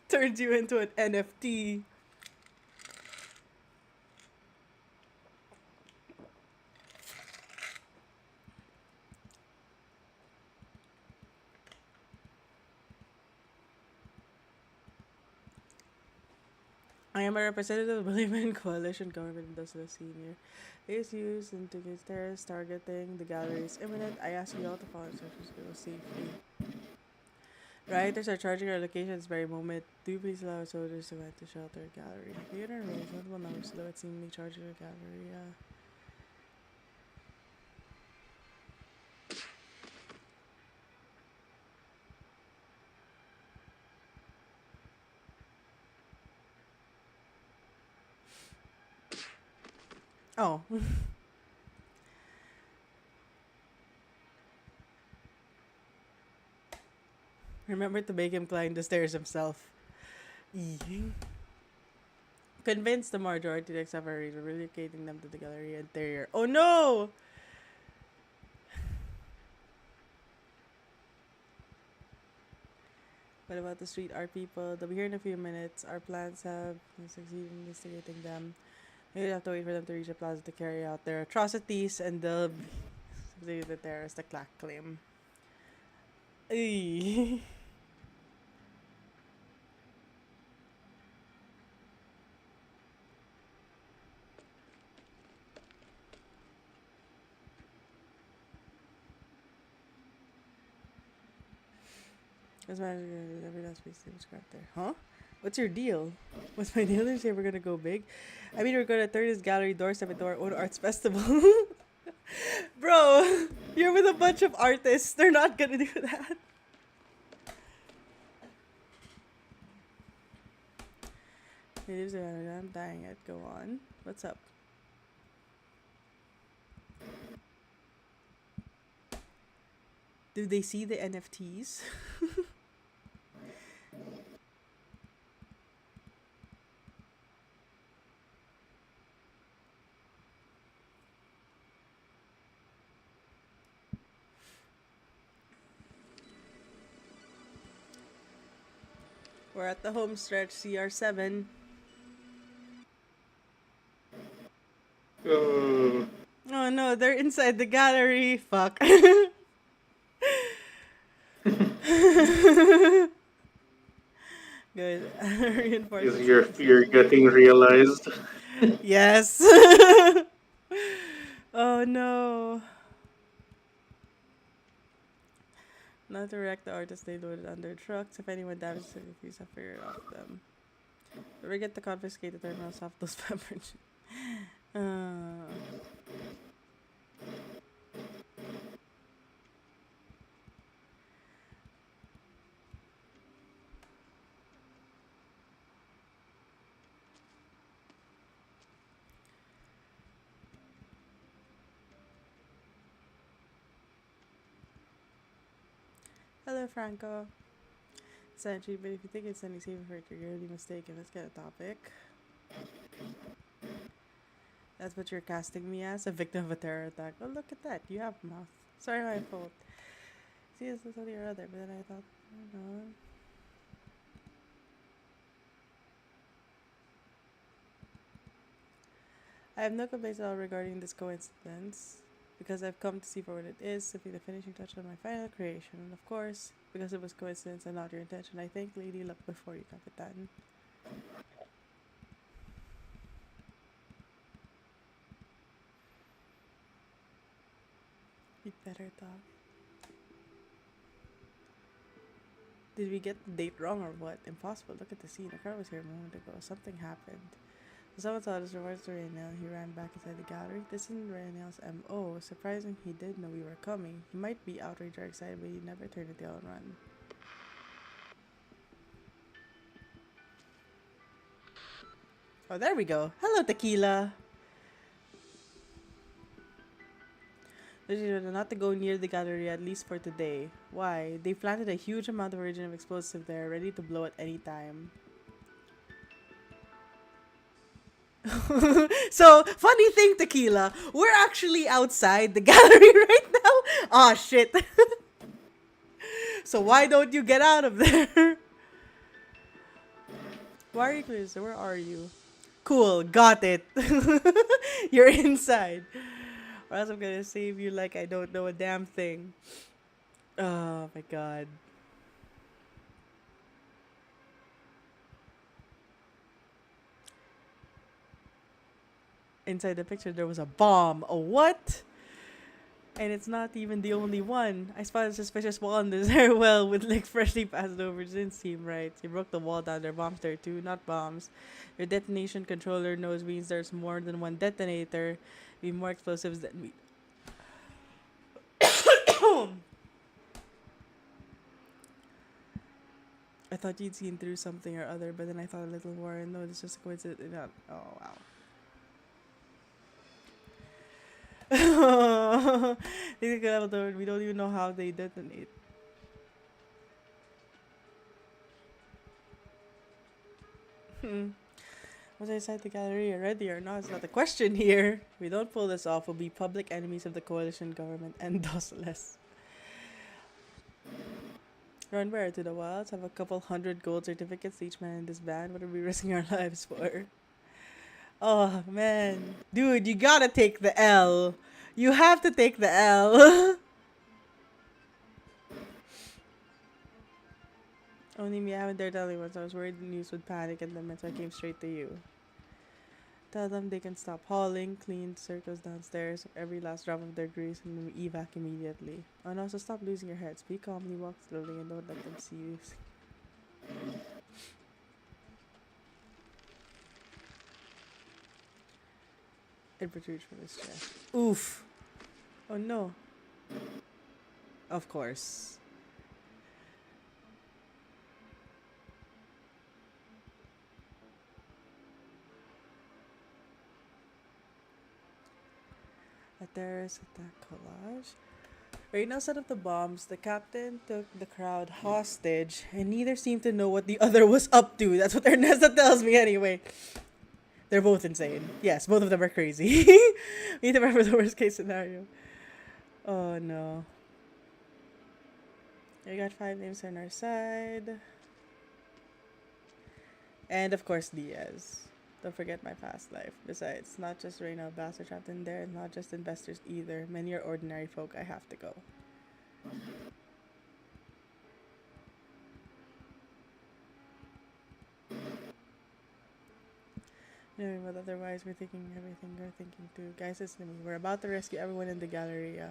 turns you into an NFT. I am a representative of the Bolivian Coalition government and thus the senior. It is used into terrorist targeting. The gallery is imminent. I ask you all to follow instructions to go safely. Rioters are charging our location at this very moment. Do please allow our soldiers to enter shelter gallery. The inner range, multiple numbers silhouette seemingly charging our gallery. Oh. Remember to make him climb the stairs himself. Convince the majority except for relocating them to the gallery interior. Oh no! What about the street art people? They'll be here in a few minutes. Our plans have succeeded in investigating them. We have to wait for them to reach the plaza to carry out their atrocities, and they'll be the terrorist, the clack claim. Ay. That's why every last piece they was scrapped there. Huh? What's your deal? What's my deal? They say we're gonna go big. I mean, we're gonna turn this gallery doorstep into our own arts festival. Bro, you're with a bunch of artists. They're not gonna do that. I'm dying it. Go on. What's up? Do they see the NFTs? We're at the home stretch, CR7. Oh, Oh no, they're inside the gallery. Fuck. Good. is Reinforcements. your fear getting realized? Yes. Oh no. Not to wreck the artists they loaded under trucks. If anyone damages the fees, I'll figure it out them. We get to confiscate the terminals off those peppers. Hello, Franco. Essentially, but if you think it's any safer for it, you're really mistaken. Let's get a topic. That's what you're casting me as? A victim of a terror attack. Oh, look at that. You have mouth. Sorry, my fault. See, this is something or other, but then I thought, you know. I have no complaints at all regarding this coincidence, because I've come to see for what it is, simply the finishing touch on my final creation. And of course, because it was coincidence and not your intention, I thank Lady Luck before you, Capitan. You better talk. Did we get the date wrong or what? Impossible. Look at the scene. The crowd was here a moment ago. Something happened. Someone saw this rewards to Raynell. He ran back inside the gallery. This isn't Raynell's M.O. Surprising he did know we were coming. He might be outraged or excited, but he never turned a tail and run. Oh, there we go. Hello, Tequila. Not to go near the gallery, at least for today. Why? They planted a huge amount of original explosive there, ready to blow at any time. So, funny thing, Tequila, we're actually outside the gallery right now. Aw, shit. So why don't you get out of there? Why are you close? Where are you? Cool, got it. You're inside. Or else I'm gonna save you like I don't know a damn thing. Oh my god. Inside the picture there was a bomb. A what? And it's not even the only one. I spotted a suspicious wall in the stairwell with like freshly passed over. Didn't seem right. You broke the wall down. There are bombs there too, not bombs. Your detonation controller knows means there's more than one detonator. Be more explosives than we. I thought you'd seen through something or other, but then I thought a little more. And no, it's just a coincidence. Oh wow. We don't even know how they detonate. Was I inside the gallery already or not? It's not the question here. If we don't pull this off, we'll be public enemies of the coalition government and thus less. Run where? To the wilds? Have a couple hundred gold certificates each man in this band? What are we risking our lives for? Oh man. Dude, you gotta take the L. You have to take the L. Only me, I haven't dared tell anyone, so I was worried the news would panic and them, so I came straight to you. Tell them they can stop hauling, clean circles downstairs, every last drop of their grease, and then we evac immediately. And also stop losing your head. Speak calmly, walk slowly, and don't let them see you. It protrudes from his chest. Oof. Oh no. Of course. A terrorist attack collage. Right now, set up the bombs. The captain took the crowd hostage, and neither seemed to know what the other was up to. That's what Ernesta tells me anyway. They're both insane. Yes, both of them are crazy. We need to remember the worst case scenario. Oh no. We got 5 names on our side. And of course, Diaz. Don't forget my past life. Besides, not just Reynald Bass are trapped in there, and not just investors either. Many are ordinary folk. I have to go. No, but otherwise, we're thinking everything you're thinking too. Guys, listen to me. We're about to rescue everyone in the Galleria.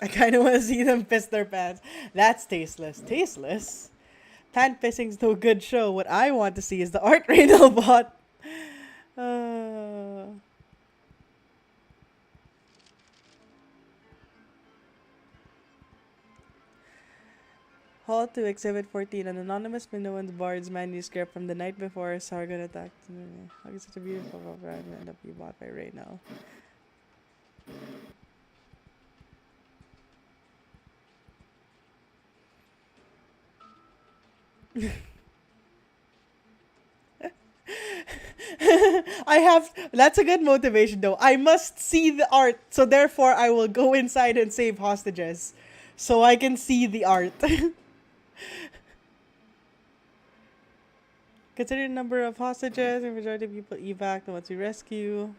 I kind of want to see them piss their pants. That's tasteless. Tasteless? Pant pissing's no good show. What I want to see is the art Raynal bot. Hall to Exhibit 14. An anonymous Minoan's Bard's manuscript from the night before Sargon attacked. How is such a beautiful cover? I'm gonna end up being bought by Ray now. That's a good motivation though. I must see the art, so therefore I will go inside and save hostages. So I can see the art. Consider the number of hostages and majority of people evac the ones we rescue.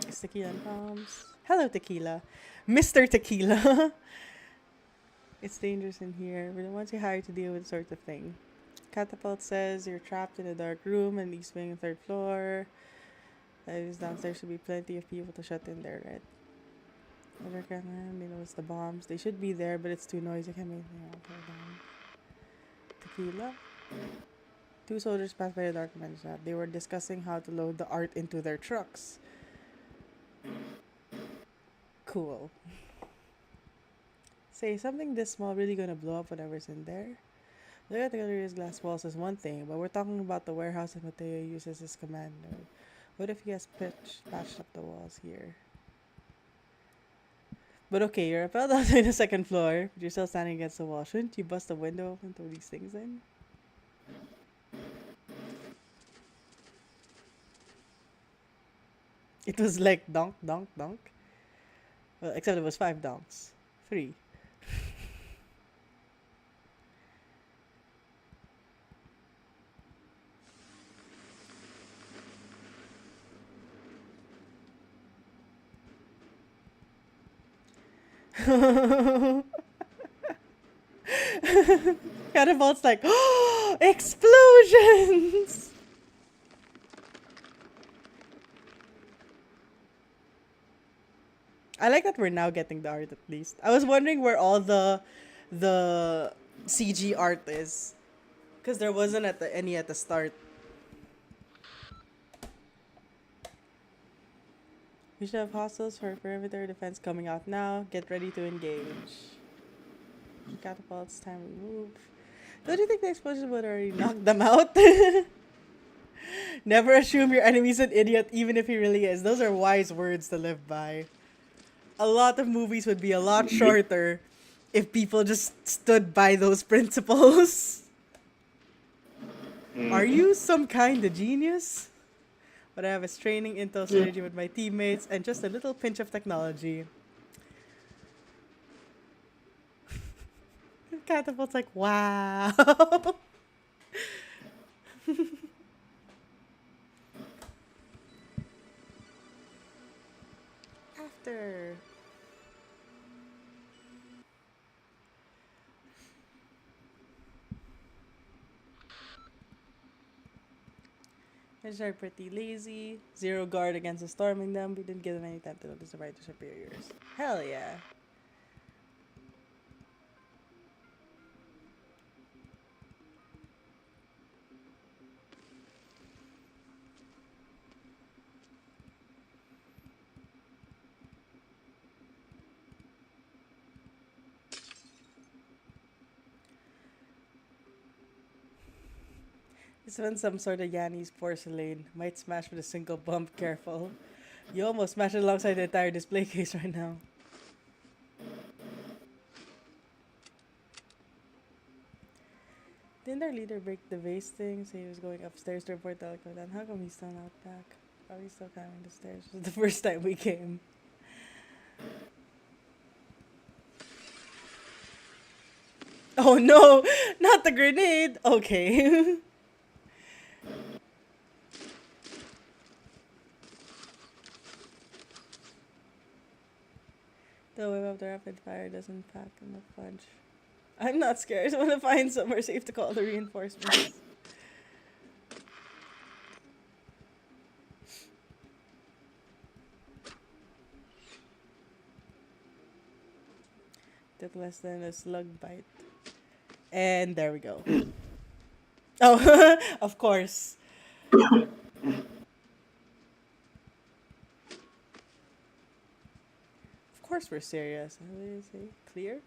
It's Tequila and Palms. Hello, Tequila. Mr. Tequila. It's dangerous in here. We're the ones you hire to deal with sort of thing. Catapult says you're trapped in a dark room and east wing and third floor. That is downstairs should be plenty of people to shut in there, right? Other camera, they know it's the bombs. They should be there, but it's too noisy. I can't make anything out. Hold on. Tequila. Two soldiers passed by the dark man's lab. They were discussing how to load the art into their trucks. Cool. Say, something this small really gonna blow up whatever's in there? Look at the gallery's glass walls is one thing, but we're talking about the warehouse that Mateo uses as command node. What if he has patched up the walls here? But okay, you're rappelled out to the second floor, but you're still standing against the wall. Shouldn't you bust the window open to these things in? It was like donk, donk, donk. Well, except it was 5 donks. 3. Catapult's like, oh, explosions! I like that we're now getting the art at least. I was wondering where all the CG art is, because there wasn't any at the start. We should have hostiles for perimeter defense coming out now. Get ready to engage. Catapults, time we move. Don't you think the explosion would already knock them out? Never assume your enemy's an idiot, even if he really is. Those are wise words to live by. A lot of movies would be a lot shorter if people just stood by those principles. Are you some kind of genius? But I have a training intel synergy with my teammates and just a little pinch of technology. Catapult's like, wow. After. They are pretty lazy. 0 guard against the storming them. We didn't give them any time to notice the right to superiors. Hell yeah. This one's some sort of Yanni's porcelain. Might smash with a single bump, careful. You almost smashed it alongside the entire display case right now. Didn't our leader break the vase thing? Say he was going upstairs to report the Arknights. How come he's still not back? Probably still climbing the stairs. This was the first time we came. Oh no! Not the grenade! Okay. The whip of the rapid fire doesn't pack enough punch. I'm not scared. I just want to find somewhere safe to call the reinforcements. Took less than a slug bite. And there we go. Oh, of course. Of course we're serious. What do you say? Clear?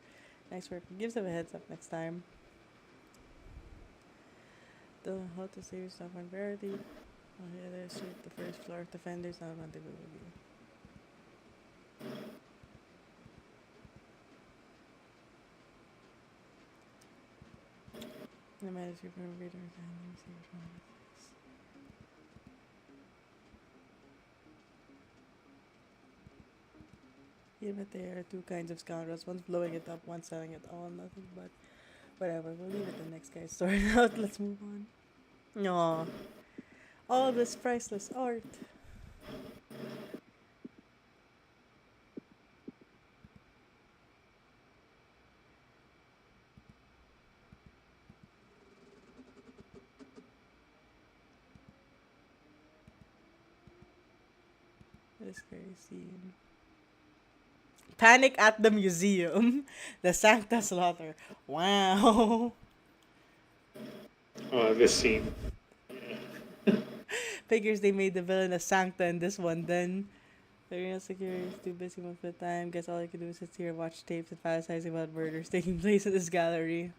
Nice work. Gives them a heads up next time. Don't know how to save stuff on priority. On the other street, the first floor defenders not want to go with you. The manager from reader and see which one it is. Yeah, but there are two kinds of scoundrels. One's blowing it up, one's selling it all, nothing but whatever. We'll leave it the next guy's story out. Let's move on. Aw. All this priceless art. This scary scene. Panic at the museum. The Sancta slaughter. Wow. Oh, this scene. Figures they made the villain a Sancta in this one. Then the real security is too busy most of the time. Guess all you can do is sit here and watch tapes and fantasizing about murders taking place in this gallery.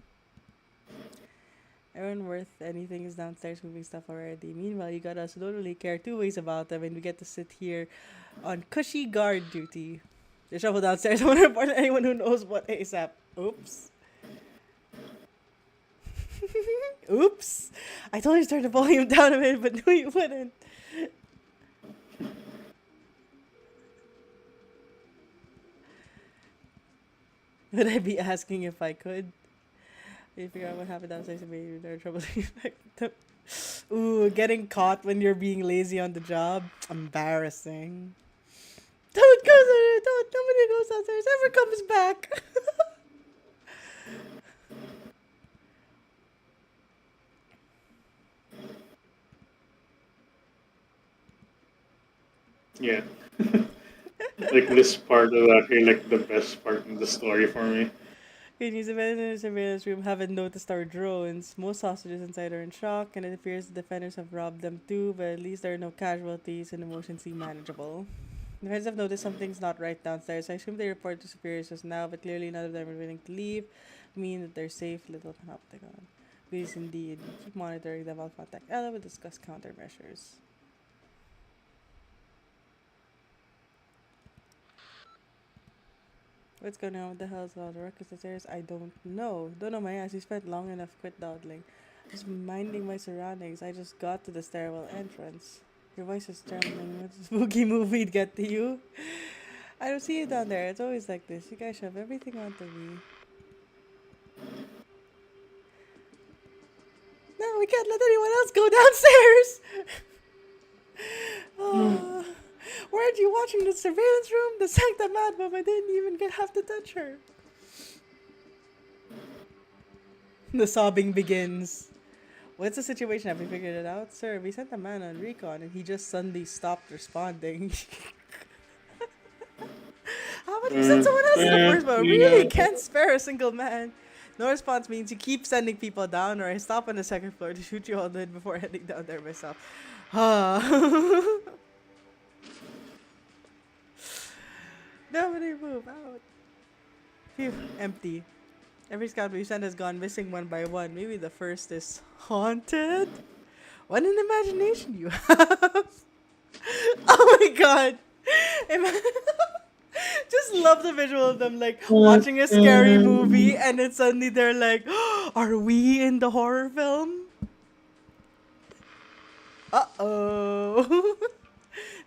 Everyone worth anything is downstairs moving stuff already. Meanwhile, you got us who don't really care two ways about them, and we get to sit here on cushy guard duty. They shovel downstairs. I want to report to anyone who knows what ASAP. Oops. Oops. I told you to turn the volume down a bit, but knew you wouldn't. Would I be asking if I could? You figure out what happened downstairs and maybe there are trouble. Ooh, getting caught when you're being lazy on the job. Embarrassing. Don't go there. Don't. Nobody goes downstairs. Ever comes back. Yeah. Like this part of that here, like the best part in the story for me. Can use events in the surveillance room haven't noticed our drones. Most hostages inside are in shock, and it appears the defenders have robbed them too, but at least there are no casualties and the motion seem manageable. The defenders have noticed something's not right downstairs. I assume they report to superiors just now, but clearly none of them are willing to leave. Mean that they're safe, little panopticon. Please indeed. Keep monitoring them. I'll contact Ella. We'll discuss countermeasures. What's going on? What the hell is all the ruckus upstairs? I don't know. Don't know my ass. You spent long enough. Quit dawdling. Just minding my surroundings. I just got to the stairwell entrance. Your voice is trembling. What spooky movie'd get to you? I don't see you down there. It's always like this. You guys shove everything onto me. No, we can't let anyone else go downstairs. Oh. Weren't you watching the surveillance room? The Sancta Madbub, I didn't even have to touch her. The sobbing begins. What's the situation? Have we figured it out? Sir, we sent a man on recon and he just suddenly stopped responding. How about you send someone else in the first one? Really? Can't spare a single man. No response means you keep sending people down, or I stop on the second floor to shoot you all dead before heading down there myself. Nobody move out. Phew, empty. Every scout we send has gone missing one by one. Maybe the first is haunted? What an imagination you have. Oh my god. Just love the visual of them like watching a scary movie and then suddenly they're like, are we in the horror film? Uh-oh.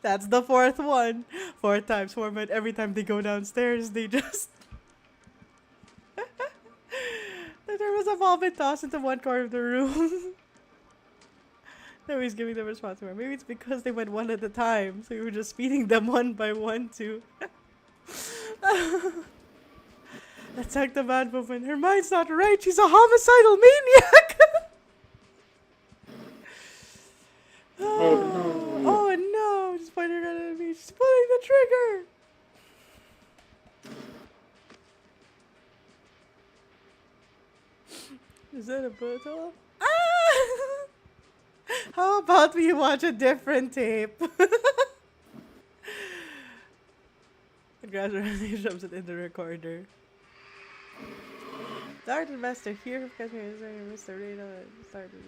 That's the fourth one. 4 times 4, but every time they go downstairs, they just... The thermos have all been tossed into one corner of the room. Nobody's giving them response more. Maybe it's because they went one at a time, so we were just feeding them one by one too. That's like the bad woman. Her mind's not right. She's a homicidal maniac. Oh no! Just pointing right at me. She's pulling the trigger. Is that a bottle? Ah! How about we watch a different tape? It grabs around and shoves it in the recorder. The art master here because Mr. Reno started.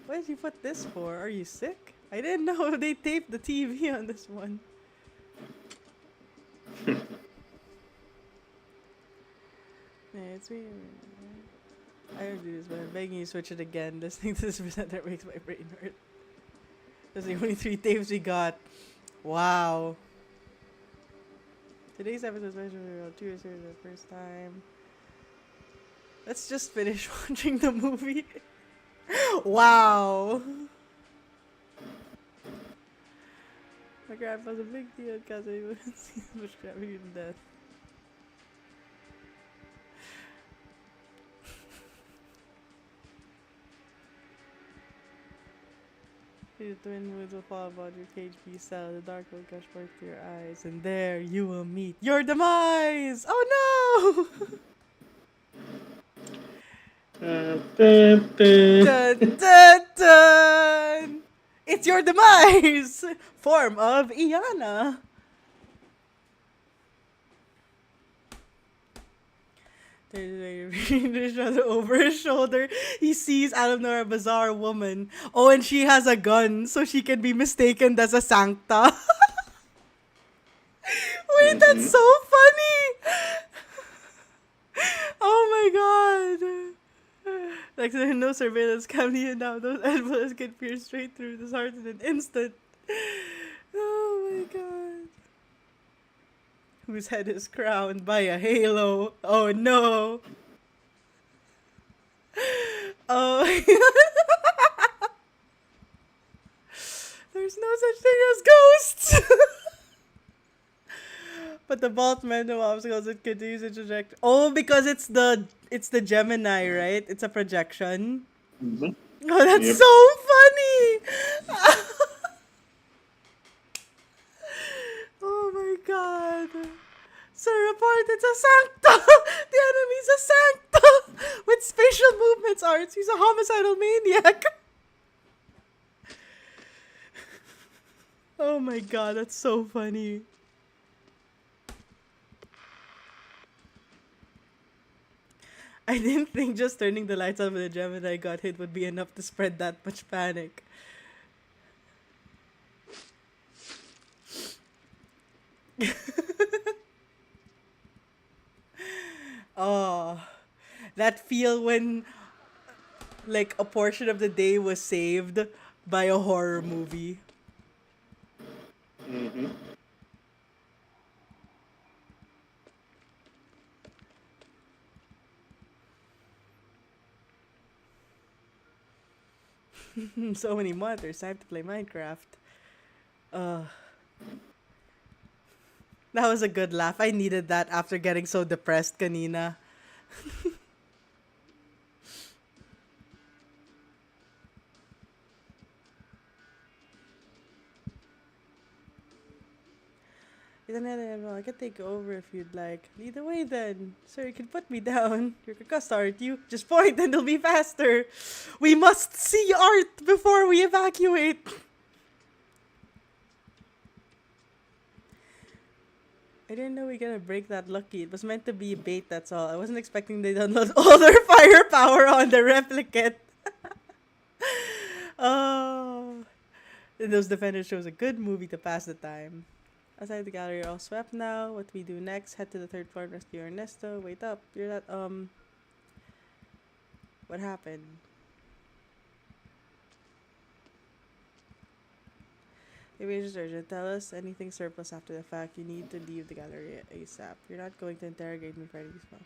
What did you put this for? Are you sick? I didn't know they taped the TV on this one. Yeah, it's me. I don't do this, but I'm begging you to switch it again. Listening to this presenter makes my brain hurt. That's the only 3 tapes we got. Wow. Today's episode is mentioned about 2 years for the first time. Let's just finish watching the movie. Wow. My grandpa's a big deal because he was grabbing you to death. The twin moods will fall about your cage be cell. The dark will gush forth to your eyes, and there you will meet your demise. Oh no! Dun, dun, dun. Dun, dun, dun. It's your demise! Form of Iana. There's another over his shoulder. He sees out of nowhere a bizarre woman. Oh, and she has a gun, so she can be mistaken as a sancta. Wait, that's so funny! Oh my god! Like there's no surveillance camera now. Those envelopes can pierce straight through this heart in an instant. Oh my god. Whose head is crowned by a halo. Oh no. Oh. There's no such thing as ghosts. But the bolt man no obstacles it continues to traject. Oh, because it's the Gemini, right? It's a projection. Mhm. Oh, that's Yep. so funny. Oh my god. Sir, report it's a sancta. The enemy's a sancta with spatial movements arts. He's a homicidal maniac. Oh my god, that's so funny. I didn't think just turning the lights on when the Gemini got hit would be enough to spread that much panic. Oh, that feel when like a portion of the day was saved by a horror movie. Mhm. So many monitors, time to play Minecraft. That was a good laugh. I needed that after getting so depressed kanina. I can take over if you'd like. Lead the way then. Sir, you can put me down. You're concussed, aren't you? Just point and it'll be faster. We must see art before we evacuate. I didn't know we were gonna break that lucky. It was meant to be bait, that's all. I wasn't expecting they'd unload all their firepower on the replicant. Oh. Those defenders chose a good movie to pass the time. Outside the gallery are all swept now. What we do next? Head to the 3rd floor and rescue Ernesto. Wait up. You're that, what happened? The evasion surgeon, tell us anything surplus after the fact. You need to leave the gallery ASAP. You're not going to interrogate me for any spell.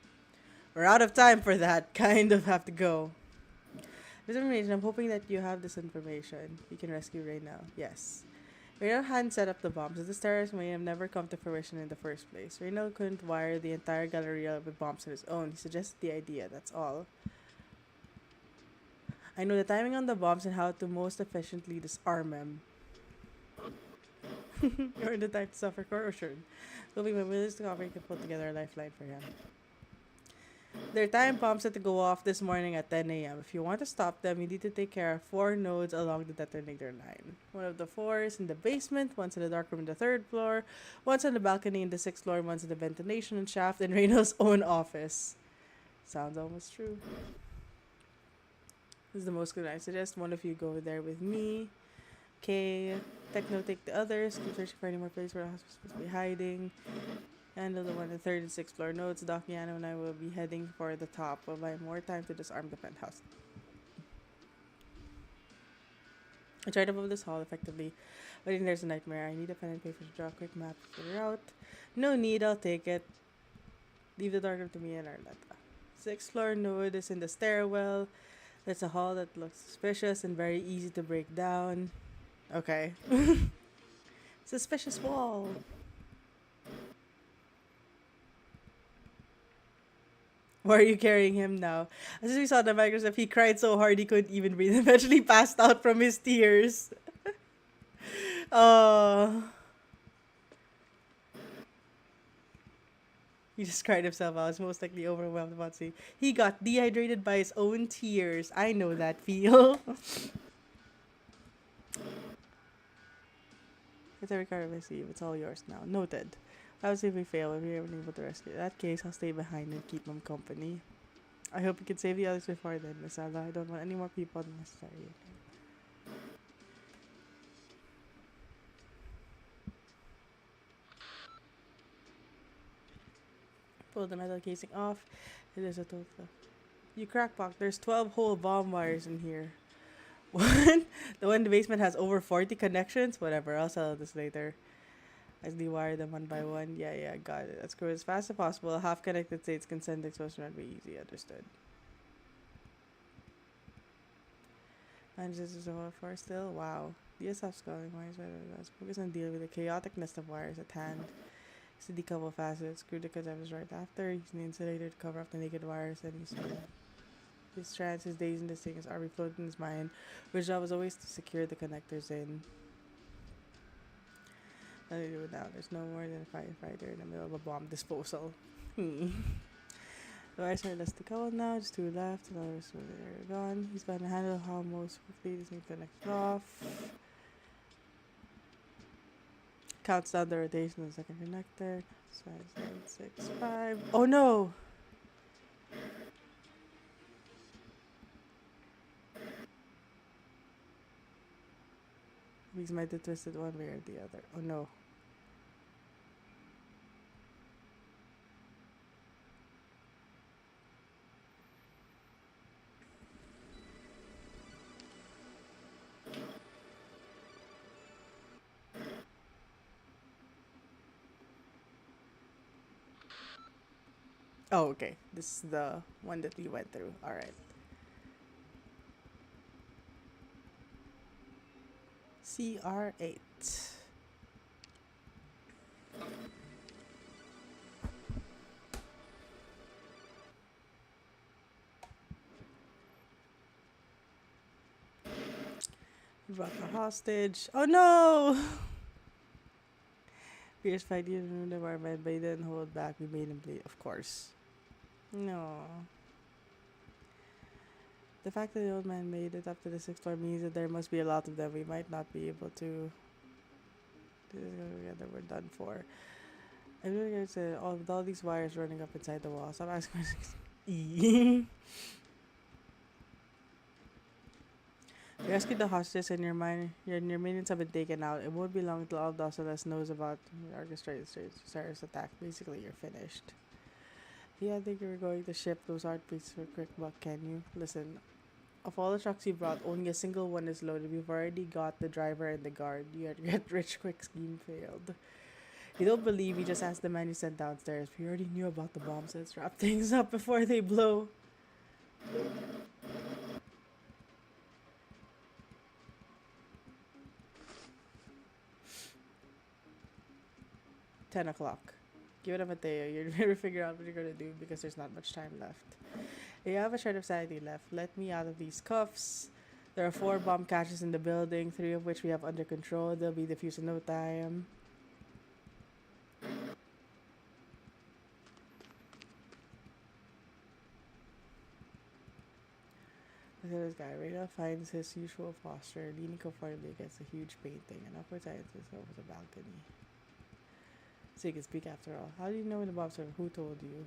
We're out of time for that. Kind of have to go. This information, I'm hoping that you have this information. You can rescue right now. Yes. Reno hadn't set up the bombs, so this terrorist may have never come to fruition in the first place. Reno couldn't wire the entire galleria with bombs of his own. He suggested the idea, that's all. I know the timing on the bombs and how to most efficiently disarm them. You're in the type to suffer corrosion. It'll be my willingness to offer you can put together a lifeline for him. Their time bombs had to go off this morning at 10 a.m. If you want to stop them, you need to take care of 4 nodes along the detonator line. One of the 4 is in the basement, one's in the dark room in the 3rd floor, one's on the balcony in the 6th floor, one's in the ventilation shaft, and Reno's own office. Sounds almost true. This is the most good. I suggest one of you go there with me. Okay, Techno take the others. Keep searching for any more places where hospital's supposed to be hiding. Handle the one on the third and sixth floor notes. Dakiano and I will be heading for the top. We'll buy more time to disarm the penthouse. I tried to move this hall effectively, but I think there's a nightmare. I need a pen and paper to draw a quick map of the route. No need, I'll take it. Leave the dark room to me and Arletta. Sixth floor node is in the stairwell. There's a hall that looks suspicious and very easy to break down. Okay. Suspicious wall. Why are you carrying him now? As we saw the Microsoft, he cried so hard he couldn't even breathe. Eventually passed out from his tears. Oh. He just cried himself out. He was most likely overwhelmed about seeing. He got dehydrated by his own tears. I know that feel. It's every card I receive. It's all yours now. Noted. I would say if we fail, if we are unable to rescue. In that case, I'll stay behind and keep him company. I hope you can save the others before then, Miss Ada. I don't want any more people unnecessary. Pull the metal casing off. It is a total. You crackpot. There's 12 whole bomb wires in here. What? The one in the basement has over 40 connections? Whatever, I'll sell this later. As they wire them one by one. Yeah, got it. Let's go as fast as possible. Half connected states can send exposure not be easy. Understood. And this is all for still. Wow. DSF's calling wires. Let's focus on dealing with the chaotic nest of wires at hand. To decouple facets, screw the conductors right after. Using the insulator to cover up the naked wires. Then he's his strands, his days in this thing is already floating in his mind. Which job was always to secure the connectors in. Nothing to do with now. There's no more than a firefighter in the middle of a bomb disposal. The wires are less decoupled now, just two left. Another is they're gone. He's going to handle how most quickly this needs to connect off. Counts down the rotation of the second connector. 7, 6, 5. Oh no! These might have twisted one way or the other. Oh no. Oh, okay. This is the one that we went through. Alright. CR8. We brought the hostage. Oh no! Pierce fight you in the environment, but he didn't hold back. We made him bleed, of course. No. The fact that the old man made it up to the 6th floor means that there must be a lot of them. We might not be able to do this together. We're done for. I'm really gonna say with all these wires running up inside the wall. So I'm asking You rescued the hostages and your minions have been taken out. It won't be long until all Docilas knows about the orchestrated terrorist attack. Basically, you're finished. Yeah, I think you're going to ship those art pieces for quick buck, can you? Listen, of all the trucks you brought, only a single one is loaded. We've already got the driver and the guard. Your get-rich-quick scheme failed. You don't believe me, just ask the man you sent downstairs. We already knew about the bombs. Let's wrap things up before they blow. $10. Give it a Mateo. You're going to figure out what you're going to do because there's not much time left. You have a shred of sanity left. Let me out of these cuffs. There are 4 bomb caches in the building, 3 of which we have under control. They'll be defused in no time. Look at this guy. Rada finds his usual posture, leaning comfortably against a huge painting. An upward side is over the balcony. So you can speak after all. How do you know when the bombs are? Who told you?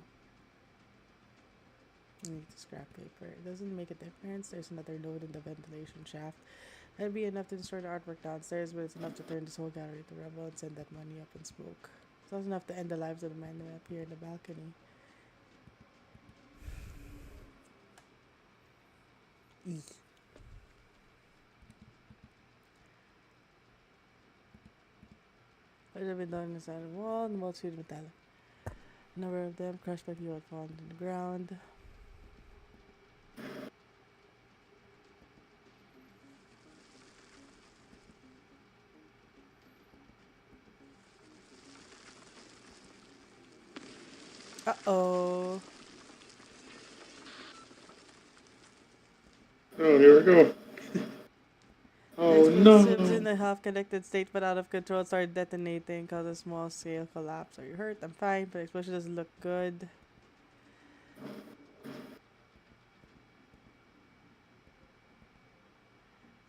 I need the scrap paper. It doesn't make a difference. There's another node in the ventilation shaft. That'd be enough to destroy the artwork downstairs, but it's enough to turn this whole gallery to rubble and send that money up in smoke. It's also enough to end the lives of the men up here in the balcony. Eek. What have been done inside the wall? The wall's sheet metallic. A number of them crushed by people had fallen to the ground. Uh-oh. Oh, here we go. Oh Explosives in no. a half-connected state but out of control start detonating, cause a small-scale collapse. Are you hurt? I'm fine, but explosion doesn't look good.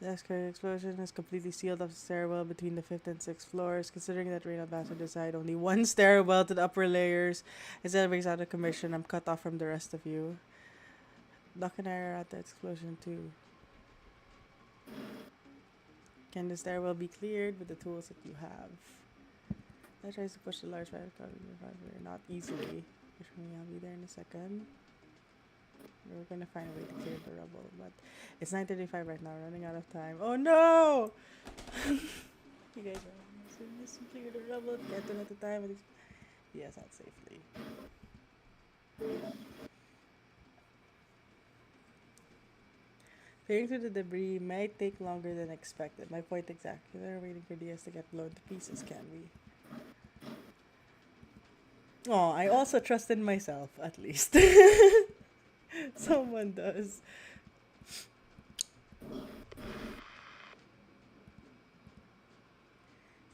The excavated explosion has completely sealed off the stairwell between the 5th and 6th floors. Considering that Reynald Bastard designed only one stairwell to the upper layers, instead of being out of commission, I'm cut off from the rest of you. Doc and I are at the explosion too. Can the stairwell be cleared with the tools that you have? That tries to push the large fire not easily. I'll be there in a second. We're gonna find a way to clear the rubble, but it's 9:35 right now, running out of time. Oh no! You guys are missing clear the rubble, get them at the time. Yes, out safely. Clearing through the debris might take longer than expected. My point exactly. They're waiting for DS to get blown to pieces, can we? Oh, I also trust in myself, at least. Someone does.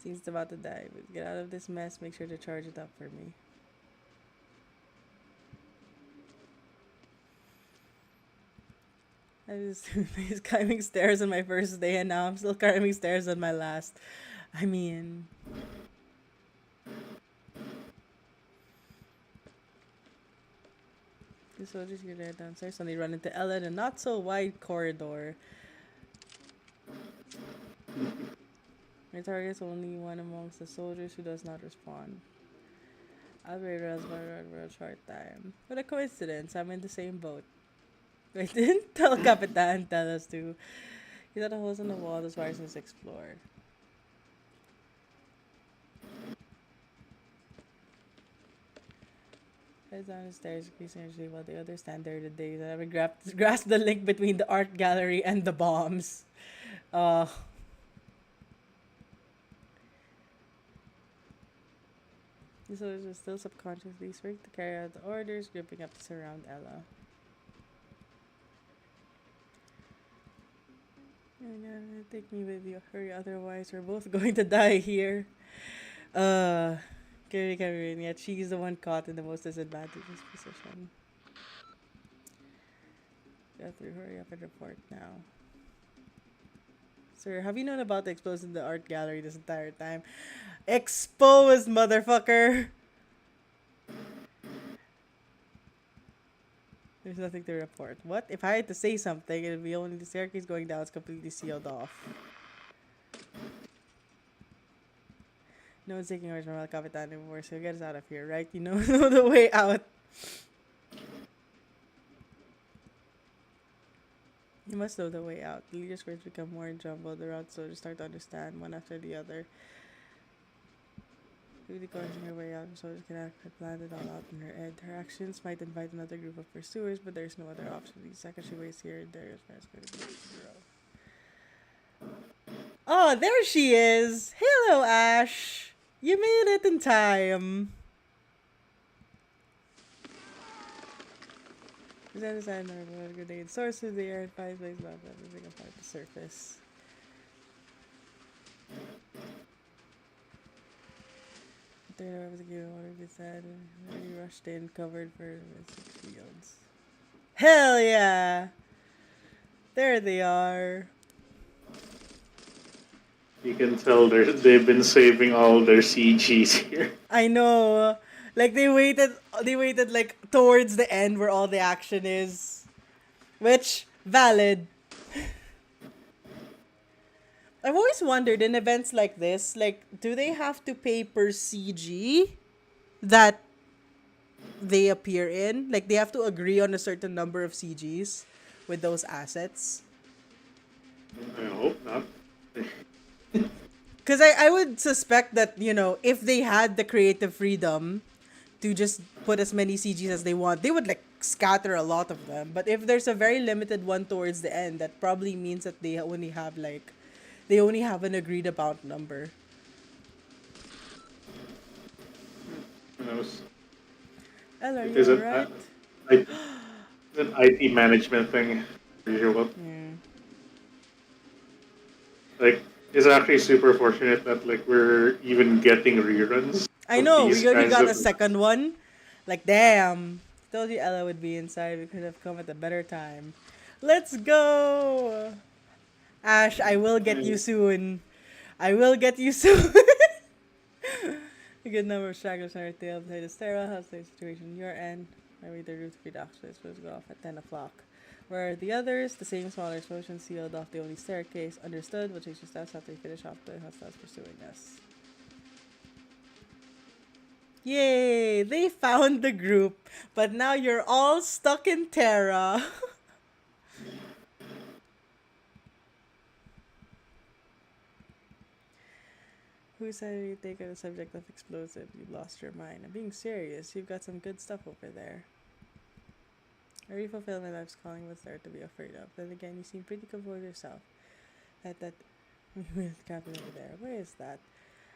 Seems it's about to die. But get out of this mess. Make sure to charge it up for me. He's climbing stairs on my first day, and now I'm still climbing stairs on my last. I mean, the soldiers get there downstairs, and they run into Ella in a not so wide corridor. My target's only one amongst the soldiers who does not respond. I'll be around for a real short time. What a coincidence! I'm in the same boat. I didn't tell Capitan tell us to. He got a holes in the wall as far as the 6th floor. Heads down the stairs, increasing energy while the others stand there today. I haven't grasped the link between the art gallery and the bombs. The soldiers are still subconsciously swearing to carry out the orders, gripping up to surround Ella. Take me with you. Hurry, otherwise we're both going to die here. Carry, yet she's the one caught in the most disadvantageous position. You have to hurry up and report now. Sir, have you known about the explosion in the art gallery this entire time? Exposed, motherfucker! There's nothing to report. What? If I had to say something, it would be only the staircase going down is completely sealed off. No one's taking orders from El Capitan anymore, so get us out of here, right? You know the way out. You must know the way out. The leaders' words become more jumbled. The routes soldiers start to understand one after the other. Really going her way out, so soldiers can act had planned it all out in her head. Her actions might invite another group of pursuers, but there's no other option. The second she waits here and there, is going to be 0. Oh, there she is! Hello, Ash! You made it in time! Present a sign of a grenade source through the air and finds ways about everything apart the surface. There was a game order beside and he rushed in, covered for fields. Hell yeah! There they are. You can tell they've been saving all their CGs here. I know. Like they waited like towards the end where all the action is. Which valid. I've always wondered in events like this, like, do they have to pay per CG that they appear in? Like, they have to agree on a certain number of CGs with those assets? I hope not. Because I would suspect that, if they had the creative freedom to just put as many CGs as they want, they would, like, scatter a lot of them. But if there's a very limited one towards the end, that probably means that they only have an agreed amount number. Who knows? Elle, are It you is alright? an IT management thing. Usual. Yeah. Like, it's actually super fortunate that like we're even getting reruns I of know, these we kinds got of. a second one. Like, damn. Told you Ella would be inside. We could have come at a better time. Let's go! Ash, I will get you soon. I will get you soon. A good number of stragglers on our tail beside the stairwell. How's the situation on your end? Maybe the route feed actually is supposed to go off at 10 o'clock. Where are the others? The same smaller explosion sealed off the only staircase. Understood. We'll chase your steps after you finish off the hostiles pursuing us. Yay! They found the group, but now you're all stuck in Terra. Who said you take on the subject of explosive? You lost your mind. I'm being serious. You've got some good stuff over there. I already fulfilled my life's calling. What's there to be afraid of? Then again, you seem pretty composed yourself. That with cabin over there. Where is that?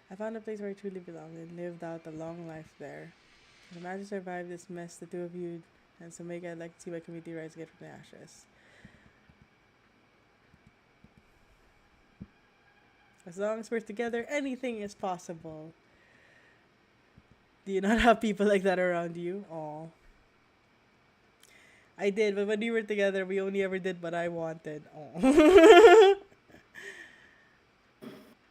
I found a place where I truly belong and lived out a long life there. I'd imagine to survive this mess, the two of you, and so maybe I'd like to see my community rise again from the ashes. As long as we're together, anything is possible. Do you not have people like that around you? Aw. I did, but when we were together, we only ever did what I wanted. Aw.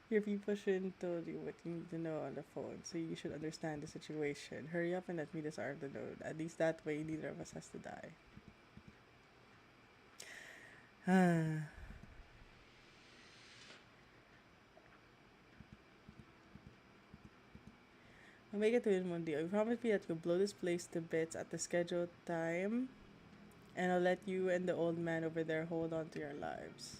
Your people shouldn't told you what you need to know on the phone, so you should understand the situation. Hurry up and let me disarm the node. At least that way, neither of us has to die. I'll make it to it one day. You promised me that you'll blow this place to bits at the scheduled time, and I'll let you and the old man over there hold on to your lives.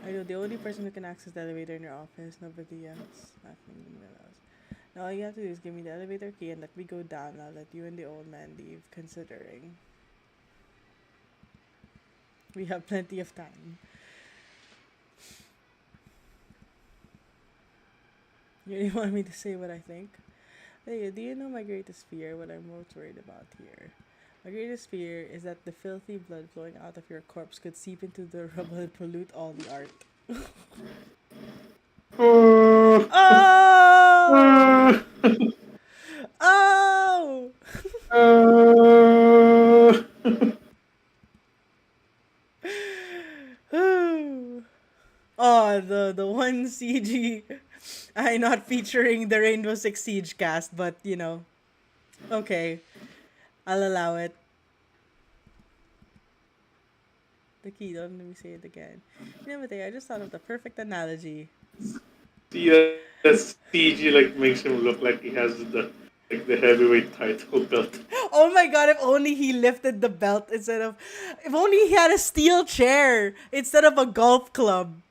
I know the only person who can access the elevator in your office, nobody else. Nothing else. Now all you have to do is give me the elevator key and let me go down. I'll let you and the old man leave, considering we have plenty of time. You really want me to say what I think? Hey, do you know my greatest fear? What I'm most worried about here. My greatest fear is that the filthy blood flowing out of your corpse could seep into the rubble and pollute all the art. Oh. Oh! Oh! Oh, the one CG. I not featuring the Rainbow Six Siege cast, but okay, I'll allow it. The key, don't let me say it again. I just thought of the perfect analogy. See that CG like makes him look like he has the heavyweight title belt. Oh my god, if only he lifted the belt if only he had a steel chair instead of a golf club.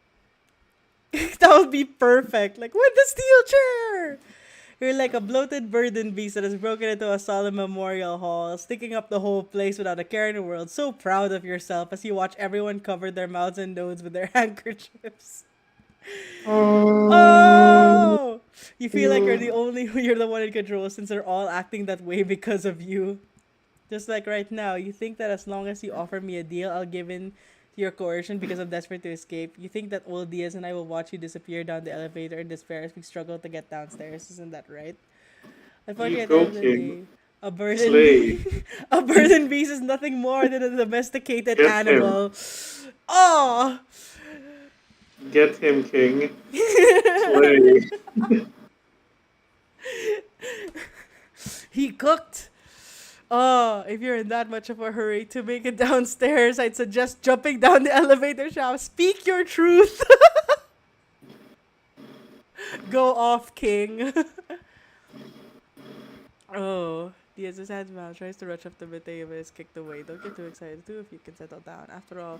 That would be perfect. Like, with the steel chair! You're like a bloated burden beast that has broken into a solemn memorial hall, sticking up the whole place without a care in the world. So proud of yourself as you watch everyone cover their mouths and noses with their handkerchiefs. Oh! You feel like you're the one in control since they're all acting that way because of you. Just like right now, you think that as long as you offer me a deal, I'll give in to your coercion because I'm desperate to escape. You think that old Diaz and I will watch you disappear down the elevator in despair as we struggle to get downstairs. Isn't that right? Unfortunately, at the end of the day, a burden a burden beast is nothing more than a domesticated animal. Oh! Get him, King. Slay. He cooked. Oh, if you're in that much of a hurry to make it downstairs, I'd suggest jumping down the elevator shaft. Speak your truth. Go off, king. Oh, Diaz's hands mouth tries to rush up to Mateo, but is kicked away. Don't get too excited, too, if you can settle down. After all,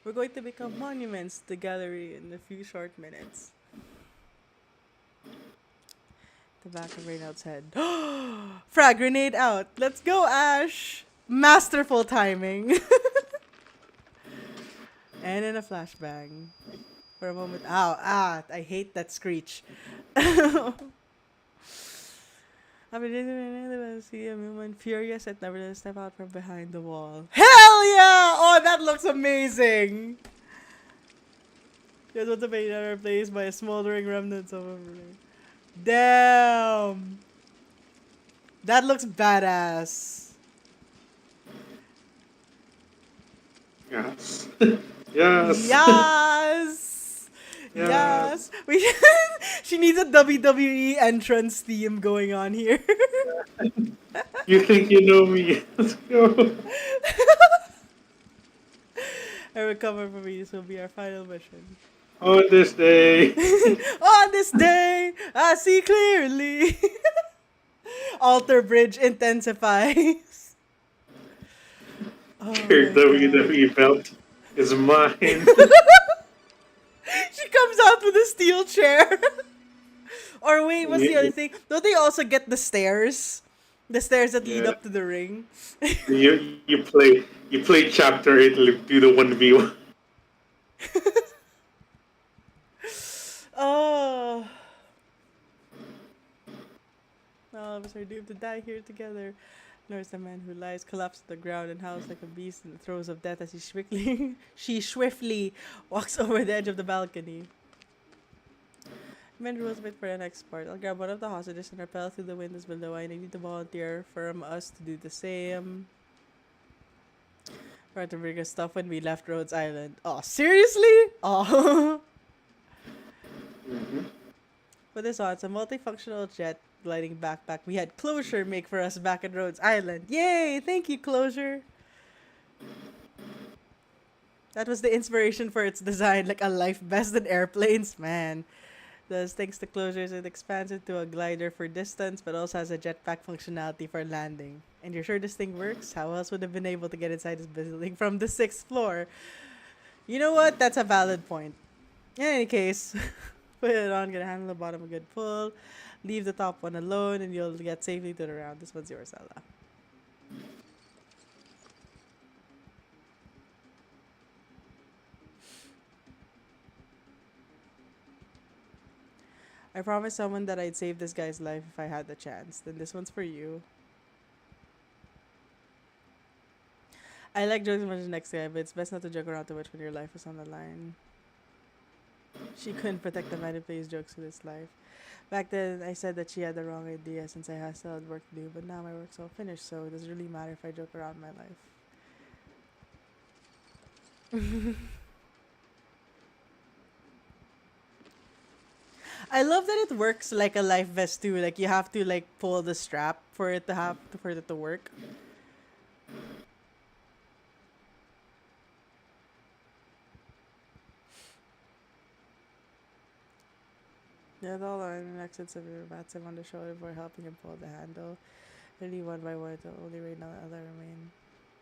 we're going to become monuments to the gallery in a few short minutes. The back of Reynald's head. Frag grenade out. Let's go, Ash. Masterful timing. And in a flashbang. For a moment. Ow, I hate that screech. I've been see a moment furious and never to step out from behind the wall. Hell yeah! Oh, that looks amazing! Here's what the paint are replaced by a smoldering remnants of a... Damn! That looks badass. Yes. Yes. Yes! Yes. Yes! We she needs a WWE entrance theme going on here. You think you know me? Let's go. I recover from me. This will be our final mission. On this day. On this day, I see clearly. Alter bridge intensifies. Oh Your my God. WWE belt is mine. She comes out with a steel chair. Or wait, what's the Yeah. other thing? Don't they also get the stairs? The stairs that lead Yeah. up to the ring. You play chapter 8, do the 1v1. Oh. All of us are doomed to die here together. There's the man who lies collapsed to the ground and howls like a beast in the throes of death as she swiftly walks over the edge of the balcony. Men rules wait for the next part. I'll grab one of the hostages and rappel through the windows below. I need to volunteer from us to do the same. We're to bring us stuff when we left Rhodes Island. Oh, seriously? Oh. Put this on. It's a multifunctional jet gliding backpack we had Closure make for us back at Rhodes Island. Yay! Thank you, Closure. That was the inspiration for its design, like a life vest in airplanes, man. Thus, thanks to Closures, it expands into a glider for distance, but also has a jetpack functionality for landing. And you're sure this thing works? How else would have been able to get inside this building from the 6th floor? You know what? That's a valid point. In any case, put it on, gonna handle the bottom a good pull. Leave the top one alone, and you'll get safely to the round. This one's yours, Ella. I promised someone that I'd save this guy's life if I had the chance. Then this one's for you. I like jokes as much as the next guy, but it's best not to joke around too much when your life is on the line. She couldn't protect the man who plays jokes with his life. Back then, I said that she had the wrong idea since I still had work to do, but now my work's all finished, so it doesn't really matter if I joke around my life. I love that it works like a life vest too. Like you have to like pull the strap for it to work. Yeah, the all and exits of your bats him on the shoulder before helping him pull the handle. Really one by one to only right now the other remain.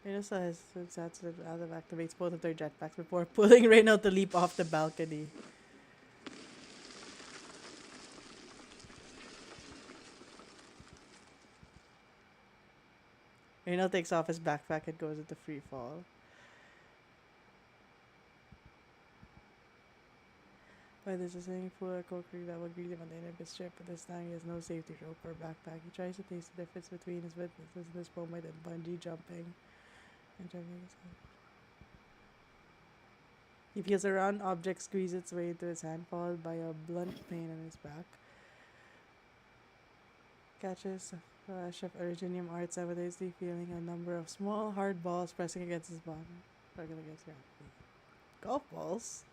Reno still has sets to activates both of their jetpacks before pulling Reno to leap off the balcony. Reno takes off his backpack and goes into free fall. But there's a swimming pool or concrete that will greet him on the end of his trip, but this time he has no safety rope or backpack. He tries to taste the difference between his witnesses in this moment and bungee jumping. He feels a round object squeeze its way into his hand, followed by a blunt pain on his back. Catches a flash of Urginium art simultaneously feeling a number of small, hard balls pressing against his body. Against gravity. Golf balls?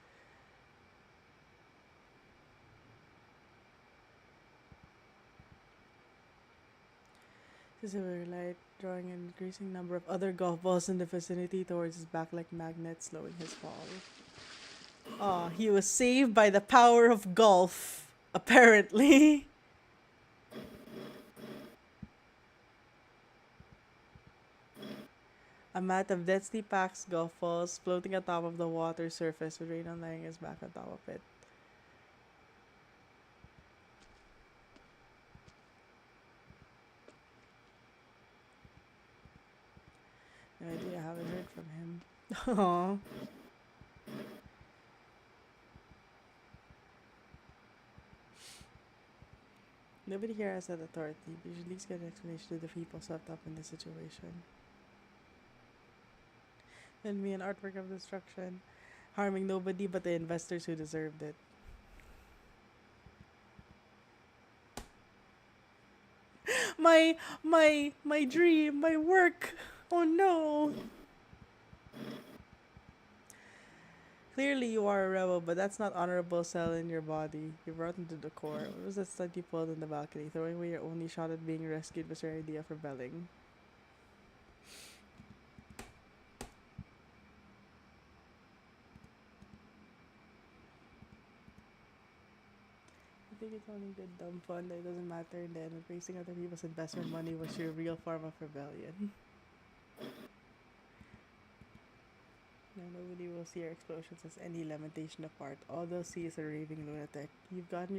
The silver light drawing an increasing number of other golf balls in the vicinity towards his back like magnets, slowing his fall. Oh, he was saved by the power of golf, apparently. A mat of densely packed golf balls floating atop of the water surface with Raynor laying his back on top of it. No idea, I haven't heard from him. Aww. Nobody here has that authority. You should at least get an explanation to the people swept up in this situation. Send me an artwork of destruction, harming nobody but the investors who deserved it. My dream, my work. Oh no. Clearly you are a rebel, but that's not honorable cell in your body. You're rotten to the core. What was that stunt you pulled in the balcony? Throwing away your only shot at being rescued was your idea of rebelling. I think it's only good dumb fun that it doesn't matter in the end. And wasting other people's investment money was your real form of rebellion. No, nobody will see your explosions as any lamentation of art. All they'll see is a raving lunatic. You've got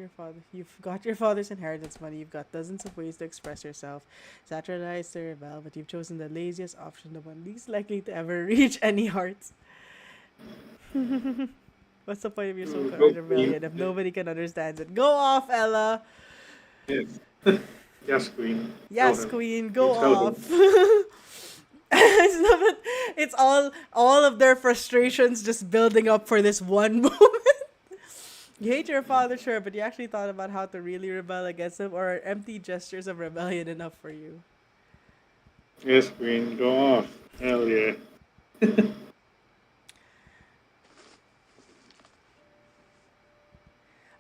your father's inheritance money. You've got dozens of ways to express yourself, satirize to rebel, but you've chosen the laziest option, the one least likely to ever reach any hearts. What's the point of your so-called rebellion if nobody can understand it? Go off, Ella. Yes. Yes, Queen. Yes, Tell him. Queen. Go Tell him. off. It's all of their frustrations just building up for this one moment. You hate your father, sure, but you actually thought about how to really rebel against him, or are empty gestures of rebellion enough for you? Yes, Queen. Go off. Hell yeah.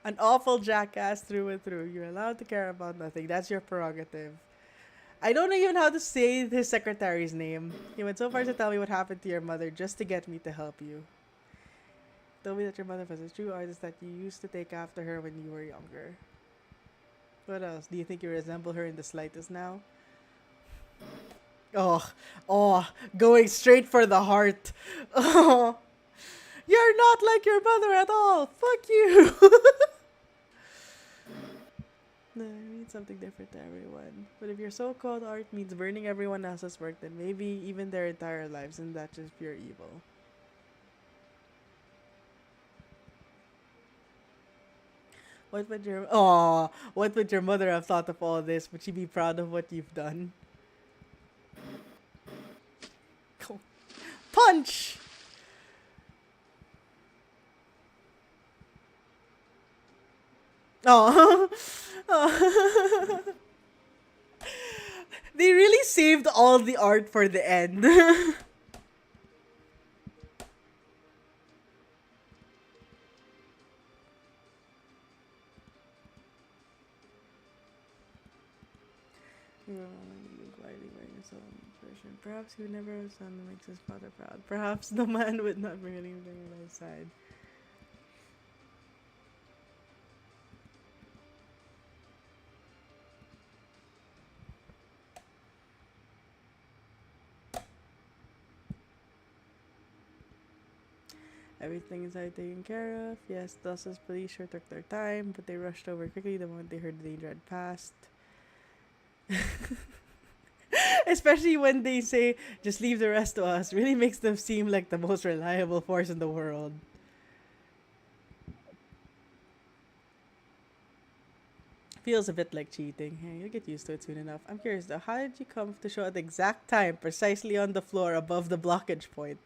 An awful jackass through and through. You're allowed to care about nothing. That's your prerogative. I don't know even how to say his secretary's name. He went so far as to tell me what happened to your mother just to get me to help you. Told me that your mother was a true artist, that you used to take after her when you were younger. What else? Do you think you resemble her in the slightest now? Oh, going straight for the heart. Oh, you're not like your mother at all. Fuck you. No, I mean something different to everyone. But if your so-called art means burning everyone else's work, then maybe even their entire lives, and that's just pure evil. What would your mother have thought of all this? Would she be proud of what you've done? Punch! Oh. They really saved all the art for the end. Perhaps he would never have a son that makes his father proud. Perhaps the man would not bring anything on his side. Everything inside taken care of. Yes, Dawson's police sure took their time, but they rushed over quickly the moment they heard the danger had passed. Especially when they say, just leave the rest to us. Really makes them seem like the most reliable force in the world. Feels a bit like cheating. Hey, you'll get used to it soon enough. I'm curious though, how did you come to show at the exact time, precisely on the floor above the blockage point?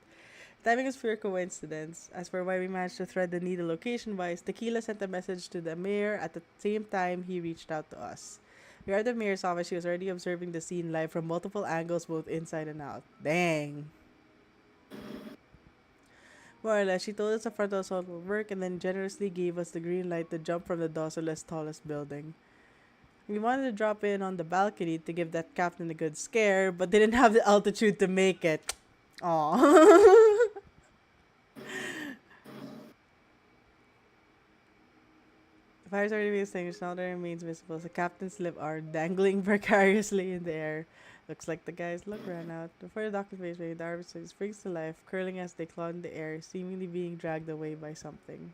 Timing is pure coincidence. As for why we managed to thread the needle location-wise, Tequila sent a message to the mayor at the same time he reached out to us. We are at the mayor's office. She was already observing the scene live from multiple angles, both inside and out. Dang. More or less, she told us the frontal assault will work and then generously gave us the green light to jump from the Dawsonless tallest building. We wanted to drop in on the balcony to give that captain a good scare, but didn't have the altitude to make it. Aww. The fire's already been extinguished, now there remains visible the captain's lip arm dangling precariously in the air. Looks like the guy's luck ran out. Before the doctor's face, the harvester springs to life, curling as they claw in the air, seemingly being dragged away by something.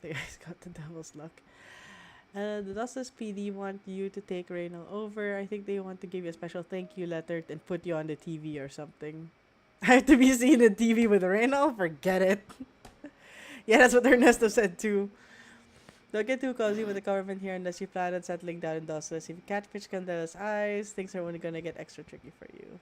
The guy's got the devil's luck. The Dustless PD want you to take Reynal over. I think they want to give you a special thank you letter and put you on the TV or something. I have to be seen on TV with Reynal? Forget it. Yeah, that's what Ernesto said too. Don't get too cozy with the government here unless you plan on settling down in Dustless. If you catch Mitch Candela's eyes, things are only gonna get extra tricky for you.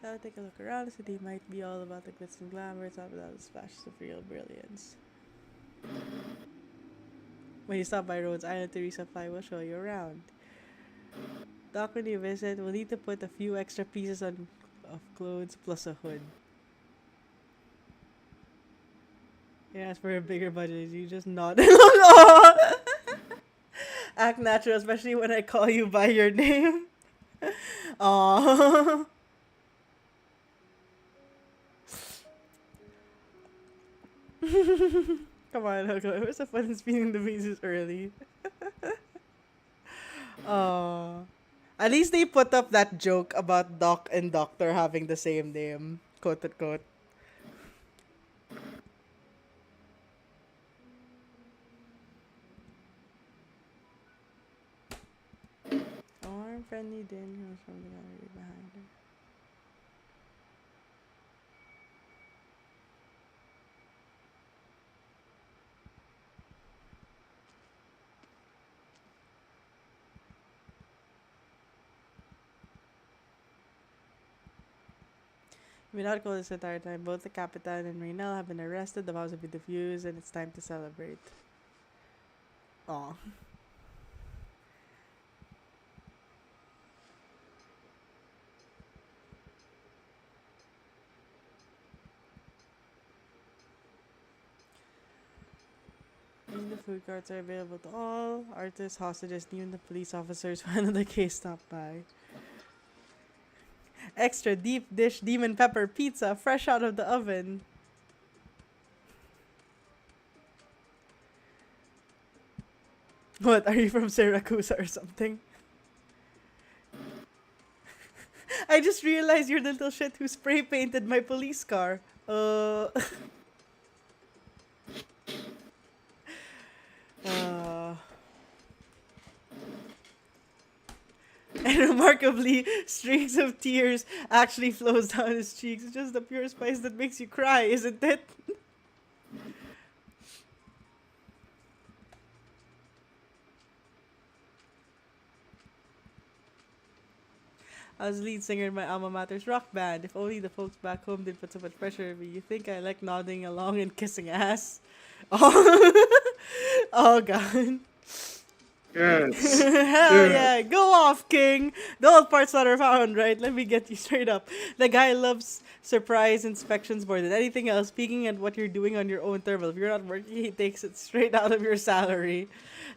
Now take a look around. The city might be all about the glitz and glamour. It's not without the splashes of real brilliance. When you stop by Rhodes Island to resupply, we'll show you around. Doc, when you visit, we'll need to put a few extra pieces on of clothes plus a hood. Yeah, as for a bigger budget, you just nod. Act natural, especially when I call you by your name. Aww. Come on, Hugo. Where's the fun in speeding the mazes early? At least they put up that joke about Doc and Doctor having the same name. Quote unquote. Warm, friendly din comes from the gallery behind her. Without call this entire time, both the Capitan and Reynel have been arrested, the vows have been defused, and it's time to celebrate. Aw. The food carts are available to all. Artists, hostages, even the police officers who handled the case stopped by. Extra deep dish demon pepper pizza fresh out of the oven. What, are you from Syracuse or something? I just realized you're the little shit who spray painted my police car. And remarkably, streaks of tears actually flows down his cheeks. It's just the pure spice that makes you cry, isn't it? I was the lead singer in my alma mater's rock band. If only the folks back home didn't put so much pressure on me. You think I like nodding along and kissing ass? Oh, oh God. Yes. Hell yeah. Go off, King. The old parts that are found, right? Let me get you straight up. The guy loves surprise inspections more than anything else. Speaking at what you're doing on your own terminal. If you're not working, he takes it straight out of your salary.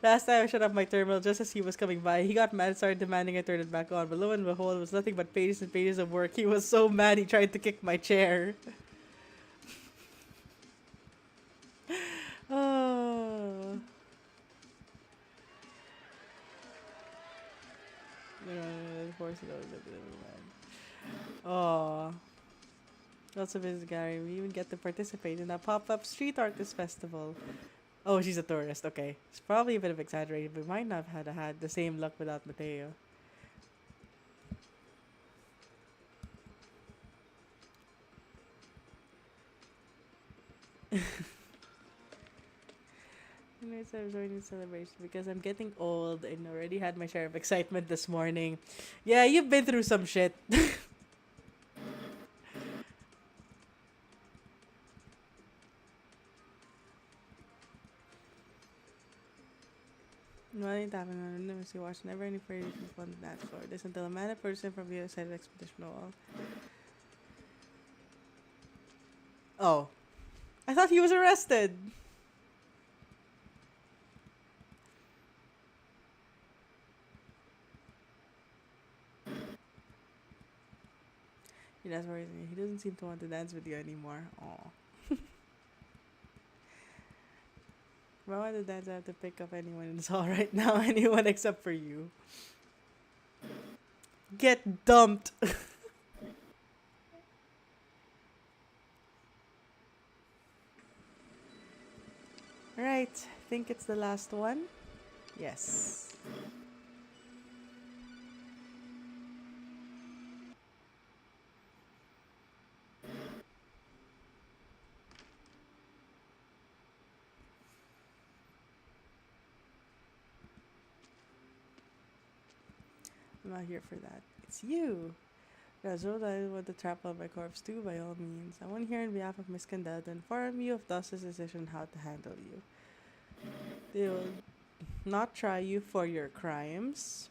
Last time I shut up my terminal just as he was coming by, he got mad and started demanding I turn it back on. But lo and behold, it was nothing but pages and pages of work. He was so mad he tried to kick my chair. Oh. Oh. Lots of visitors gallery. We even get to participate in a pop-up street artist festival. Oh, she's a tourist. Okay. It's probably a bit of exaggerated, but we might not have had the same luck without Mateo. I was joining the celebration because I'm getting old and already had my share of excitement this morning. Yeah, you've been through some shit. Nothing happened on the Nemesis watch. Never any praise on the dance floor. This until a man, a person from the other side of the expedition wall. Oh. I thought he was arrested. That's worries me. He doesn't seem to want to dance with you anymore. Aw. If I want to dance, I have to pick up anyone in this hall right now. Anyone except for you. Get dumped. Right. I think it's the last one. Yes. I'm not here for that. It's you. Razul, I want to trample on my corpse too, by all means. I want here on behalf of Miss Candela to inform you of Dus's decision how to handle you. They will not try you for your crimes.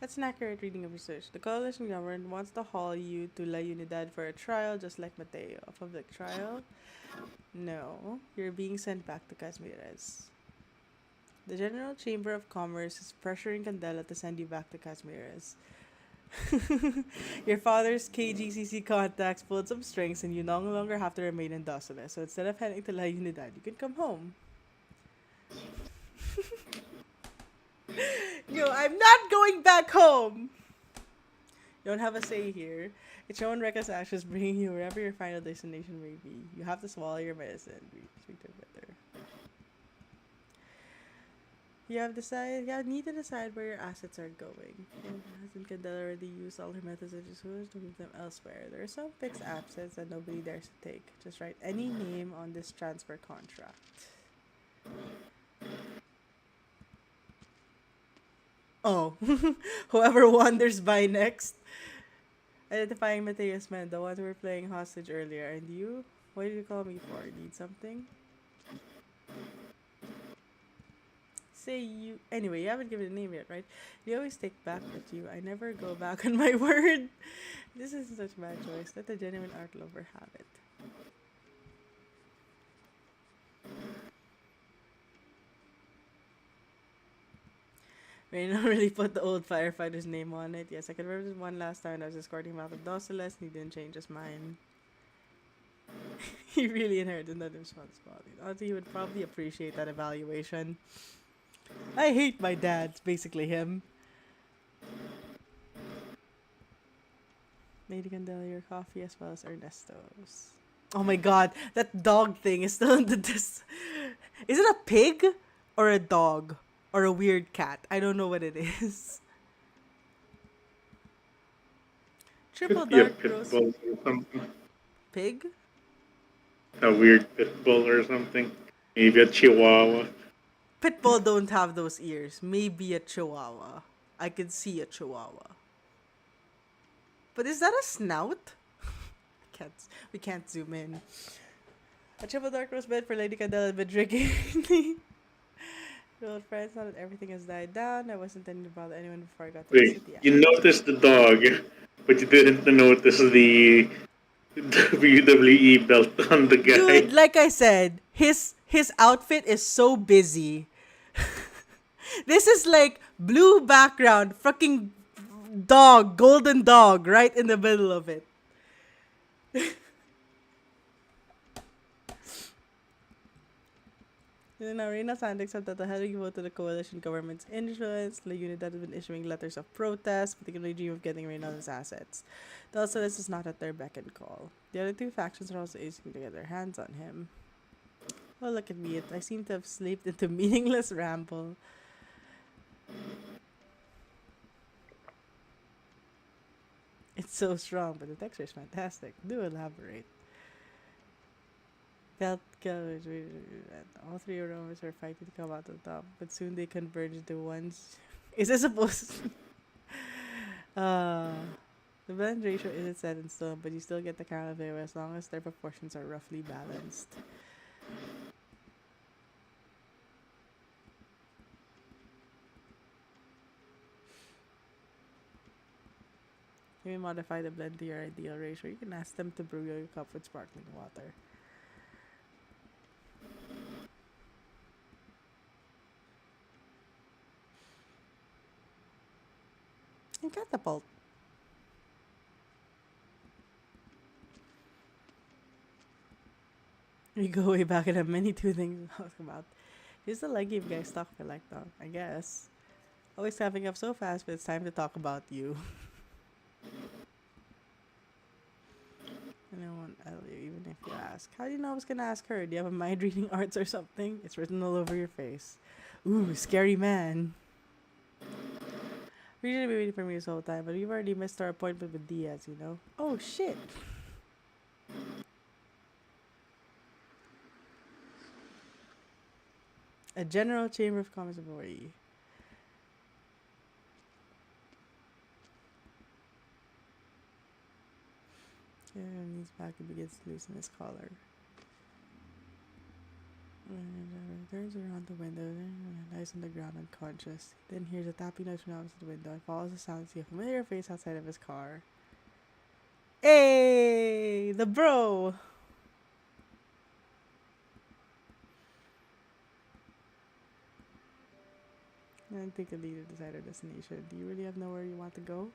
That's an accurate reading of research. The coalition government wants to haul you to La Unidad for a trial, just like Mateo. A public trial? No, you're being sent back to Casmires. The General Chamber of Commerce is pressuring Candela to send you back to Casmires. Your father's KGCC contacts pulled some strings and you no longer have to remain in Dosole. So instead of heading to La Unidad, you can come home. No, I'm not going back home! You don't have a say here. It's your own reckless actions bringing you wherever your final destination may be. You have to swallow your medicine. Speak to better. You need to decide where your assets are going. Hasn't Candela already used all her methods of just to move them elsewhere? There are some fixed assets that nobody dares to take. Just write any name on this transfer contract. Oh, whoever wanders by next. Identifying Mateus men, the ones who were playing hostage earlier. And you? What did you call me for? Need something? Say you. Anyway, you haven't given a name yet, right? You always take back with you. I never go back on my word. This isn't such a bad choice. Let the genuine art lover have it. Reyna really put the old firefighter's name on it. Yes, I confirmed this one last time I was escorting him out of Dosiles and he didn't change his mind. He really inherited another responsibility. Honestly, he would probably appreciate that evaluation. I hate my dad. It's basically him. Lady Candela, your coffee as well as Ernesto's. Oh my god, that dog thing is still in the Is it a pig? Or a dog? Or a weird cat? I don't know what it is. Triple Could be a dark pit roast. bull or something. Pig? A weird pit bull or something. Maybe a chihuahua. Pitbull don't have those ears. Maybe a chihuahua. I could see a chihuahua. But is that a snout? We can't zoom in. A triple dark roast bed for Lady Candela had been drinking. Well, friends, now that everything has died down, I wasn't intending to bother anyone before I got to the Wait, city. you noticed the dog, but you didn't notice the WWE belt on the guy. Dude, like I said, his outfit is so busy. This is like blue background, fucking dog, golden dog, right in the middle of it. In Arena Sandex said that the heading vote to the coalition government's influence, the unit that has been issuing letters of protest, particularly dream of getting Reyna's assets. Also, this is not at their beck and call. The other two factions are also aiming to get their hands on him. Oh, look at me. I seem to have slipped into meaningless ramble. It's so strong, but the texture is fantastic. Do elaborate. All three aromas are fighting to come out on top, but soon they converge into ones. Is this supposed the blend ratio isn't set in stone, but you still get the kind of flavor as long as their proportions are roughly balanced. Maybe modify the blend to your ideal ratio. You can ask them to brew your cup with sparkling water. And catapult. We go way back and have many two things to talk about. Here's the leg game guys talk for like though, I guess. Always having up so fast, but it's time to talk about you. I won't tell you even if you ask. How do you know I was gonna ask her? Do you have a mind reading arts or something? It's written all over your face. Ooh, scary man. We should be waiting for me this whole time, but we've already missed our appointment with Diaz, you know? Oh shit. A general chamber of commerce employee. And he's back and begins to loosen his collar. Turns around the window, then lies on the ground unconscious. Then hears a tapping noise from opposite the window and follows the sound to see a familiar face outside of his car. Hey, the bro! And take a lead to decide our destination. Do you really have nowhere you want to go?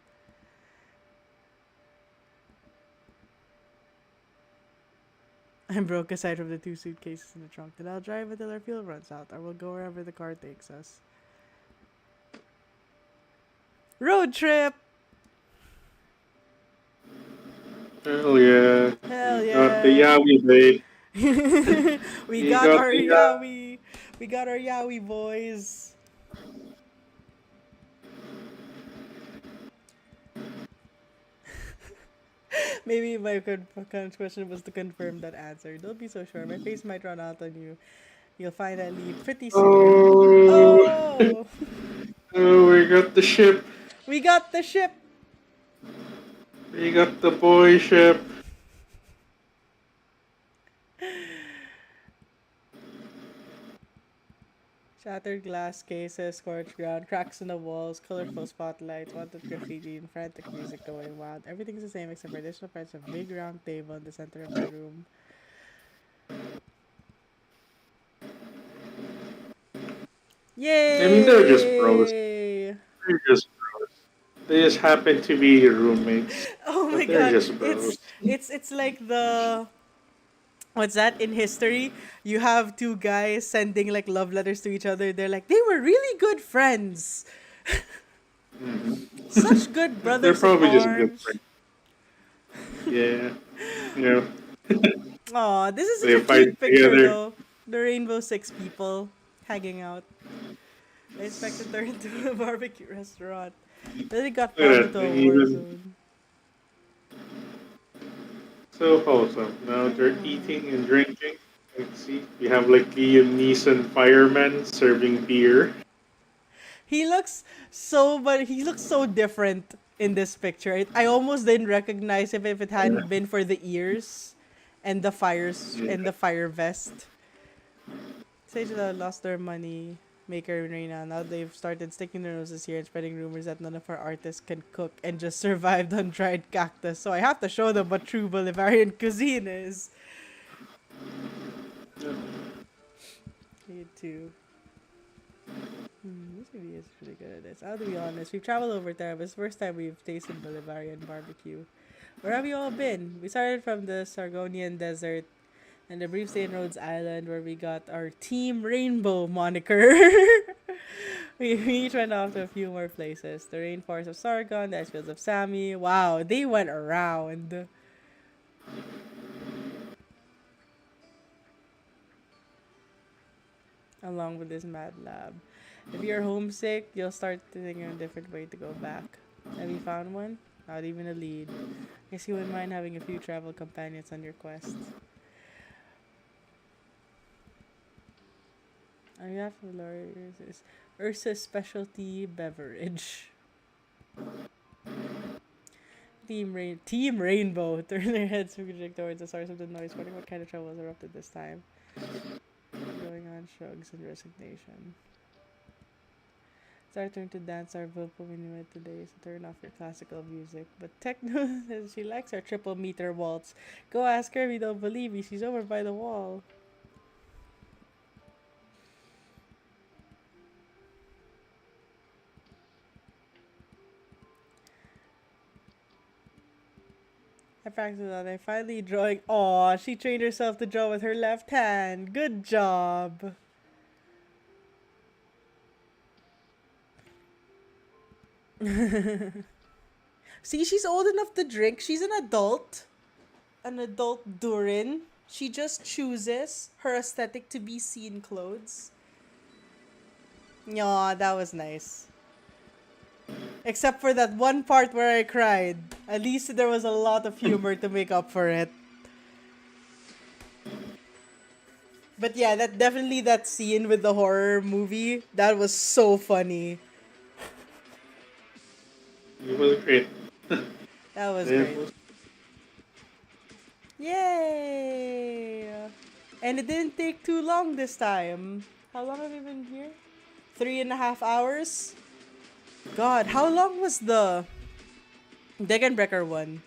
I'm broke aside from the 2 suitcases in the trunk. Then I'll drive until our fuel runs out, or we'll go wherever the car takes us. Road trip! Hell yeah. Hell Got the yeah! Yowie, babe. we You got got our the Yowie! We got our Yowie, boys! Maybe my question was to confirm that answer. Don't be so sure. My face might run out on you. You'll find that lead pretty soon. Oh, Oh! oh, we got the ship. We got the ship! We got the boy ship. Shattered glass cases, scorched ground, cracks in the walls, colorful spotlights, wanted graffiti, and frantic music going wild. Everything's the same except for additional parts of a big round table in the center of the room. I mean, they're just bros. Yay! They're just bros. They just happen to be roommates. Oh my But they're god, just bros. it's like the what's that in history? You have two guys sending like love letters to each other. They're like they were really good friends. Such good They're brothers in probably just good arms. friends. Yeah. You know, Aw, this is they such a fight cute picture together. though. The Rainbow Six people hanging out. I expect to turn into a barbecue restaurant. Then it got Look farmed at into that. a And war even zone. so wholesome. Now they're eating and drinking. Let's see. You have like Liam Neeson fireman serving beer. He looks so different in this picture. I almost didn't recognize him if it hadn't been for the ears and the Yeah. fire vest. Sage that lost their money maker and Reina. Now they've started sticking their noses here and spreading rumors that none of our artists can cook and just survived on dried cactus. So I have to show them what true Bolivarian cuisine is. You too. This movie is pretty good at this. I'll be honest. We've traveled over there, but it's the first time we've tasted Bolivarian barbecue. Where have you all been? We started from the Sargonian Desert and a brief stay in Rhodes Island where we got our Team Rainbow moniker. we each went off to a few more places. The rainforest of Sargon, the ice fields of Sami. Wow, they went around. Along with this mad lab. If you're homesick, you'll start thinking of a different way to go back. Have you found one? Not even a lead. Guess you wouldn't mind having a few travel companions on your quest. On behalf of lawyers is Ursa's specialty beverage. Team Rainbow turn their heads towards the source of the noise, wondering what kind of trouble was erupted this time. Going on shrugs and resignation. It's our turn to dance our vocal when we went today, so turn off your classical music. But Techno says she likes our triple meter waltz. Go ask her, we don't believe me. She's over by the wall. I practiced that. I finally drawing. Aw, she trained herself to draw with her left hand. Good job. See, she's old enough to drink. She's an adult. An adult Durin. She just chooses her aesthetic to be scene clothes. Yeah, that was nice. Except for that one part where I cried. At least there was a lot of humor to make up for it. But yeah, that scene with the horror movie, that was so funny. It was great. That was Yeah, great. Yay! And it didn't take too long this time. How long have we been here? 3.5 hours? God, how long was the Degenbrecker one?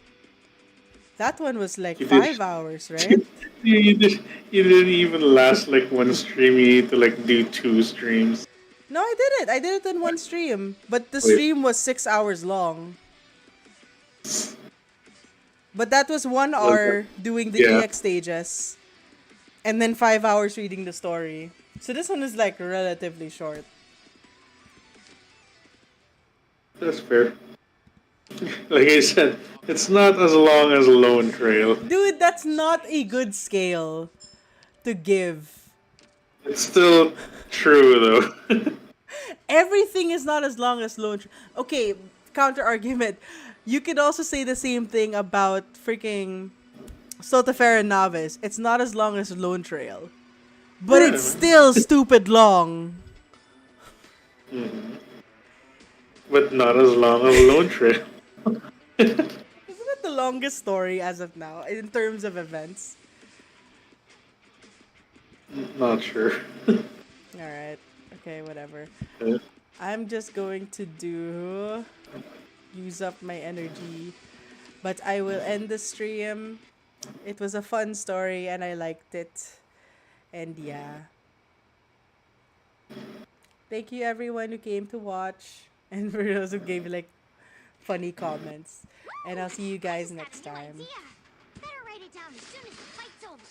That one was like you did. 5 hours, right? You didn't even last like one stream. You need to like do 2 streams. No, I did it. I did it in one stream. But the Wait. stream was 6 hours long. But that was 1 hour doing the Yeah. EX stages. And then 5 hours reading the story. So this one is like relatively short. That's fair. Like I said, it's not as long as Lone Trail. Dude, that's not a good scale to give. It's still true though. Everything is not as long as Lone Trail. Okay, counter argument. You could also say the same thing about freaking Sotefair Novice. It's not as long as Lone Trail. But Yeah, it's man. still stupid long. But not as long as Lone Trail. Isn't it the longest story as of now in terms of events? Not sure. Alright. Okay, whatever. Yeah. I'm just going to use up my energy. But I will end the stream. It was a fun story and I liked it. And yeah. Thank you everyone who came to watch. And for those who gave like funny comments. And I'll see you guys next That's a new time. idea. Better write it down as soon as the fight's over.